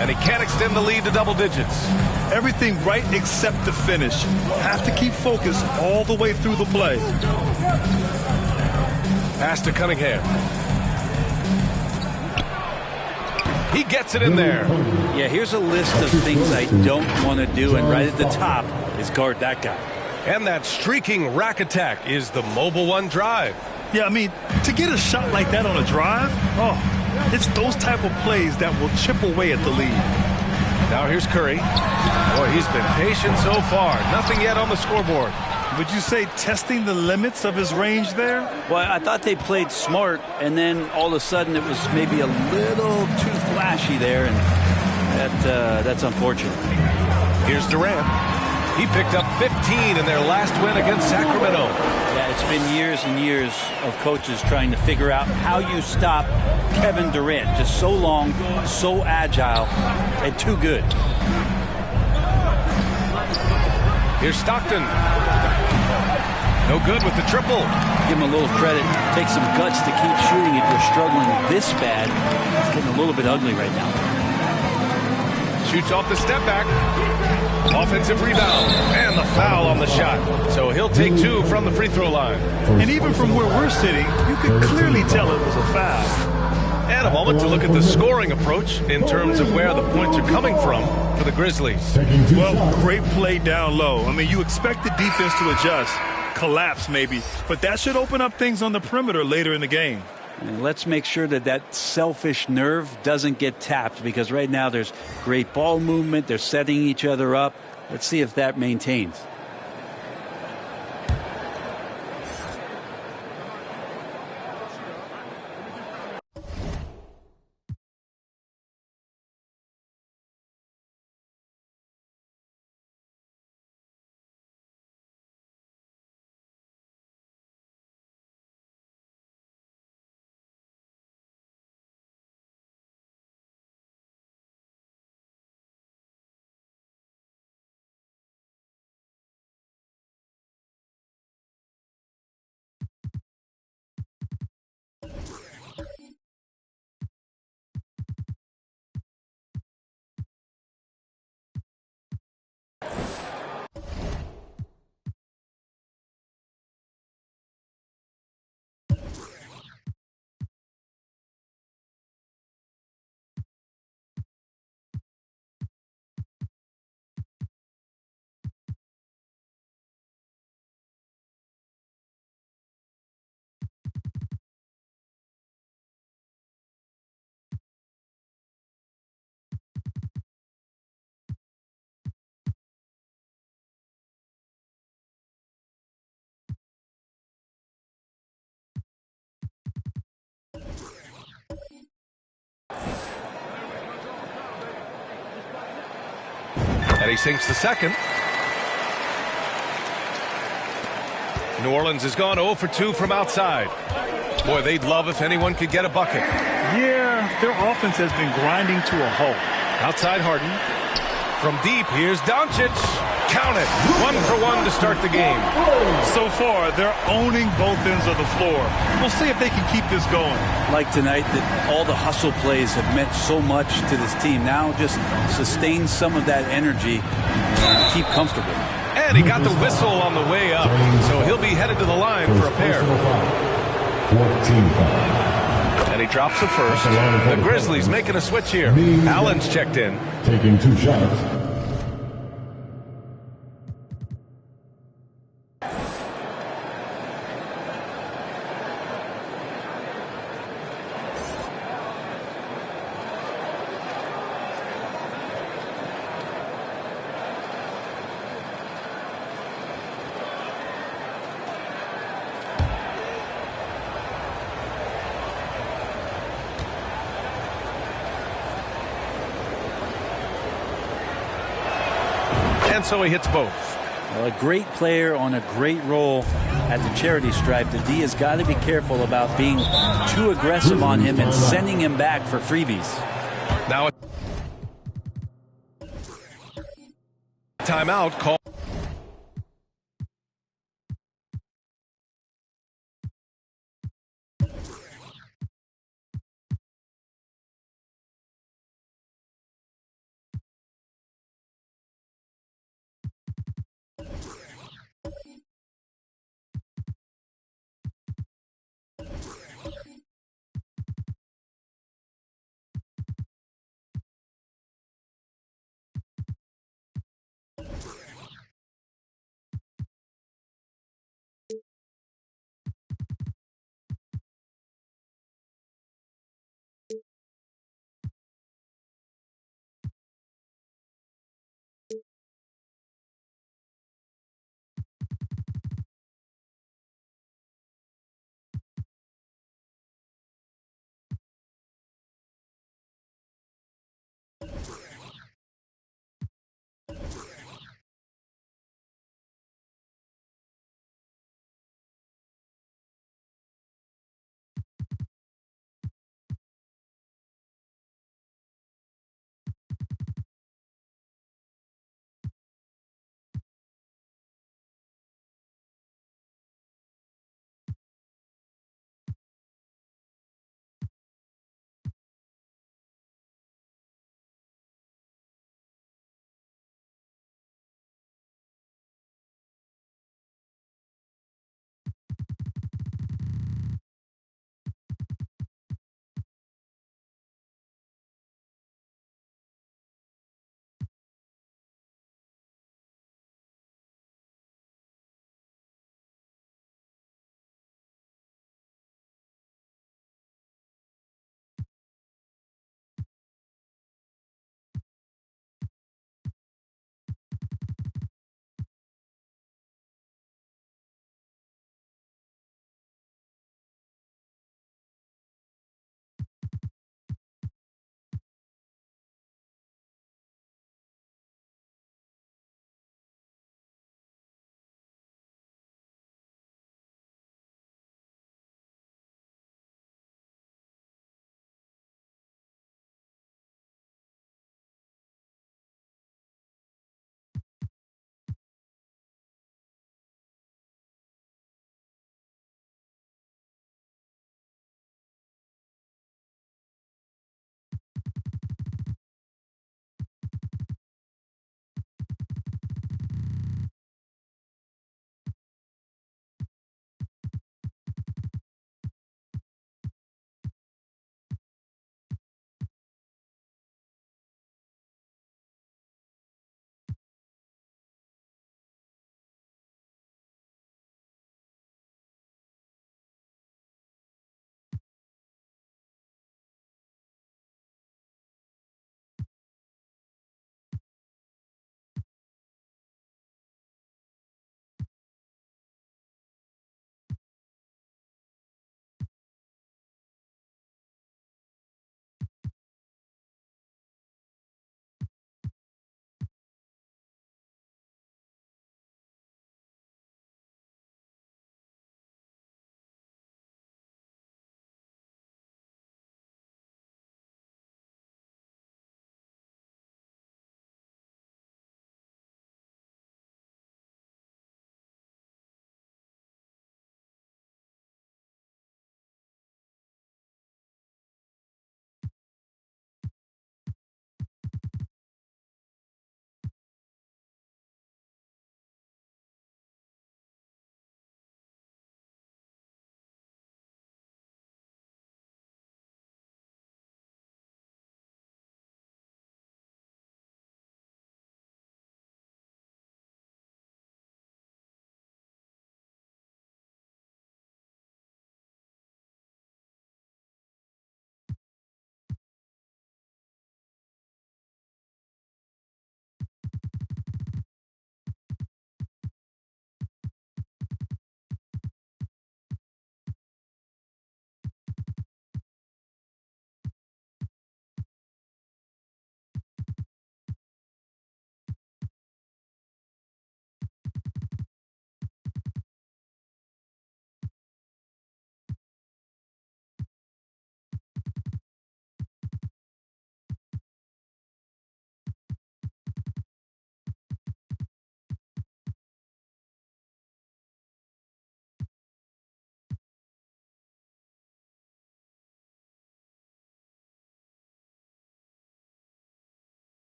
And he can't extend the lead to double digits.
Everything right except the finish. Have to keep focused all the way through the play.
Pass to Cunningham. He gets it in there.
Yeah, here's a list of things I don't want to do, and right at the top is guard that guy.
And that streaking rack attack is the Mobile One drive.
Yeah, I mean, to get a shot like that on a drive, it's those type of plays that will chip away at the lead.
Now here's Curry. Boy, he's been patient so far. Nothing yet on the scoreboard.
Would you say testing the limits of his range there?
Well, I thought they played smart, and then all of a sudden it was maybe a little too flashy there, and that's unfortunate.
Here's Durant. He picked up 15 in their last win against Sacramento.
Yeah, it's been years and years of coaches trying to figure out how you stop Kevin Durant. Just so long, so agile, and too good.
Here's Stockton. No good with the triple.
Give him a little credit. Take some guts to keep shooting if you're struggling this bad. It's getting a little bit ugly right now.
Shoots off the step back. Offensive rebound. And the foul on the shot. So he'll take 2 from the free throw line.
And even from where we're sitting, you can clearly tell it was a foul.
And a moment to look at the scoring approach in terms of where the points are coming from for the Grizzlies.
Well, great play down low. I mean, you expect the defense to adjust, collapse maybe, but that should open up things on the perimeter later in the game.
And let's make sure that selfish nerve doesn't get tapped, because right now there's great ball movement. They're setting each other up. Let's see if that maintains.
And he sinks the second. New Orleans has gone 0 for 2 from outside. Boy, they'd love if anyone could get a bucket.
Yeah, their offense has been grinding to a halt.
Outside Harden. From deep, here's Doncic. Count it. 1 for 1 to start the game.
So far, they're owning both ends of the floor. We'll see if they can keep this going.
Like tonight, that all the hustle plays have meant so much to this team. Now just sustain some of that energy and keep comfortable.
And he got the whistle on the way up, so he'll be headed to the line for a pair.
14
And he drops the first. The Grizzlies making a switch here. Allen's checked in.
Taking 2 shots.
And so he hits both.
Well, a great player on a great role at the charity stripe. The D has got to be careful about being too aggressive on him and sending him back for freebies.
Now, timeout call.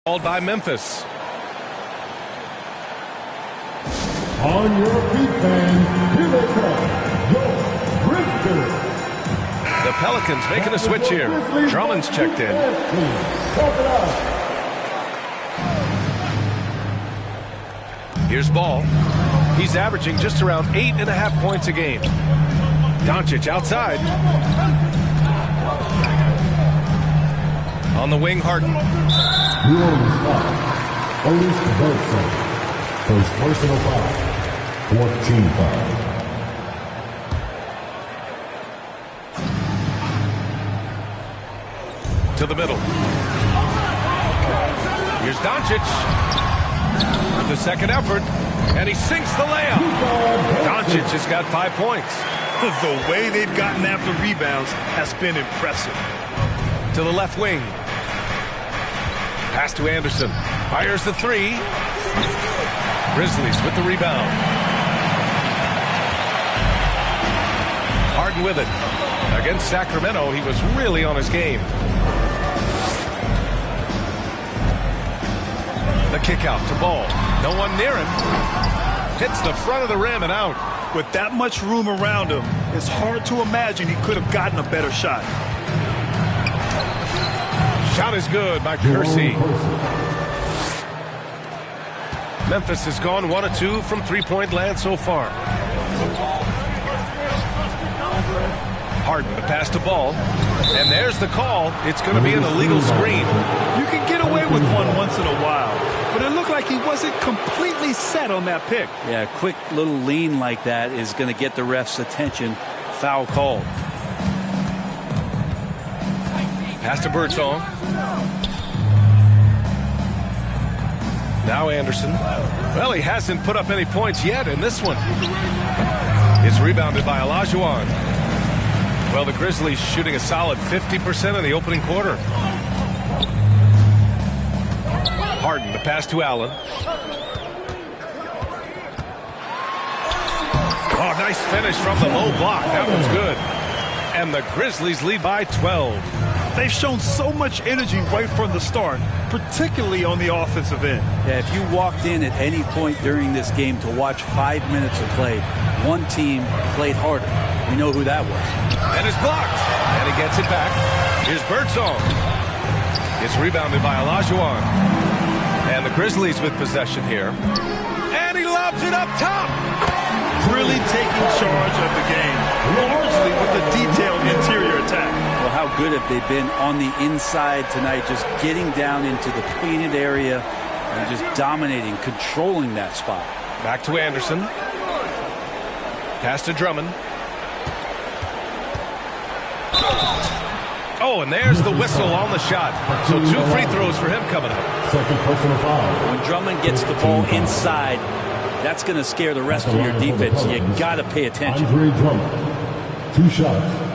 Called by Memphis.
On your feet, fans, here they come, your Grizzlies.
The Pelicans making a switch here. Drummond's checked in. Here's Ball. He's averaging just around 8.5 points a game. Doncic outside. On the wing, Harden.
New Orleans foul. Otis Bergson. First personal foul. 14 foul.
To the middle. Here's Doncic with the second effort, and he sinks the layup. Doncic has got 5 points.
The way they've gotten after rebounds has been impressive.
To the left wing. Pass to Anderson. Fires the three. Grizzlies with the rebound. Harden with it. Against Sacramento, he was really on his game. The kick out to Ball. No one near him. Hits the front of the rim and out.
With that much room around him, it's hard to imagine he could have gotten a better shot.
Shot is good by Kersey. Memphis has gone 1 of 2 from three-point land so far. Harden to pass to Ball. And there's the call. It's going to be an illegal screen.
You can get away with one once in a while, but it looked like he wasn't completely set on that pick.
Yeah, a quick little lean like that is going to get the ref's attention. Foul called.
Pass to Birdsong. Now Anderson. Well, he hasn't put up any points yet in this one. It's rebounded by Olajuwon. Well, the Grizzlies shooting a solid 50% in the opening quarter. Harden to pass to Allen. Oh, nice finish from the low block. That one's good. And the Grizzlies lead by 12.
They've shown so much energy right from the start, particularly on the offensive end.
Yeah, if you walked in at any point during this game to watch 5 minutes of play, one team played harder. We know who that was.
And it's blocked. And he gets it back. Here's Birdsong. It's rebounded by Olajuwon. And the Grizzlies with possession here. And he lobs it up top.
Really taking charge of the game, largely with a detailed interior attack.
Well, how good have they been on the inside tonight, just getting down into the painted area and just dominating, controlling that spot.
Back to Anderson. Pass to Drummond. Oh, and there's the whistle on the shot. So 2 free throws for him coming up.
Second personal foul.
When Drummond gets the ball inside, that's going to scare the rest of your defense. You got to pay attention.
Andre Drummond. 2 shots.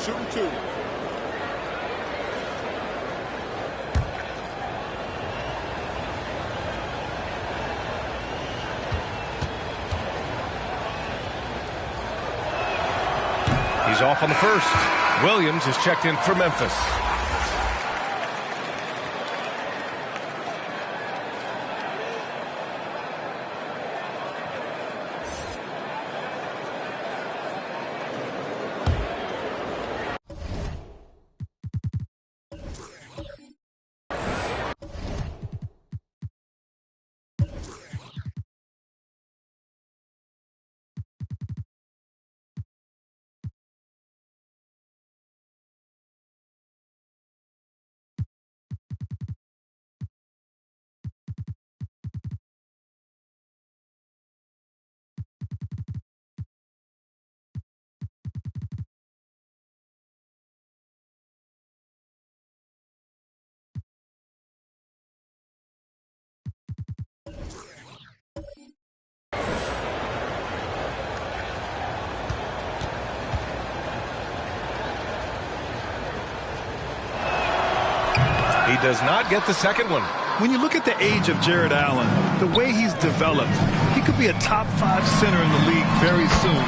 Shooting 2.
He's off on the first. Williams is checked in for Memphis. He does not get the second one.
When you look at the age of Jared Allen, the way he's developed, he He could be a top 5 center in the league very soon.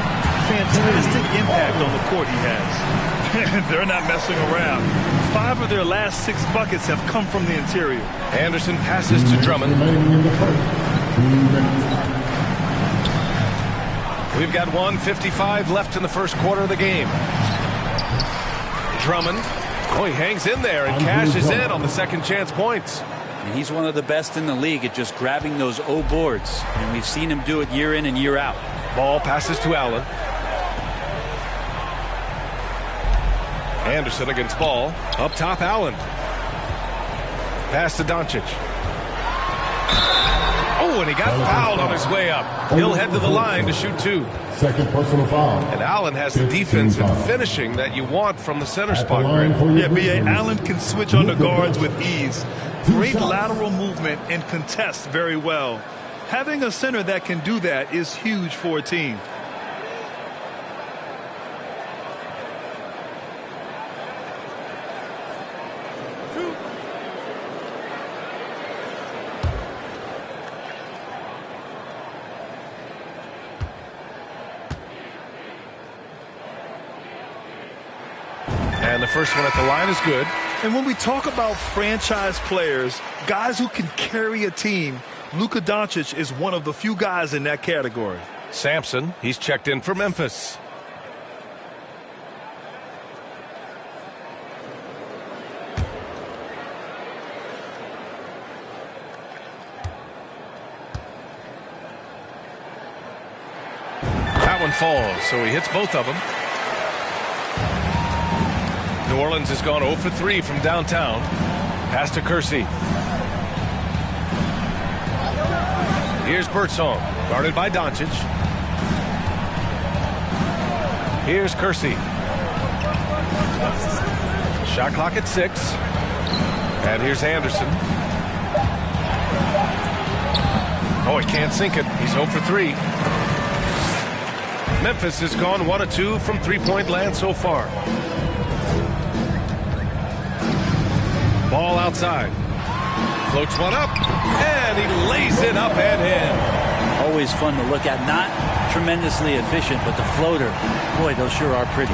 Fantastic impact on the court he has. They're not messing around. 5 of their last 6 buckets have come from the interior.
Anderson passes to Drummond. We've got 1:55 left in the first quarter of the game. Drummond. Oh, he hangs in there and cashes in on the second chance points.
And he's one of the best in the league at just grabbing those O boards. And we've seen him do it year in and year out.
Ball passes to Allen. Anderson against Ball. Up top, Allen. Pass to Doncic. Oh, and he got fouled on his way up. He'll head to the line to shoot 2.
Second personal foul.
And Allen has the defense and finishing that you want from the center spot, right?
Yeah, B.A. Allen can switch on the guards with ease. Great lateral movement and contests very well. Having a center that can do that is huge for a team.
And the first one at the line is good.
And when we talk about franchise players, guys who can carry a team, Luka Doncic is one of the few guys in that category.
Sampson, he's checked in for Memphis. That one falls, so he hits both of them. New Orleans has gone 0 for 3 from downtown. Pass to Kersey. Here's Birdsong, guarded by Doncic. Here's Kersey. Shot clock at 6. And here's Anderson. Oh, he can't sink it. He's 0 for 3. Memphis has gone 1 of 2 from three-point land so far. Ball outside. Floats one up, and he lays it up and in.
Always fun to look at. Not tremendously efficient, but the floater, boy, those sure are pretty.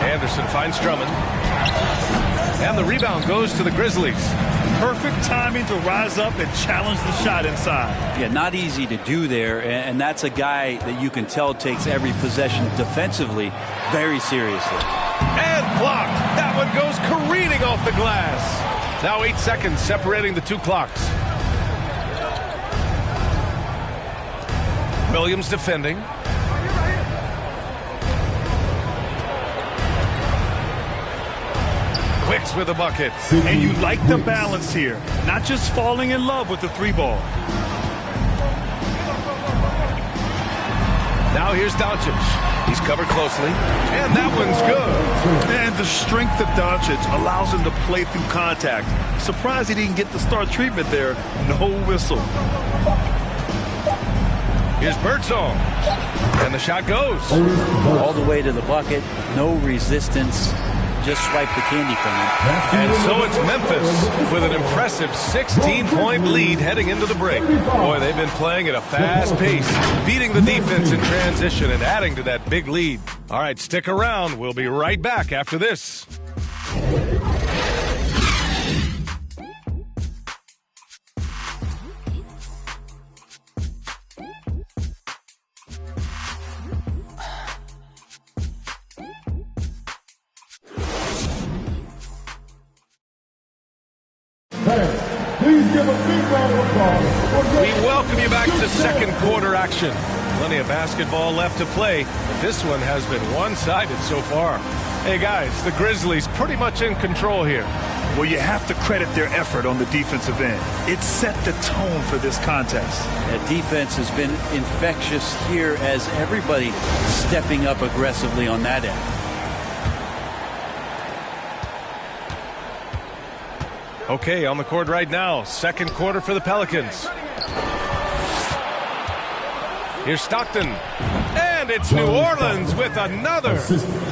Anderson finds Drummond. And the rebound goes to the Grizzlies.
Perfect timing to rise up and challenge the shot inside.
Yeah, not easy to do there, and that's a guy that you can tell takes every possession defensively very seriously.
And blocked. That one goes careening off the glass. Now 8 seconds separating the two clocks. Williams defending. Quicks with a bucket.
And you like the balance here. Not just falling in love with the 3-ball.
Now here's Doncic. He's covered closely. And that one's good.
And the strength of Doncic allows him to play through contact. Surprised he didn't get the star treatment there. No whistle.
Here's Birdsong. And the shot goes.
All the way to the bucket. No resistance. Just swipe the candy from him.
And so it's Memphis with an impressive 16-point lead heading into the break. Boy, they've been playing at a fast pace, beating the defense in transition and adding to that big lead. All right, stick around. We'll be right back after this.
Please give a big round of applause.
We welcome you back to second quarter action. Plenty of basketball left to play, but this one has been one-sided so far. Hey guys, the Grizzlies pretty much in control here.
Well, you have to credit their effort on the defensive end. It set the tone for this contest.
That defense has been infectious here as everybody stepping up aggressively on that end.
Okay, on the court right now, second quarter for the Pelicans. Here's Stockton. And it's New Orleans with another.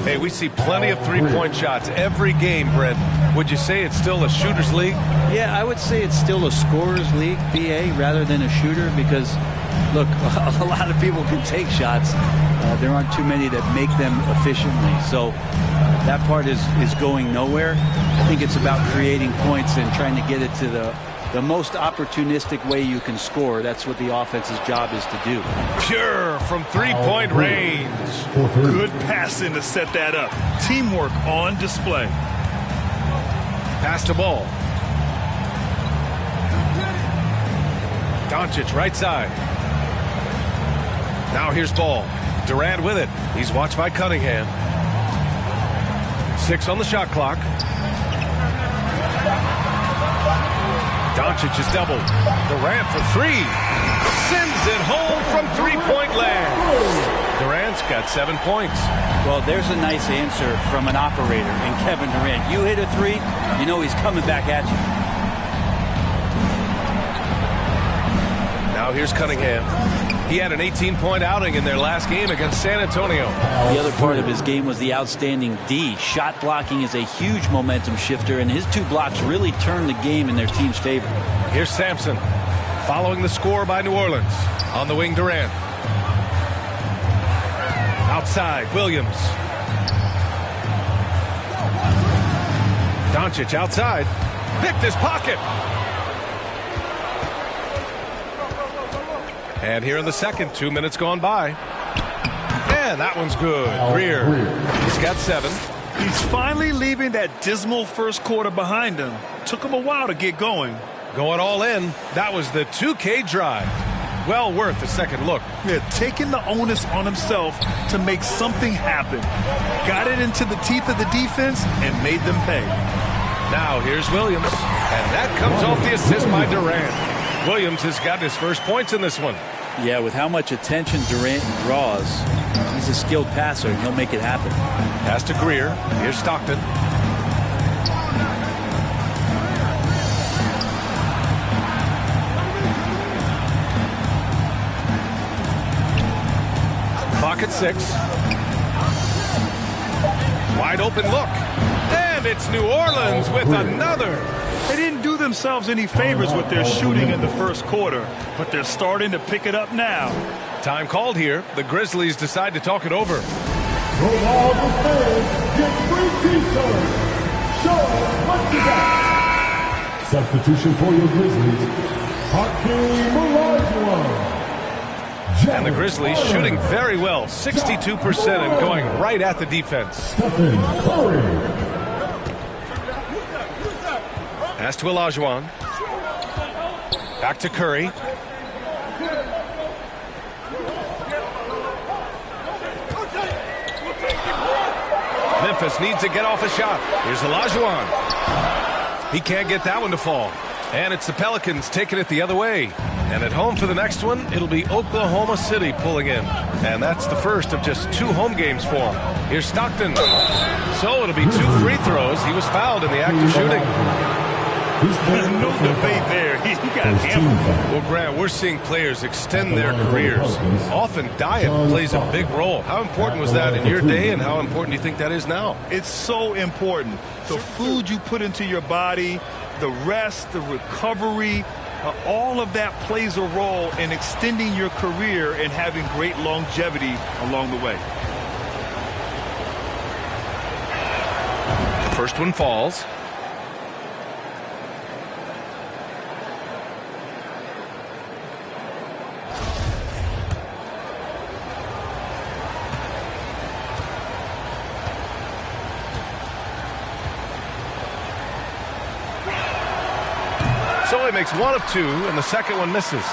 Hey, we see plenty of three-point shots every game, Brent. Would you say it's still a shooter's league?
Yeah, I would say it's still a scorer's league, BA, rather than a shooter, because Look, a lot of people can take shots. There aren't too many that make them efficiently. So that part is going nowhere. I think it's about creating points and trying to get it to the most opportunistic way you can score. That's what the offense's job is to do.
Pure from three-point range.
Good passing to set that up. Teamwork on display.
Pass to ball. Doncic right side. Now here's ball. Durant with it. He's watched by Cunningham. 6 on the shot clock. Doncic is doubled. Durant for 3. Sends it home from three-point land. Durant's got 7 points.
Well, there's a nice answer from an operator in Kevin Durant. You hit a 3, you know he's coming back at you.
Now here's Cunningham. He had an 18-point outing in their last game against San Antonio.
The other part of his game was the outstanding D. Shot blocking is a huge momentum shifter, and his 2 blocks really turned the game in their team's favor.
Here's Sampson following the score by New Orleans. On the wing, Durant. Outside, Williams. Doncic outside. Picked his pocket. And here in the second, 2 minutes gone by. And that one's good. Greer. He's got 7.
He's finally leaving that dismal first quarter behind him. Took him a while to get going.
Going all in. That was the 2K drive. Well worth a second look.
Yeah, taking the onus on himself to make something happen. Got it into the teeth of the defense and made them pay.
Now here's Williams. And that comes off the assist by Durant. Williams has got his first points in this one.
Yeah, with how much attention Durant draws, he's a skilled passer, and he'll make it happen.
Pass to Greer. Here's Stockton. Clock at 6. Wide open look. And it's New Orleans with another.
They didn't do themselves any favors with their shooting in the first quarter, but they're starting to pick it up now.
Time called here. The Grizzlies decide to talk it over.
All the fans get free t-shirts. Show us what you got. Substitution for your Grizzlies. Hakeem Olajuwon.
And the Grizzlies shooting very well. 62% and going right at the defense.
Stephen Curry.
Pass to Olajuwon. Back to Curry. Memphis needs to get off a shot. Here's Olajuwon. He can't get that one to fall. And it's the Pelicans taking it the other way. And at home for the next one, it'll be Oklahoma City pulling in. And that's the first of just 2 home games for him. Here's Stockton. So it'll be 2 free throws. He was fouled in the act of shooting.
There's no debate there. He got hammered.
Well, Grant, we're seeing players extend their careers. Often diet plays a big role. How important was that in your day, and how important do you think that is now?
It's so important. The food you put into your body, the rest, the recovery, all of that plays a role in extending your career and having great longevity along the way.
The first one falls. So he makes 1 of 2, and the second one misses.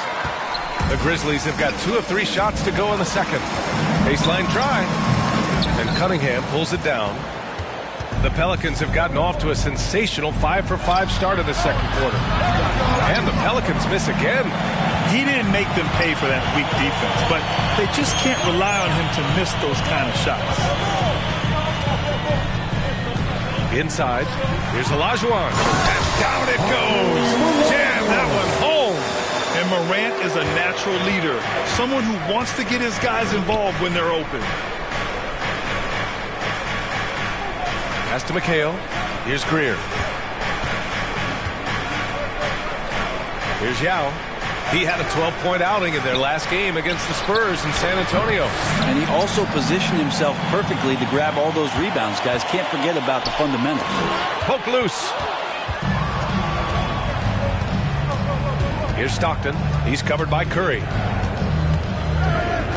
The Grizzlies have got 2 of 3 shots to go in the second. Baseline try. And Cunningham pulls it down. The Pelicans have gotten off to a sensational 5-for-5 start in the second quarter. And the Pelicans miss again.
He didn't make them pay for that weak defense, but they just can't rely on him to miss those kind of shots.
Inside, here's Olajuwon. And down it goes. Jam that one home.
And Morant is a natural leader, someone who wants to get his guys involved when they're open.
Pass to McHale. Here's Greer. Here's Yao. He had a 12-point outing in their last game against the Spurs in San Antonio.
And he also positioned himself perfectly to grab all those rebounds, guys. Can't forget about the fundamentals.
Poke loose. Here's Stockton. He's covered by Curry.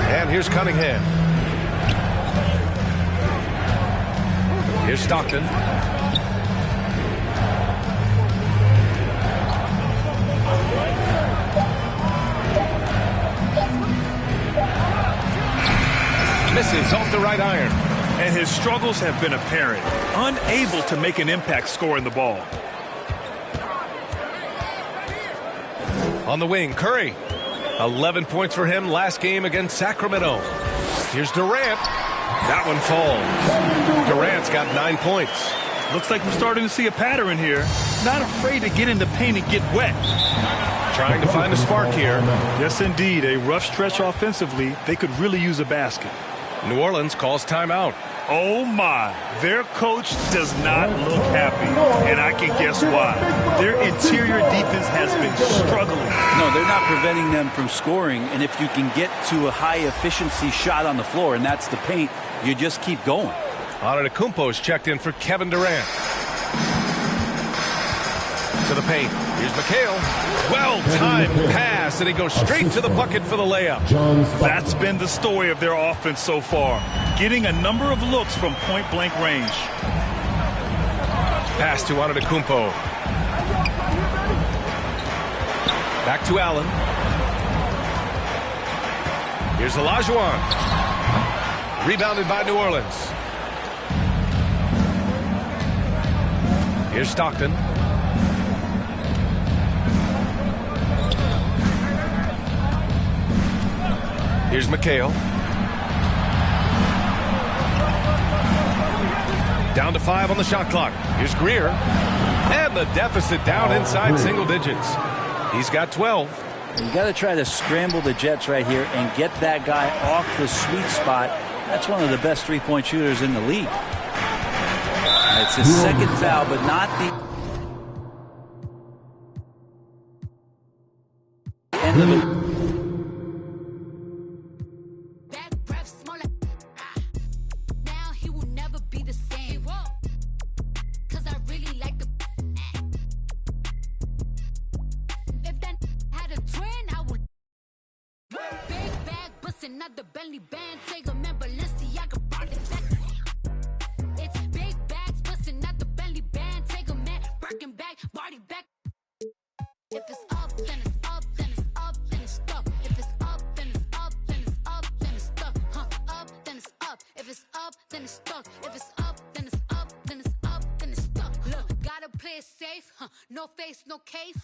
And here's Cunningham. Here's Stockton. Misses off the right iron.
And his struggles have been apparent. Unable to make an impact scoring the ball.
On the wing, Curry. 11 points for him last game against Sacramento. Here's Durant. That one falls. Durant's got 9 points.
Looks like we're starting to see a pattern here. Not afraid to get in the paint and get wet.
Trying to find a spark here.
Yes, indeed. A rough stretch offensively. They could really use a basket.
New Orleans calls timeout.
Oh, my. Their coach does not look happy, and I can guess why. Their interior defense has been struggling.
No, they're not preventing them from scoring, and if you can get to a high-efficiency shot on the floor, and that's the paint, you just keep going.
Antetokounmpo's checked in for Kevin Durant. To the paint. Here's McHale. Well-timed pass, and he goes straight to the bucket for the layup.
That's been the story of their offense so far. Getting a number of looks from point-blank range.
Pass to Antetokounmpo. Back to Allen. Here's Olajuwon. Rebounded by New Orleans. Here's Stockton. Here's McHale. Down to 5 on the shot clock. Here's Greer. And the deficit down inside single digits. He's got 12.
You got to try to scramble the Jets right here and get that guy off the sweet spot. That's one of the best three-point shooters in the league. It's his second foul, but not the end of it.
Not the Bentley band, take a man, Balenciaga brought it back. It's big bags, bustin' not the Bentley band, take a man, Birkin back, body back. If it's up, then it's up, then it's up, then it's stuck. If it's up, then it's up, then it's up, then it's stuck. Up, then it's up. If it's up, then it's stuck. If it's up, then it's up, then it's up, then it's stuck. Look, gotta play it safe, no face, no case.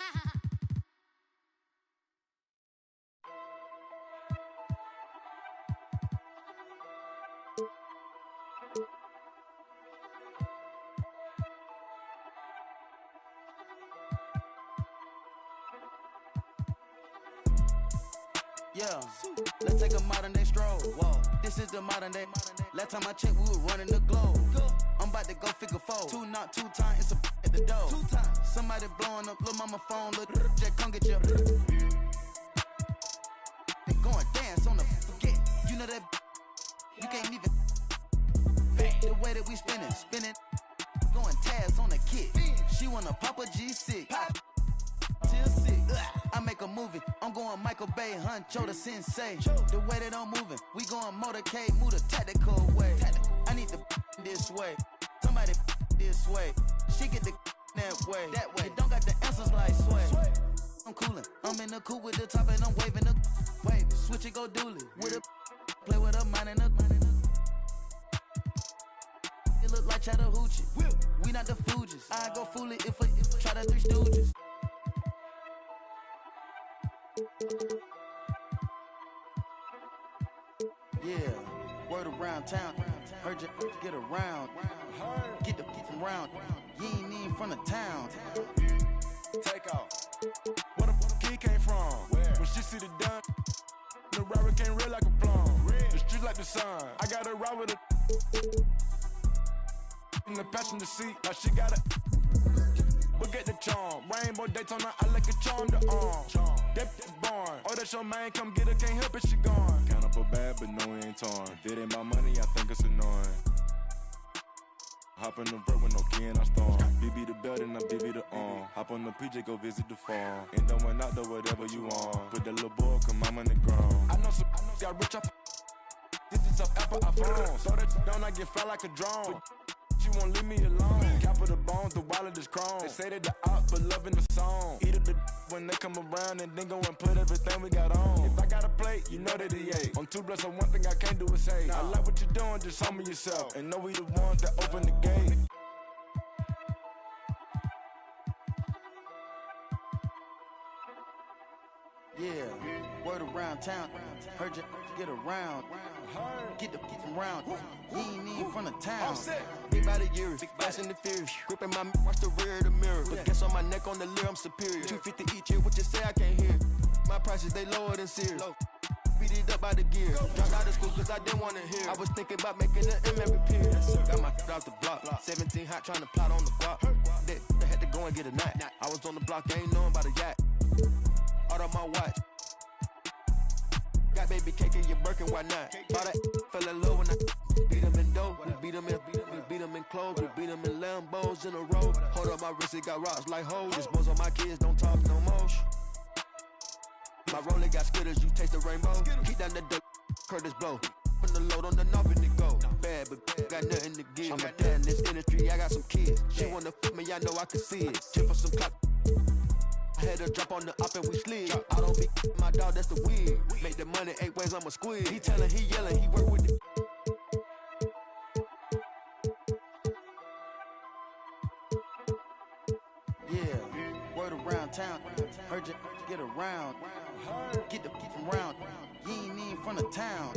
Yeah, let's take a modern day stroll. Whoa, this is the modern day. Last time I checked, we were running the globe. I'm about to go figure 4. 2 not 2 times, it's a at the door. 2 times. Somebody blowing up, little mama phone, little Jack, come get your. They going dance on the forget. You know that you can't even. The way that we spinning, going tabs on the kid. She wanna pop a G6. Till 6. I make a movie. I'm going Michael Bay, Huncho the Sensei. The way that I'm moving, we going motorcade, move the tactical way. I need the this way. Somebody this way. She get the that way. That way. You don't got the answers like sway. I'm coolin'. I'm in the coupe with the top and I'm waving the wave. Switch it, go dooley. With a play with a mind and a. It look like Chattahoochee. We not the Fugees. I go fool it if I try the Three Stooges. Yeah, word around town. Heard you get around. Get the from round. You ain't even from the town.
Take off. Where the kid came from? When she see the done, the robber came red like a plum. The street like the sun. I got a ride with a in the passenger seat. Like she got a. Look at the charm.
rainbow Daytona, I like a charm to arm. That barn. Oh, that's your man, come get her, can't help it, she gone. Count up a bad, but no, it ain't torn. If it ain't my money, I think it's annoying. Hop in the vert with no key and I storm. BB the belt and I BB the arm. Hop on the PJ, go visit the farm. Ain't done out though, whatever you want. Put that little boy, come I'm on the ground. I know some got rich up. Digits up Apple iPhone. Throw that down, I get fly like a drone. She won't leave me alone. Cap of the bones, the wallet is chrome. They say that the out, but loving the song. Eat a bit when they come around and then go and put everything we got on. If I got a plate, you know that he ate. On 2 blocks, so one thing I can't do is say, I like what you're doing, just humble yourself. And know we the ones that open the gate.
Yeah, word around town. Heard you get around. Get the from round. He ain't even from the town. Big by the years, fast and the furious. Gripping my watch the rear of the mirror. But guess on my neck on the leer, I'm superior. 250 each year, what you say I can't hear. My prices, they lower than Sears. Beat it up by the gear. Dropped out of school cause I didn't want to hear. I was thinking about making an M every period. Got my off the block. 17 hot trying to plot on the block. I had to go and get a nut. I was on the block, ain't knowing about a yacht. Out of my watch. Got baby cake in your Birkin, why not? All that fell in love when I beat them in dough. We beat them in clothes. We beat them in Lambos in a row. Hold up my wrist, it got rocks like hoes. This bones on my kids, don't talk no more. My roller got skitters, you taste the rainbow. Keep down the dirt, Curtis blow. Put the load on the knob and it go. Bad, but got nothing to give. I'm a dad in this industry, I got some kids. She wanna fuck me, I know I can see it. Tip for some clock. I had to drop on the up and we slid. I don't be my dog, that's the wig. Make the money 8 ways, I'm a squid. He tellin', he yellin', he work with it. Yeah, word around town. Heard you get around. Get the from round. You ain't even from the town.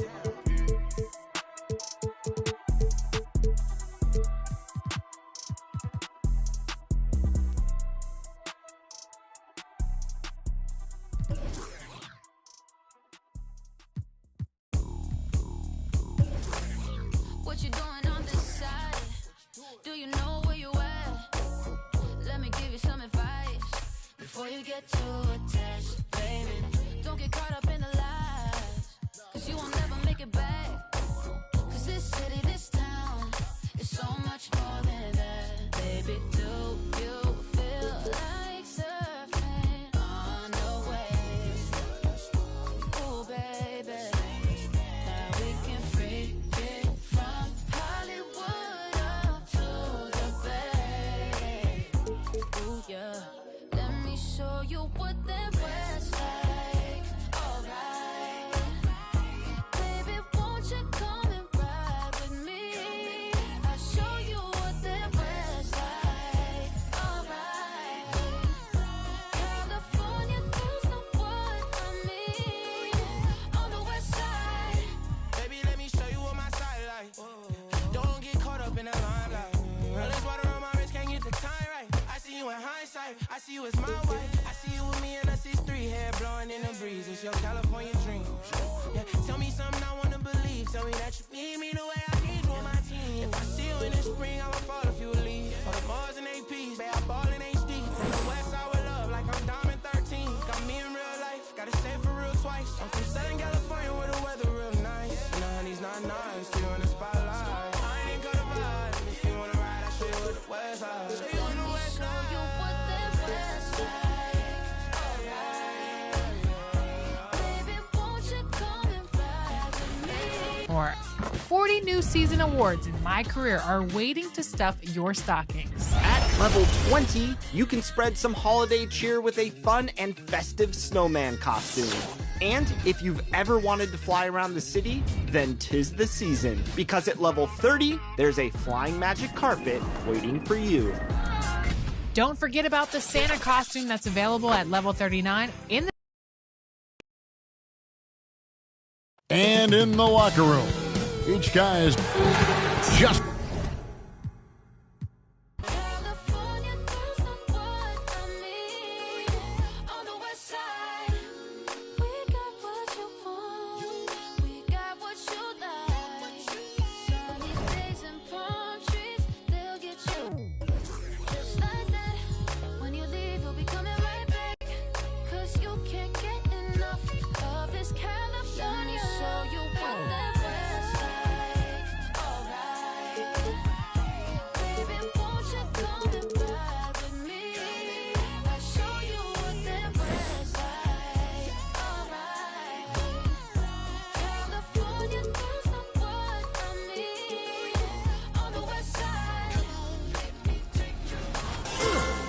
What you doing on this side? Do you know where you at? Let me give you some advice before you get too attached, baby. Don't get caught up in the lies, cause you won't never make it back. Cause this city, this town is so much more than that. Baby, do you feel like surfing on the waves? Ooh, baby, now we can freak it from Hollywood up to the Bay. Ooh, yeah, let me show you what that West like. Alright, baby, won't you come and ride with me? I'll show you what that West like. Alright, California girls know what I mean. On the West side,
Baby, let me show you what my side like. Don't get caught up in the limelight. Let's water on my wrist, can't get the time right. I see you in hindsight, I see you as my wife. I see you with me in a 6'3", hair blowing in the breeze. It's your California dream. Yeah, tell me something I wanna believe. Tell me that you need me the way I need you on my team. If I see you in the spring, I would fall if you would leave. For the Mars and APs, babe, I ball in HD. From the west side with love, like I'm Diamond 13. Got me in real life, gotta say it for real twice. I'm from Southern California where the weather real nice. And the honey's not nice, you in the spotlight. I ain't got a vibe. If you wanna ride, I'll show you what the west side. Show you on the west side.
show you what that West like. Alright, baby, won't you come and ride with me?
More 40 new season awards in my career are waiting to stuff your stockings.
At level 20, you can spread some holiday cheer with a fun and festive snowman costume. And if you've ever wanted to fly around the city, then 'tis the season. Because at level 30, there's a flying magic carpet waiting for you.
Don't forget about the Santa costume that's available at level 39 in the
And in the locker room, each guy is just
California girls know what I mean. On the West side, we got what you want, we got what you like. Sunny days and palm trees, they'll get you. Just like that, when you leave, you'll be coming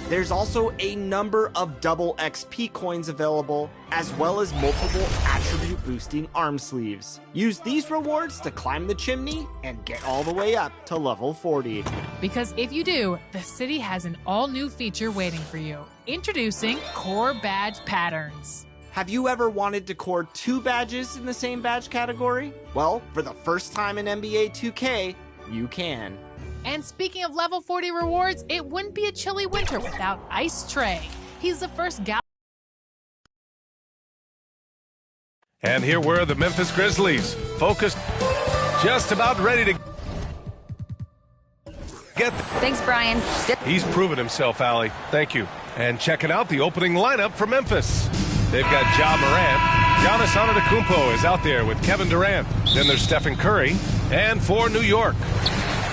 There's also a number of double XP coins available, as well as multiple attribute boosting arm sleeves. Use these rewards to climb the chimney and get all the way up to level 40.
Because if you do, the city has an all-new feature waiting for you. Introducing Core Badge Patterns.
Have you ever wanted to core 2 badges in the same badge category? Well, for the first time in NBA 2K, you can.
And speaking of level 40 rewards, it wouldn't be a chilly winter without Ice Trey. He's the first guy.
And here were the Memphis Grizzlies, focused, just about ready to get.
Thanks, Brian.
He's proven himself, Allie. Thank you. And checking out the opening lineup for Memphis. They've got Ja Morant. Giannis Antetokounmpo is out there with Kevin Durant. Then there's Stephen Curry. And for New York,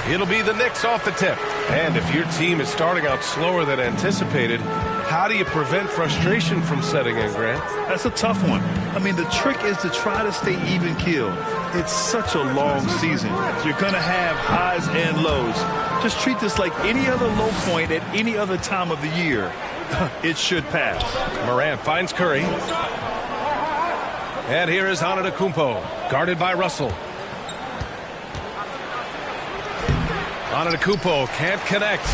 it'll be the Knicks off the tip. And if your team is starting out slower than anticipated, how do you prevent frustration from setting in, Grant?
That's a tough one. I mean, the trick is to try to stay even-keeled. It's such a long season. You're going to have highs and lows. Just treat this like any other low point at any other time of the year. It should pass.
Morant finds Curry. And here is Antetokounmpo, guarded by Russell. Antetokounmpo can't connect.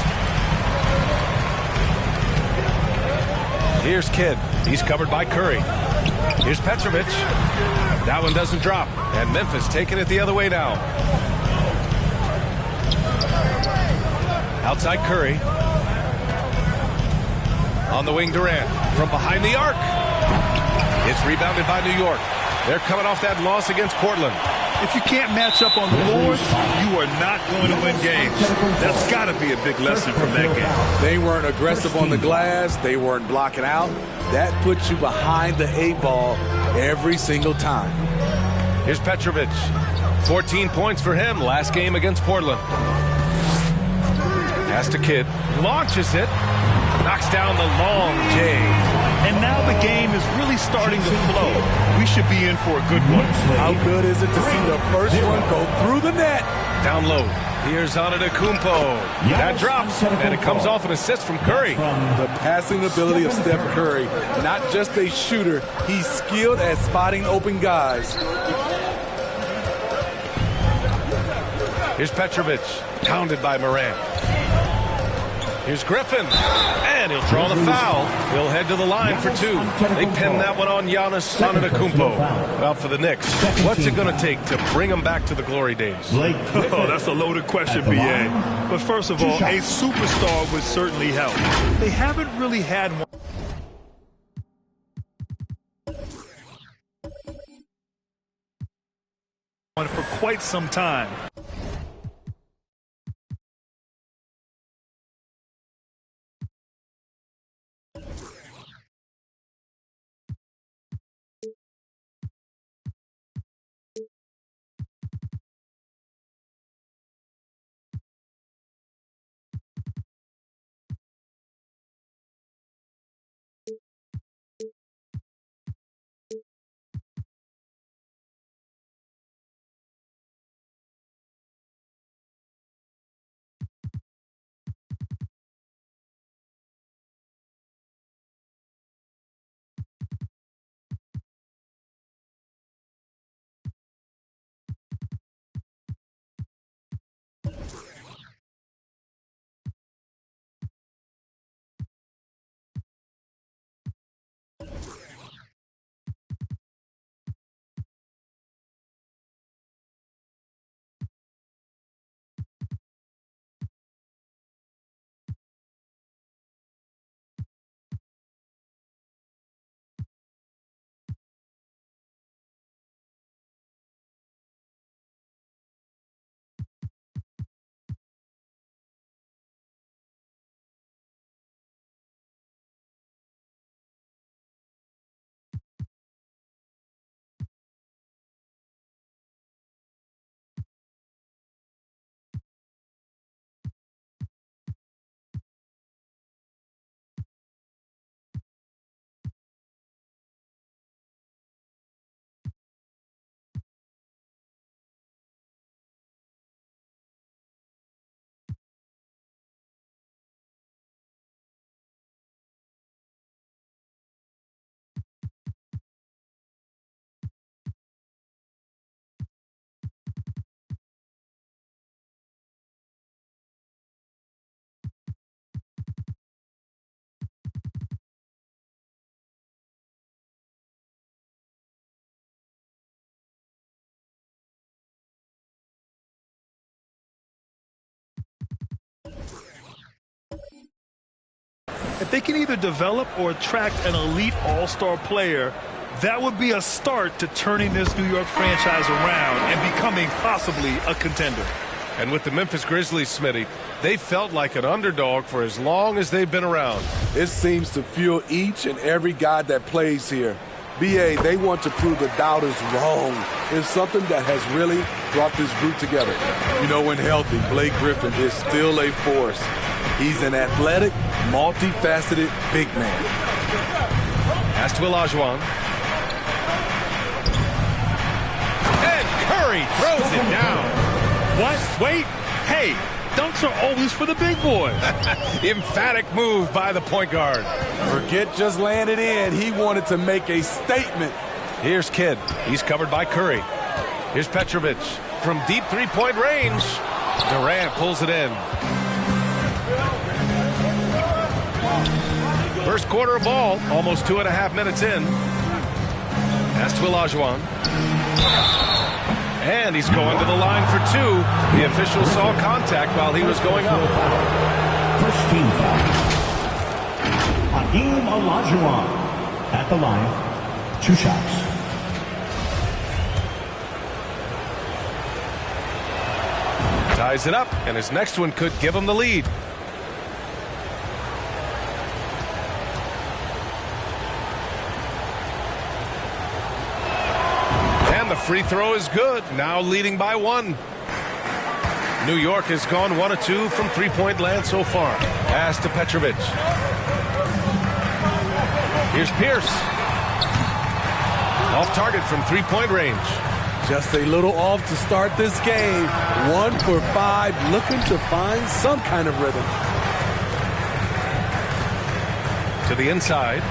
Here's Kidd. He's covered by Curry. Here's Petrovic. That one doesn't drop. And Memphis taking it the other way now. Outside Curry. On the wing, Durant. From behind the arc. It's rebounded by New York. They're coming off that loss against Portland.
If you can't match up on the boards, you are not going to win games. That's got to be a big lesson from that game.
They weren't aggressive on the glass. They weren't blocking out. That puts you behind the 8 ball every single time.
Here's Petrovic. 14 points for him last game against Portland. Pass to Kidd. Launches it. Knocks down the long J.
And now the game is really starting to flow. We should be in for a good one.
How good is it to see the first one go through the net?
Down low. Here's Antetokounmpo. That drops, and it comes off an assist from Curry.
The passing ability of Steph Curry. Not just a shooter, he's skilled at spotting open guys.
Here's Petrovic, pounded by Morant. Here's Griffin, and he'll draw the foul. He'll head to the line for 2. They pin that one on Giannis Antetokounmpo. Well, for the Knicks, what's it going to take to bring them back to the glory days?
Oh, that's a loaded question, B.A. But first of all, a superstar would certainly help. They haven't really had one for quite some time. If they can either develop or attract an elite all-star player, that would be a start to turning this New York franchise around and becoming possibly a contender.
And with the Memphis Grizzlies, Smitty, they felt like an underdog for as long as they've been around.
It seems to fuel each and every guy that plays here. BA, they want to prove the doubters wrong. It's something that has really brought this group together. You know, when healthy, Blake Griffin is still a force. He's an athletic, multifaceted big man.
Pass to Olajuwon. And Curry throws it down.
What? Wait. Hey, dunks are always for the big boys.
Emphatic move by the point guard.
Forget just laying it in. He wanted to make a statement.
Here's Kidd. He's covered by Curry. Here's Petrovic from deep three-point range. Durant pulls it in. First quarter of ball, almost 2.5 minutes in. Pass to Olajuwon. And he's going to the line for two. The official saw contact while he was going up.
First team foul. Hakeem Olajuwon at the line. 2 shots.
Ties it up, and his next one could give him the lead. And the free throw is good, now leading by 1. New York has gone 1 of 2 from three-point land so far. Pass to Petrovic. Here's Pierce. Off target from three-point range.
Just a little off to start this game. 1 for 5, looking to find some kind of rhythm.
To the inside.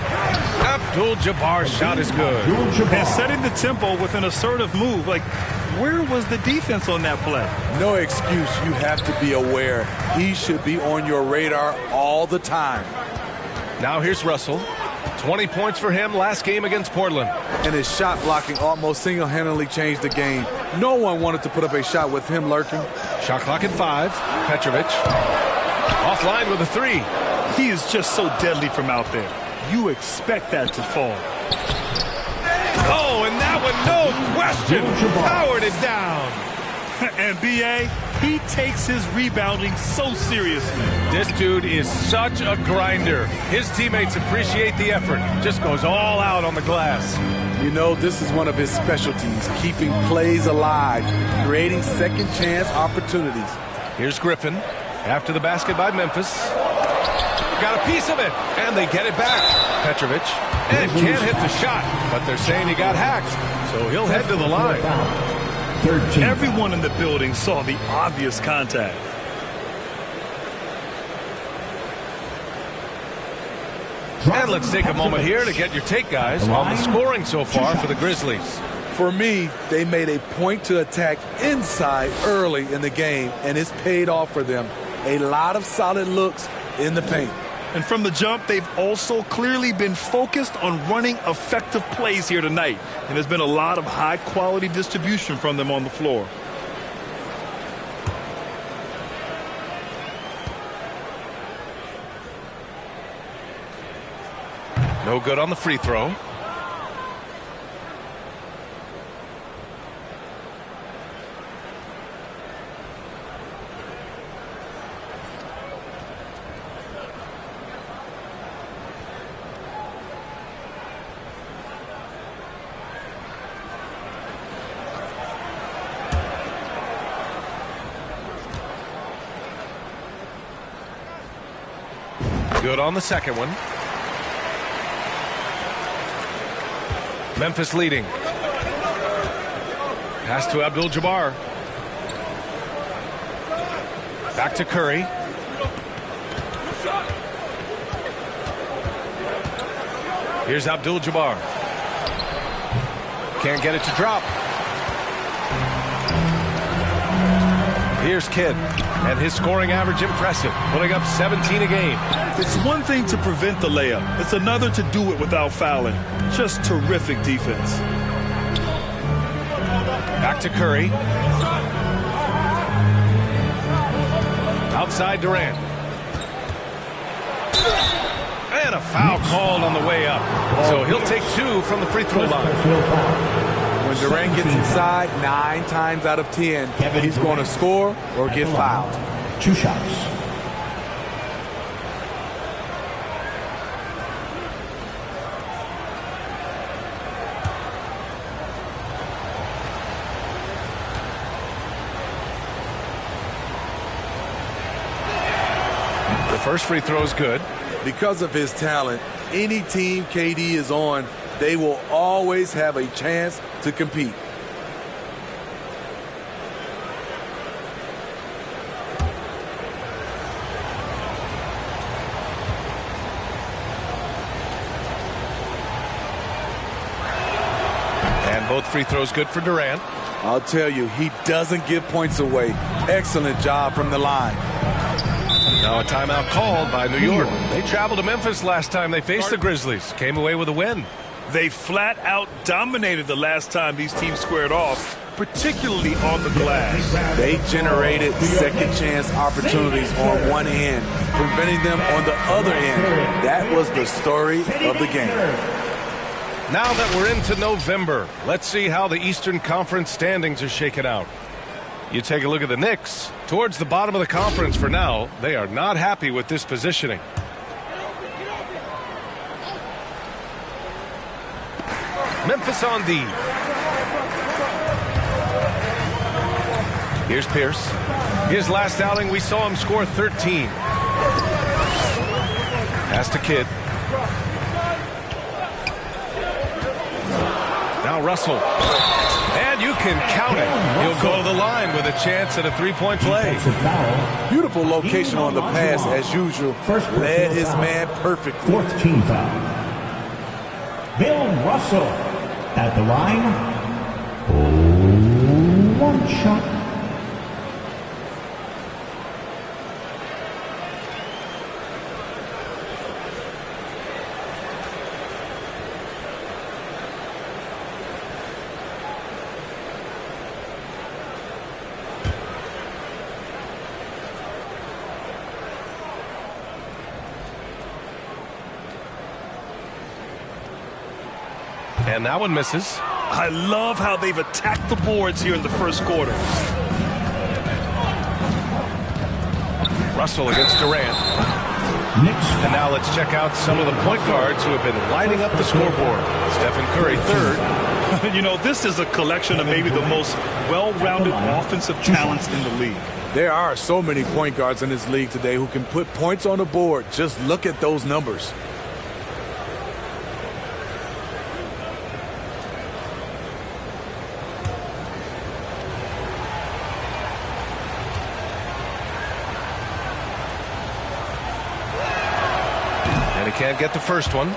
Abdul-Jabbar's shot is good.
And setting the tempo with an assertive move. Like, where was the defense on that play?
No excuse. You have to be aware. He should be on your radar all the time.
Now here's Russell. 20 points for him last game against Portland.
And his shot blocking almost single-handedly changed the game. No one wanted to put up a shot with him lurking.
Shot clock at 5. Petrovic. Offline with a 3.
He is just so deadly from out there. You expect that to fall.
Oh, and that one, no question, powered it down.
And B.A., he takes his rebounding so seriously.
This dude is such a grinder. His teammates appreciate the effort. Just goes all out on the glass.
You know, this is one of his specialties, keeping plays alive, creating second chance opportunities.
Here's Griffin after the basket by Memphis. Got a piece of it, and they get it back. Petrovic, and can't hit the shot, but they're saying he got hacked, so he'll head to the line.
13.
Everyone in the building saw the obvious contact.
And let's take a moment here to get your take, guys, on the scoring so far for the Grizzlies.
For me, they made a point to attack inside early in the game, and it's paid off for them. A lot of solid looks in the paint.
And from the jump, they've also clearly been focused on running effective plays here tonight. And there's been a lot of high-quality distribution from them on the floor.
No good on the free throw. Good on the second one. Memphis leading. Pass to Abdul-Jabbar. Back to Curry. Here's Abdul-Jabbar. Can't get it to drop. Here's Kidd, and his scoring average impressive, putting up 17 a game.
It's one thing to prevent the layup. It's another to do it without fouling. Just terrific defense.
Back to Curry. Outside Durant. a foul called on the way up. So he'll take 2 from the free throw line.
When Durant gets inside, 9 times out of 10, he's going to score or get fouled.
2 shots.
First free throw is good.
Because of his talent, any team KD is on, they will always have a chance to compete.
And both free throws good for Durant.
I'll tell you, he doesn't give points away. Excellent job from the line.
Now a timeout called by New York. They traveled to Memphis last time they faced the Grizzlies. Came away with a win.
They flat out dominated the last time these teams squared off, particularly on the glass.
They generated second chance opportunities on one end, preventing them on the other end. That was the story of the game.
Now that we're into November, let's see how the Eastern Conference standings are shaken out. You take a look at the Knicks. Towards the bottom of the conference for now, they are not happy with this positioning. Memphis on D. Here's Pierce. His last outing, we saw him score 13. Pass to Kidd. Now Russell. And you can count it. He'll go to the line with a chance at a three-point play.
Beautiful location on the pass as usual. Led his man perfectly.
4th team foul. Bill Russell at the line. 1 shot.
And that one misses.
I love how they've attacked the boards here in the first quarter.
Russell against Durant. And now let's check out some of the point guards who have been lighting up the scoreboard. Stephen Curry, third.
You know, this is a collection of maybe the most well-rounded offensive talents in the league.
There are so many point guards in this league today who can put points on the board. Just look at those numbers.
Can't get the first one.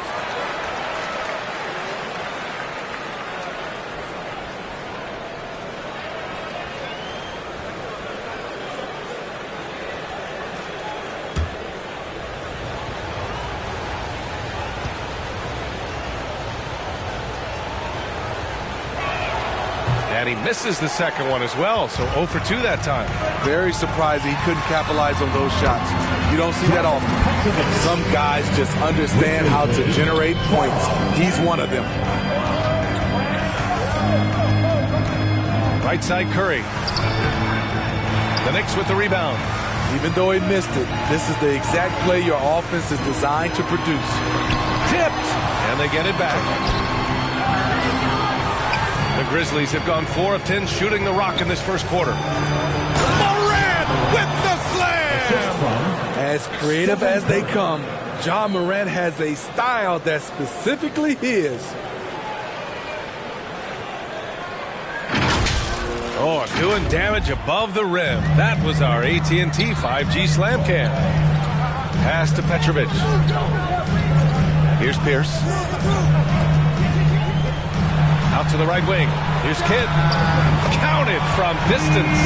And he misses the second one as well, so 0 for 2 that time.
Very surprised he couldn't capitalize on those shots. You don't see that often. Some guys just understand how to generate points. He's one of them.
Right side Curry. The Knicks with the rebound.
Even though he missed it, this is the exact play your offense is designed to produce.
Tipped! And they get it back. The Grizzlies have gone 4 of 10 shooting the rock in this first quarter.
Morant with the slam! As creative as they come, Ja Morant has a style that's specifically his.
Oh, doing damage above the rim. That was our AT&T 5G slam cam. Pass to Petrovic. Here's Pierce. Out to the right wing. Here's Kidd. Counted from distance.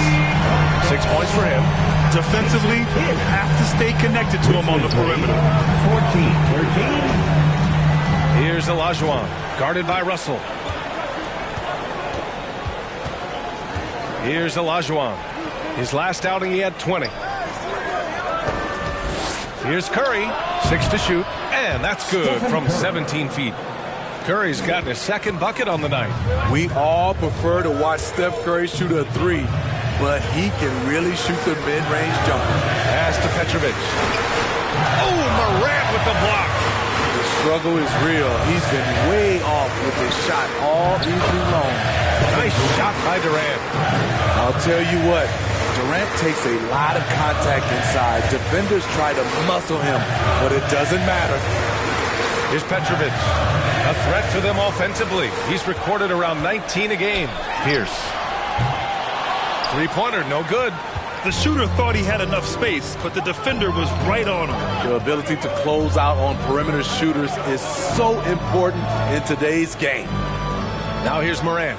6 points for him.
Defensively, you have to stay connected to him on the perimeter.
14-13.
Here's Olajuwon, guarded by Russell. Here's Olajuwon. His last outing, he had 20. Here's Curry, 6 to shoot, and that's good from 17 feet. Curry's gotten his second bucket on the night.
We all prefer to watch Steph Curry shoot a 3, but he can really shoot the mid-range jumper.
Pass to Petrovic. Oh, Morant with the block.
The struggle is real. He's been way off with his shot all evening long.
Nice shot by Durant.
I'll tell you what, Durant takes a lot of contact inside. Defenders try to muscle him, but it doesn't matter.
Here's Petrovic. A threat to them offensively. He's recorded around 19 a game. Pierce. Three-pointer, no good.
The shooter thought he had enough space, but the defender was right on him.
The ability to close out on perimeter shooters is so important in today's game.
Now here's Morant.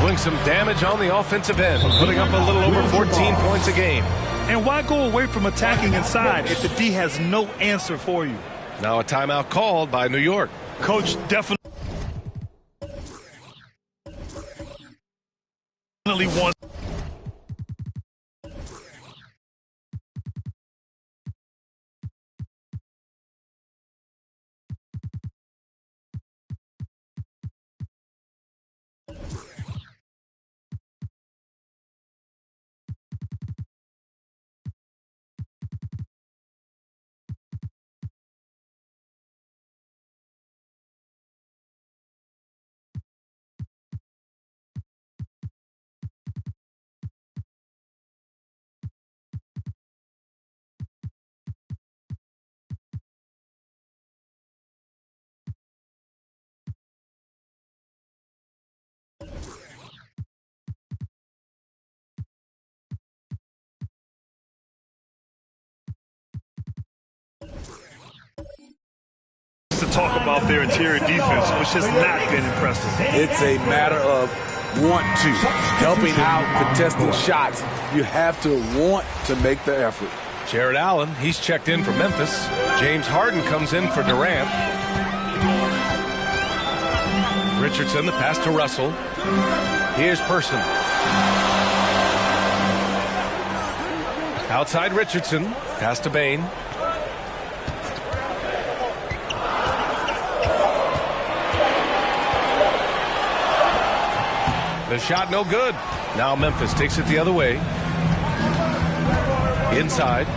Doing some damage on the offensive end, putting up a little over 14 points a game.
And why go away from attacking inside if the D has no answer for you?
Now a timeout called by New York.
Coach definitely wants. To talk about their interior defense, which has not been impressive.
It's a matter of want to. Helping out, contesting shots. You have to want to make the effort.
Jared Allen, he's checked in for Memphis. James Harden comes in for Durant. Richardson, the pass to Russell. Here's Person. Outside Richardson, pass to Bane. The shot no good. Now Memphis takes it the other way. Inside.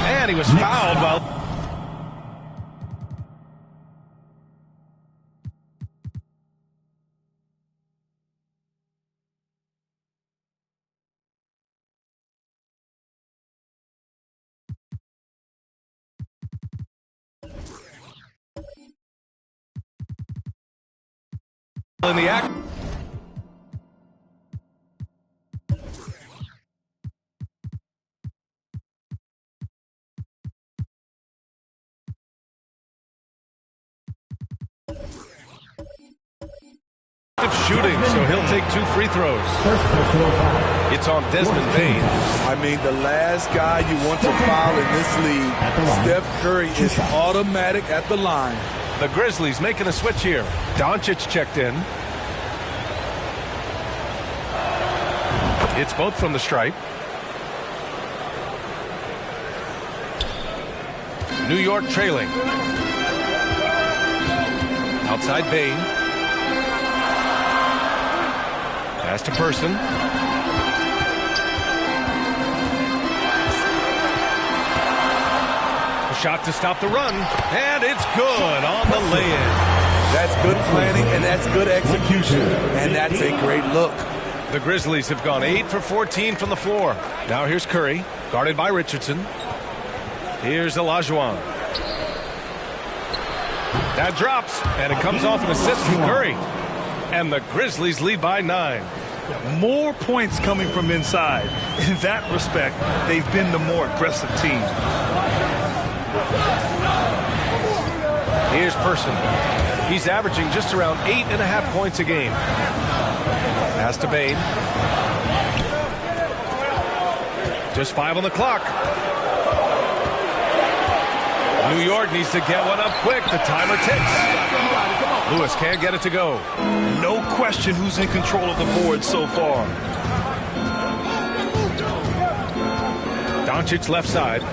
And he was fouled while... in the act. Shooting, so he'll take 2 free throws. It's on Desmond Bane.
I mean, the last guy you want to foul in this league, Steph Curry, is automatic at the line.
The Grizzlies making a switch here. Doncic checked in. It's both from the stripe. New York trailing. Outside Bane. Pass to Person. A shot to stop the run, and it's good on the lay-in.
That's good planning, and that's good execution, and that's a great look.
The Grizzlies have gone 8 for 14 from the floor. Now here's Curry, guarded by Richardson. Here's Olajuwon. That drops, and it comes off an assist from Curry. And the Grizzlies lead by 9.
More points coming from inside. In that respect, they've been the more aggressive team.
Here's Person. He's averaging just around 8.5 points a game. Pass to Bane. Just 5 on the clock. New York needs to get one up quick. The timer ticks. Lewis can't get it to go.
No question who's in control of the board so far.
Doncic left side.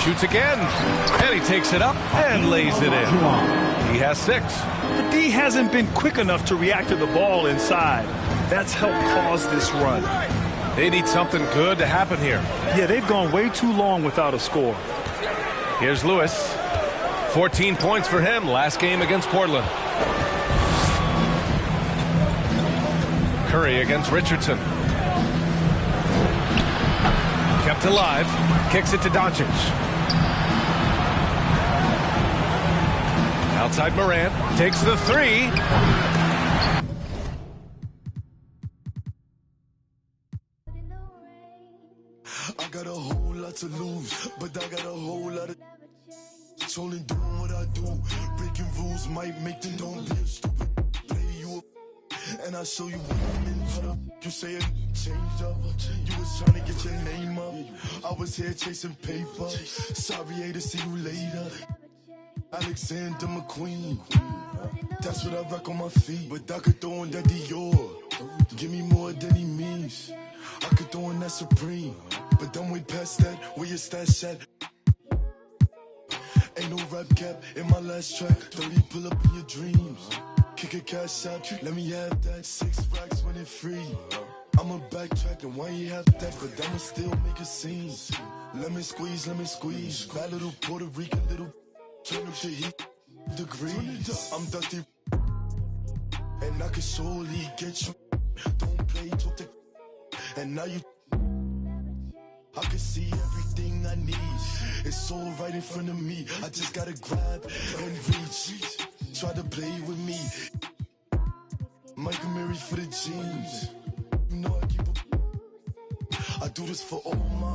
Shoots again, and he takes it up and lays it in. He has 6.
The D hasn't been quick enough to react to the ball inside. That's helped cause this run.
They need something good to happen here.
Yeah, they've gone way too long without a score.
Here's Lewis. 14 points for him last game against Portland. Curry against Richardson. Kept alive. Kicks it to Doncic. Outside Morant. Takes the 3.
I got a whole lot to lose, but I got a whole lot of only doing what I do. Breaking rules might make them don't be a stupid. Play you up, and I'll show you what I'm in. How the you say it changed up? You was trying to get your name up. I was here chasing paper. Sorry to see you later. Alexander McQueen. That's what I rock on my feet. But I could throw in that Dior. Give me more than he means. I could throw in that Supreme. But I'm way past that. Where your stash at? Ain't no rap cap in my last track. 30 pull up in your dreams. Kick a cash out. Let me have that. 6 racks when it's free. I'ma backtrack and why you have that, but I'ma still make a scene. Let me squeeze. Bad little Puerto Rican little turn up the heat degrees. I'm dusty and I can surely get you. Don't play, talk the and now you. I can see everything I need. It's all right in front of me. I just gotta grab and reach. Try to play with me. Michael Mary for the jeans. You know I keep I do this for all my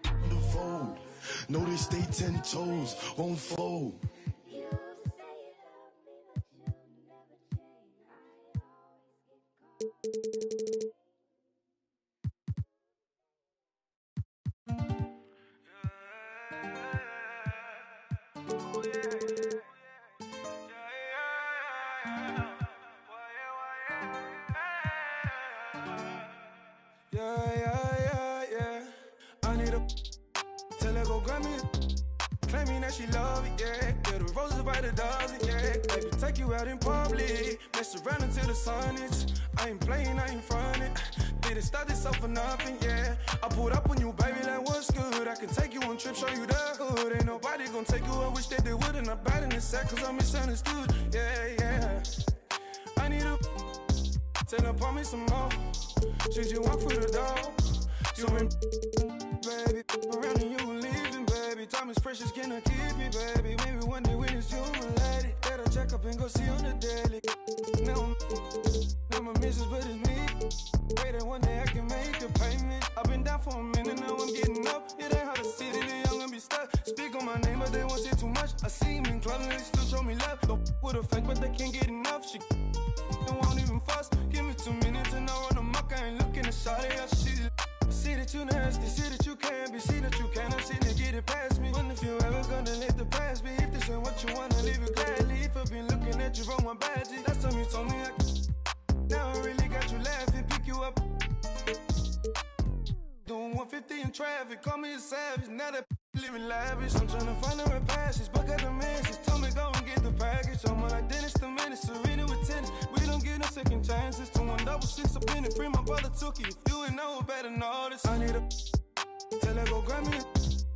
on the road. Know they stay 10 toes, won't fold.
Yeah. I need a tell her go grab me. Claiming that she love it, yeah. Yeah, the roses by the dozen, yeah. Baby, take you out in public. Mess around until the sun is. I ain't playing, I ain't frontin'. Didn't start this up for nothing, yeah. I pulled up on you, baby, like what's good. I can take you on trips, show you the hood. Ain't nobody gonna take you, I wish that they would. And I'm bad in the sack, cause I'm misunderstood, yeah. I need a tell her, pour me some more. Should you walk through the door? You been, baby, around and you leaving, baby. Time is precious, can I keep me, baby? Maybe one day when it's you, my lady. Better check up and go see on the daily. Now my missus, but it's me. Wait that one day I can make a payment. I've been down for a minute, now I'm getting up. It ain't hard to see that the young gonna be stuck. Speak on my name, but they won't say too much. I see him in clubs and they still show me love. Don't with a fake, but they can't get enough. She won't even fuss. Give me 2 minutes and I run amok. I ain't looking to shot it. See that you nasty, see that you can't be, see that you cannot see to get it past me. But if you ever gonna let the past be, if this ain't what you wanna, leave it gladly. If I've been looking at you from my badge, last time you told me now I really got you laughing, pick you up. Doing 150 in traffic, call me a savage. Now that living lavish, I'm trying to find the right passage, but got the message. Told me go and get the package. I'm like Dennis the Menace, Serena with tennis. We don't get no second chances. 2166 up in it, free my brother took it. If you ain't know better than all this, I need a tell her go grab me.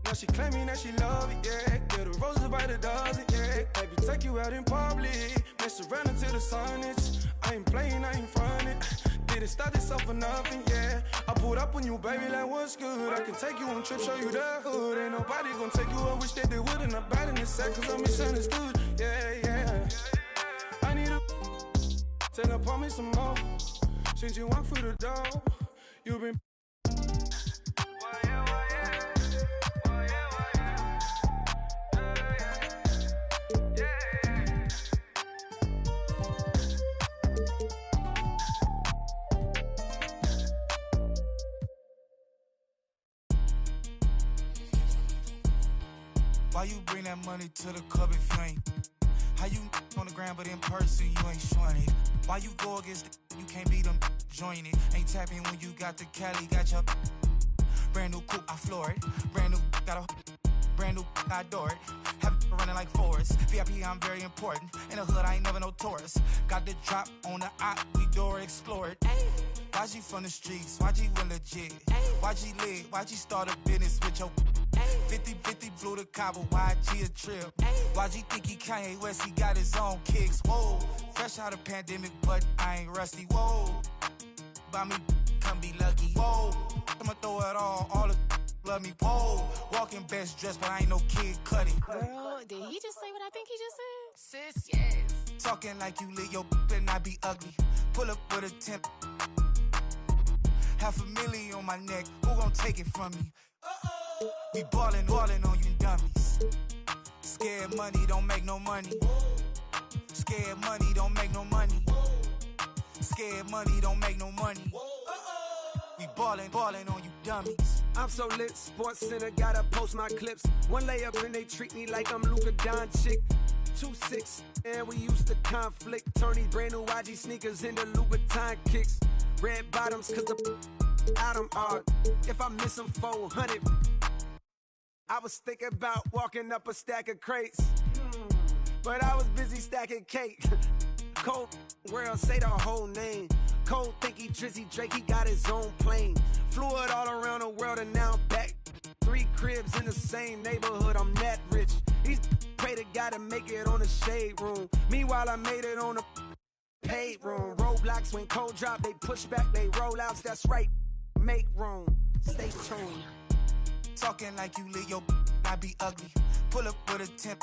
Now she claiming that she love it, yeah. Yeah, the roses by the dozen, yeah. Baby, take you out in public. Mess around until the sun is. I ain't playing, I ain't frontin'. Didn't start this up for nothing, yeah. I pulled up on you, baby, like what's good. I can take you on trips, show you the hood. Ain't nobody gonna take you, I wish that they would. And I'm bad in this sack, cause I'm misunderstood, yeah. I need a tell her, pour me some more. Since you walk through the door, you've been
Why you bring that money to the club if you ain't? How you on the ground but in person you ain't showing it? Why you go against the you can't beat them, join it? Ain't tapping when you got the Cali, got your brand new coupe, I floor it. Brand new got a brand new, I adore it. Have it running like Forrest. VIP, I'm very important. In the hood, I ain't never no tourist. Got the drop on the op, we door explore it. YG from the streets, YG went legit. YG lit, YG start a business with your 50-50 flew to Cabo, YG a trip. YG think he Kanye West, he got his own kicks. Whoa, fresh out of pandemic, but I ain't rusty. Whoa, by me, come be lucky. Whoa, I'ma throw it all the love me. Whoa, walking best dressed, but I ain't no Kid Cudi.
Girl, did he just say what I think he just said? Sis, yes.
Talking like you lit, your better not be ugly. Pull up with a 10. $500,000 on my neck, who gon' take it from me? We ballin' on you dummies. Scared money don't make no money. Scared money don't make no money. Scared money don't make no money. We ballin' on you dummies.
I'm so lit, Sports Center, gotta post my clips. One layup and they treat me like I'm Luka Doncic. 2-6, and we used to conflict. Turn these brand new YG sneakers into Louboutin kicks. Red bottoms, cause the Adam are. If I miss them 400, I was thinking about walking up a stack of crates. But I was busy stacking cake. Cold world, say the whole name. Cold think he Drizzy Drake, he got his own plane. Flew it all around the world and now I'm back. 3 cribs in the same neighborhood, I'm that rich. These pray to God to make it on the shade room. Meanwhile, I made it on the paid room. Roadblocks when cold drop, they push back, they roll outs, that's right. Make room, stay tuned.
Talking like you lit, your not be ugly. Pull up with a 10.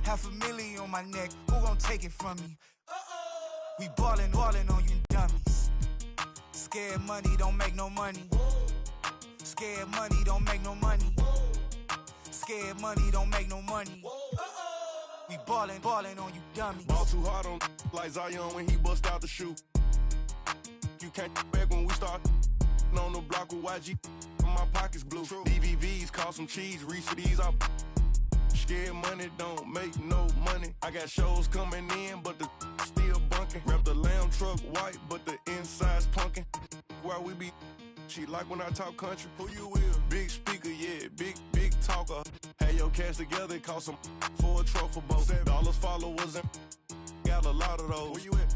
$500,000 on my neck, who gon' take it from me? We ballin' on you dummies. Scared money don't make no money. Scared money don't make no money. Scared money don't make no money. We ballin' on you dummies.
Ball too hard on like Zion when he bust out the shoe. You can't back when we start on the block with YG. My pockets blue. DVVs cost some cheese. Reach for these up. Scared money don't make no money. I got shows coming in, but the still bunking. Rep the lamb truck white, but the inside's punkin'. Where we be? She like when I talk country. Who you will? Big speaker, yeah, big talker. Had your cash together, cost some for a truffle boat. $7 followers and got a lot of those. Where you at?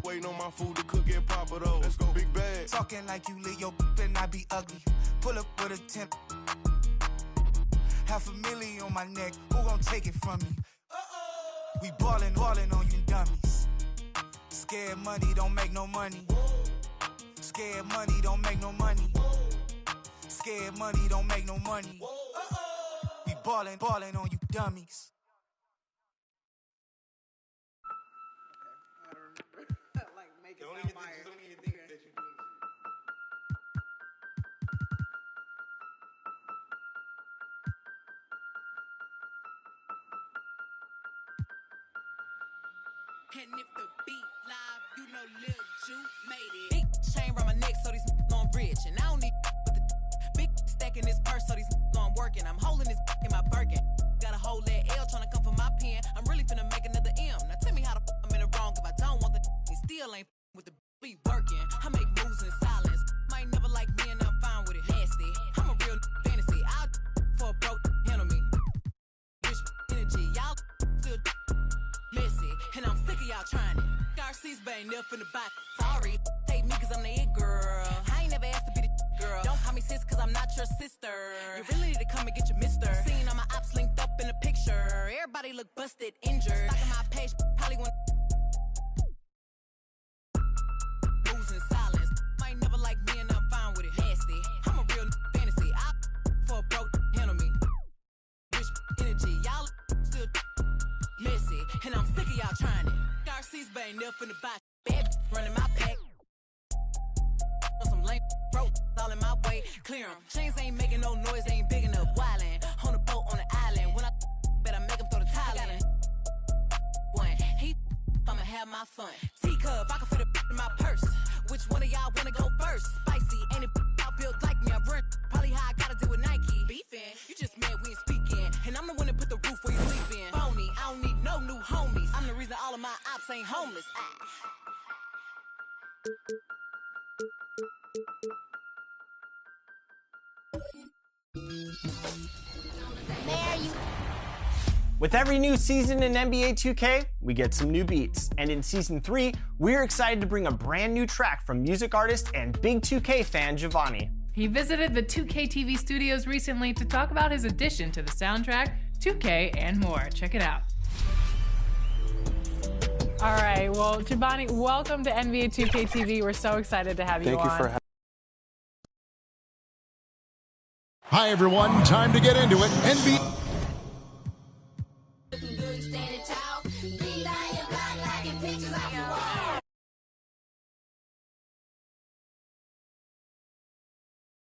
Waiting on my food to cook and pop it over. Let's go, big bag.
Talking like you lit, your better not be ugly. Pull up with a 10. $500,000 on my neck, who gon' take it from me? We ballin' on you dummies. Scared money don't make no money. Scared money don't make no money. Scared money don't make no money. We ballin' on you dummies.
And if the beat live, you know Lil Ju made it. Big chain around my neck, so these on rich. And I don't need with the big stack in this purse, so these on working. I'm holding this in my Birkin. Got a whole that L trying to come for my pen. I'm really finna make another M. Now tell me how the I'm in the wrong if I don't want the and still ain't with the be working. I make moves in silence. Might never like me and I'm fine with it. Nasty. I'm a real fantasy. I'll for a broke handle me. Rich energy. Y'all still messy. And I'm sick of y'all trying it. Garcia's bang up in the back. Sorry, take me cause I'm the it girl. I ain't never asked to be the girl. Don't call me sis cause I'm not your sister. You really need to come and get your mister. Seen all my ops linked up in a picture. Everybody look busted, injured. Stalking my page, probably want moves in silence. Might never like me and I'm fine with it. Nasty. I'm a real fantasy. I for a broke handle me. Rich energy. Y'all still messy. And I'm sick of y'all trying it. Garcia's bang up in the box. Bad running my pack. On some lame broke all in my way. Clear 'em. Chains ain't making no noise, ain't big enough. Wildin' on the boat on the island. When I better make 'em throw the tile in. One, I'ma have my fun. Teacup, I can fit a in my purse. Which one of y'all wanna go first? Spicy, ain't it out built like me? I run probably how I gotta deal with Nike. Beefin', you just mad we ain't speaking. And I'm the one that put the roof where you sleepin'. Phony, I don't need no new homies. I'm the reason all of my ops ain't homeless.
With every new season in NBA 2K, we get some new beats. And in Season 3, we're excited to bring a brand new track from music artist and big 2K fan Giovanni.
He visited the 2K TV studios recently to talk about his addition to the soundtrack, 2K, and more. Check it out. All right, well, Giovanni, welcome to NBA 2K TV. We're so excited to have you on.
Thank you for having me.
Hi, everyone. Time to get into it. NBA.
Standing tall, be lying, like in pictures off the wall.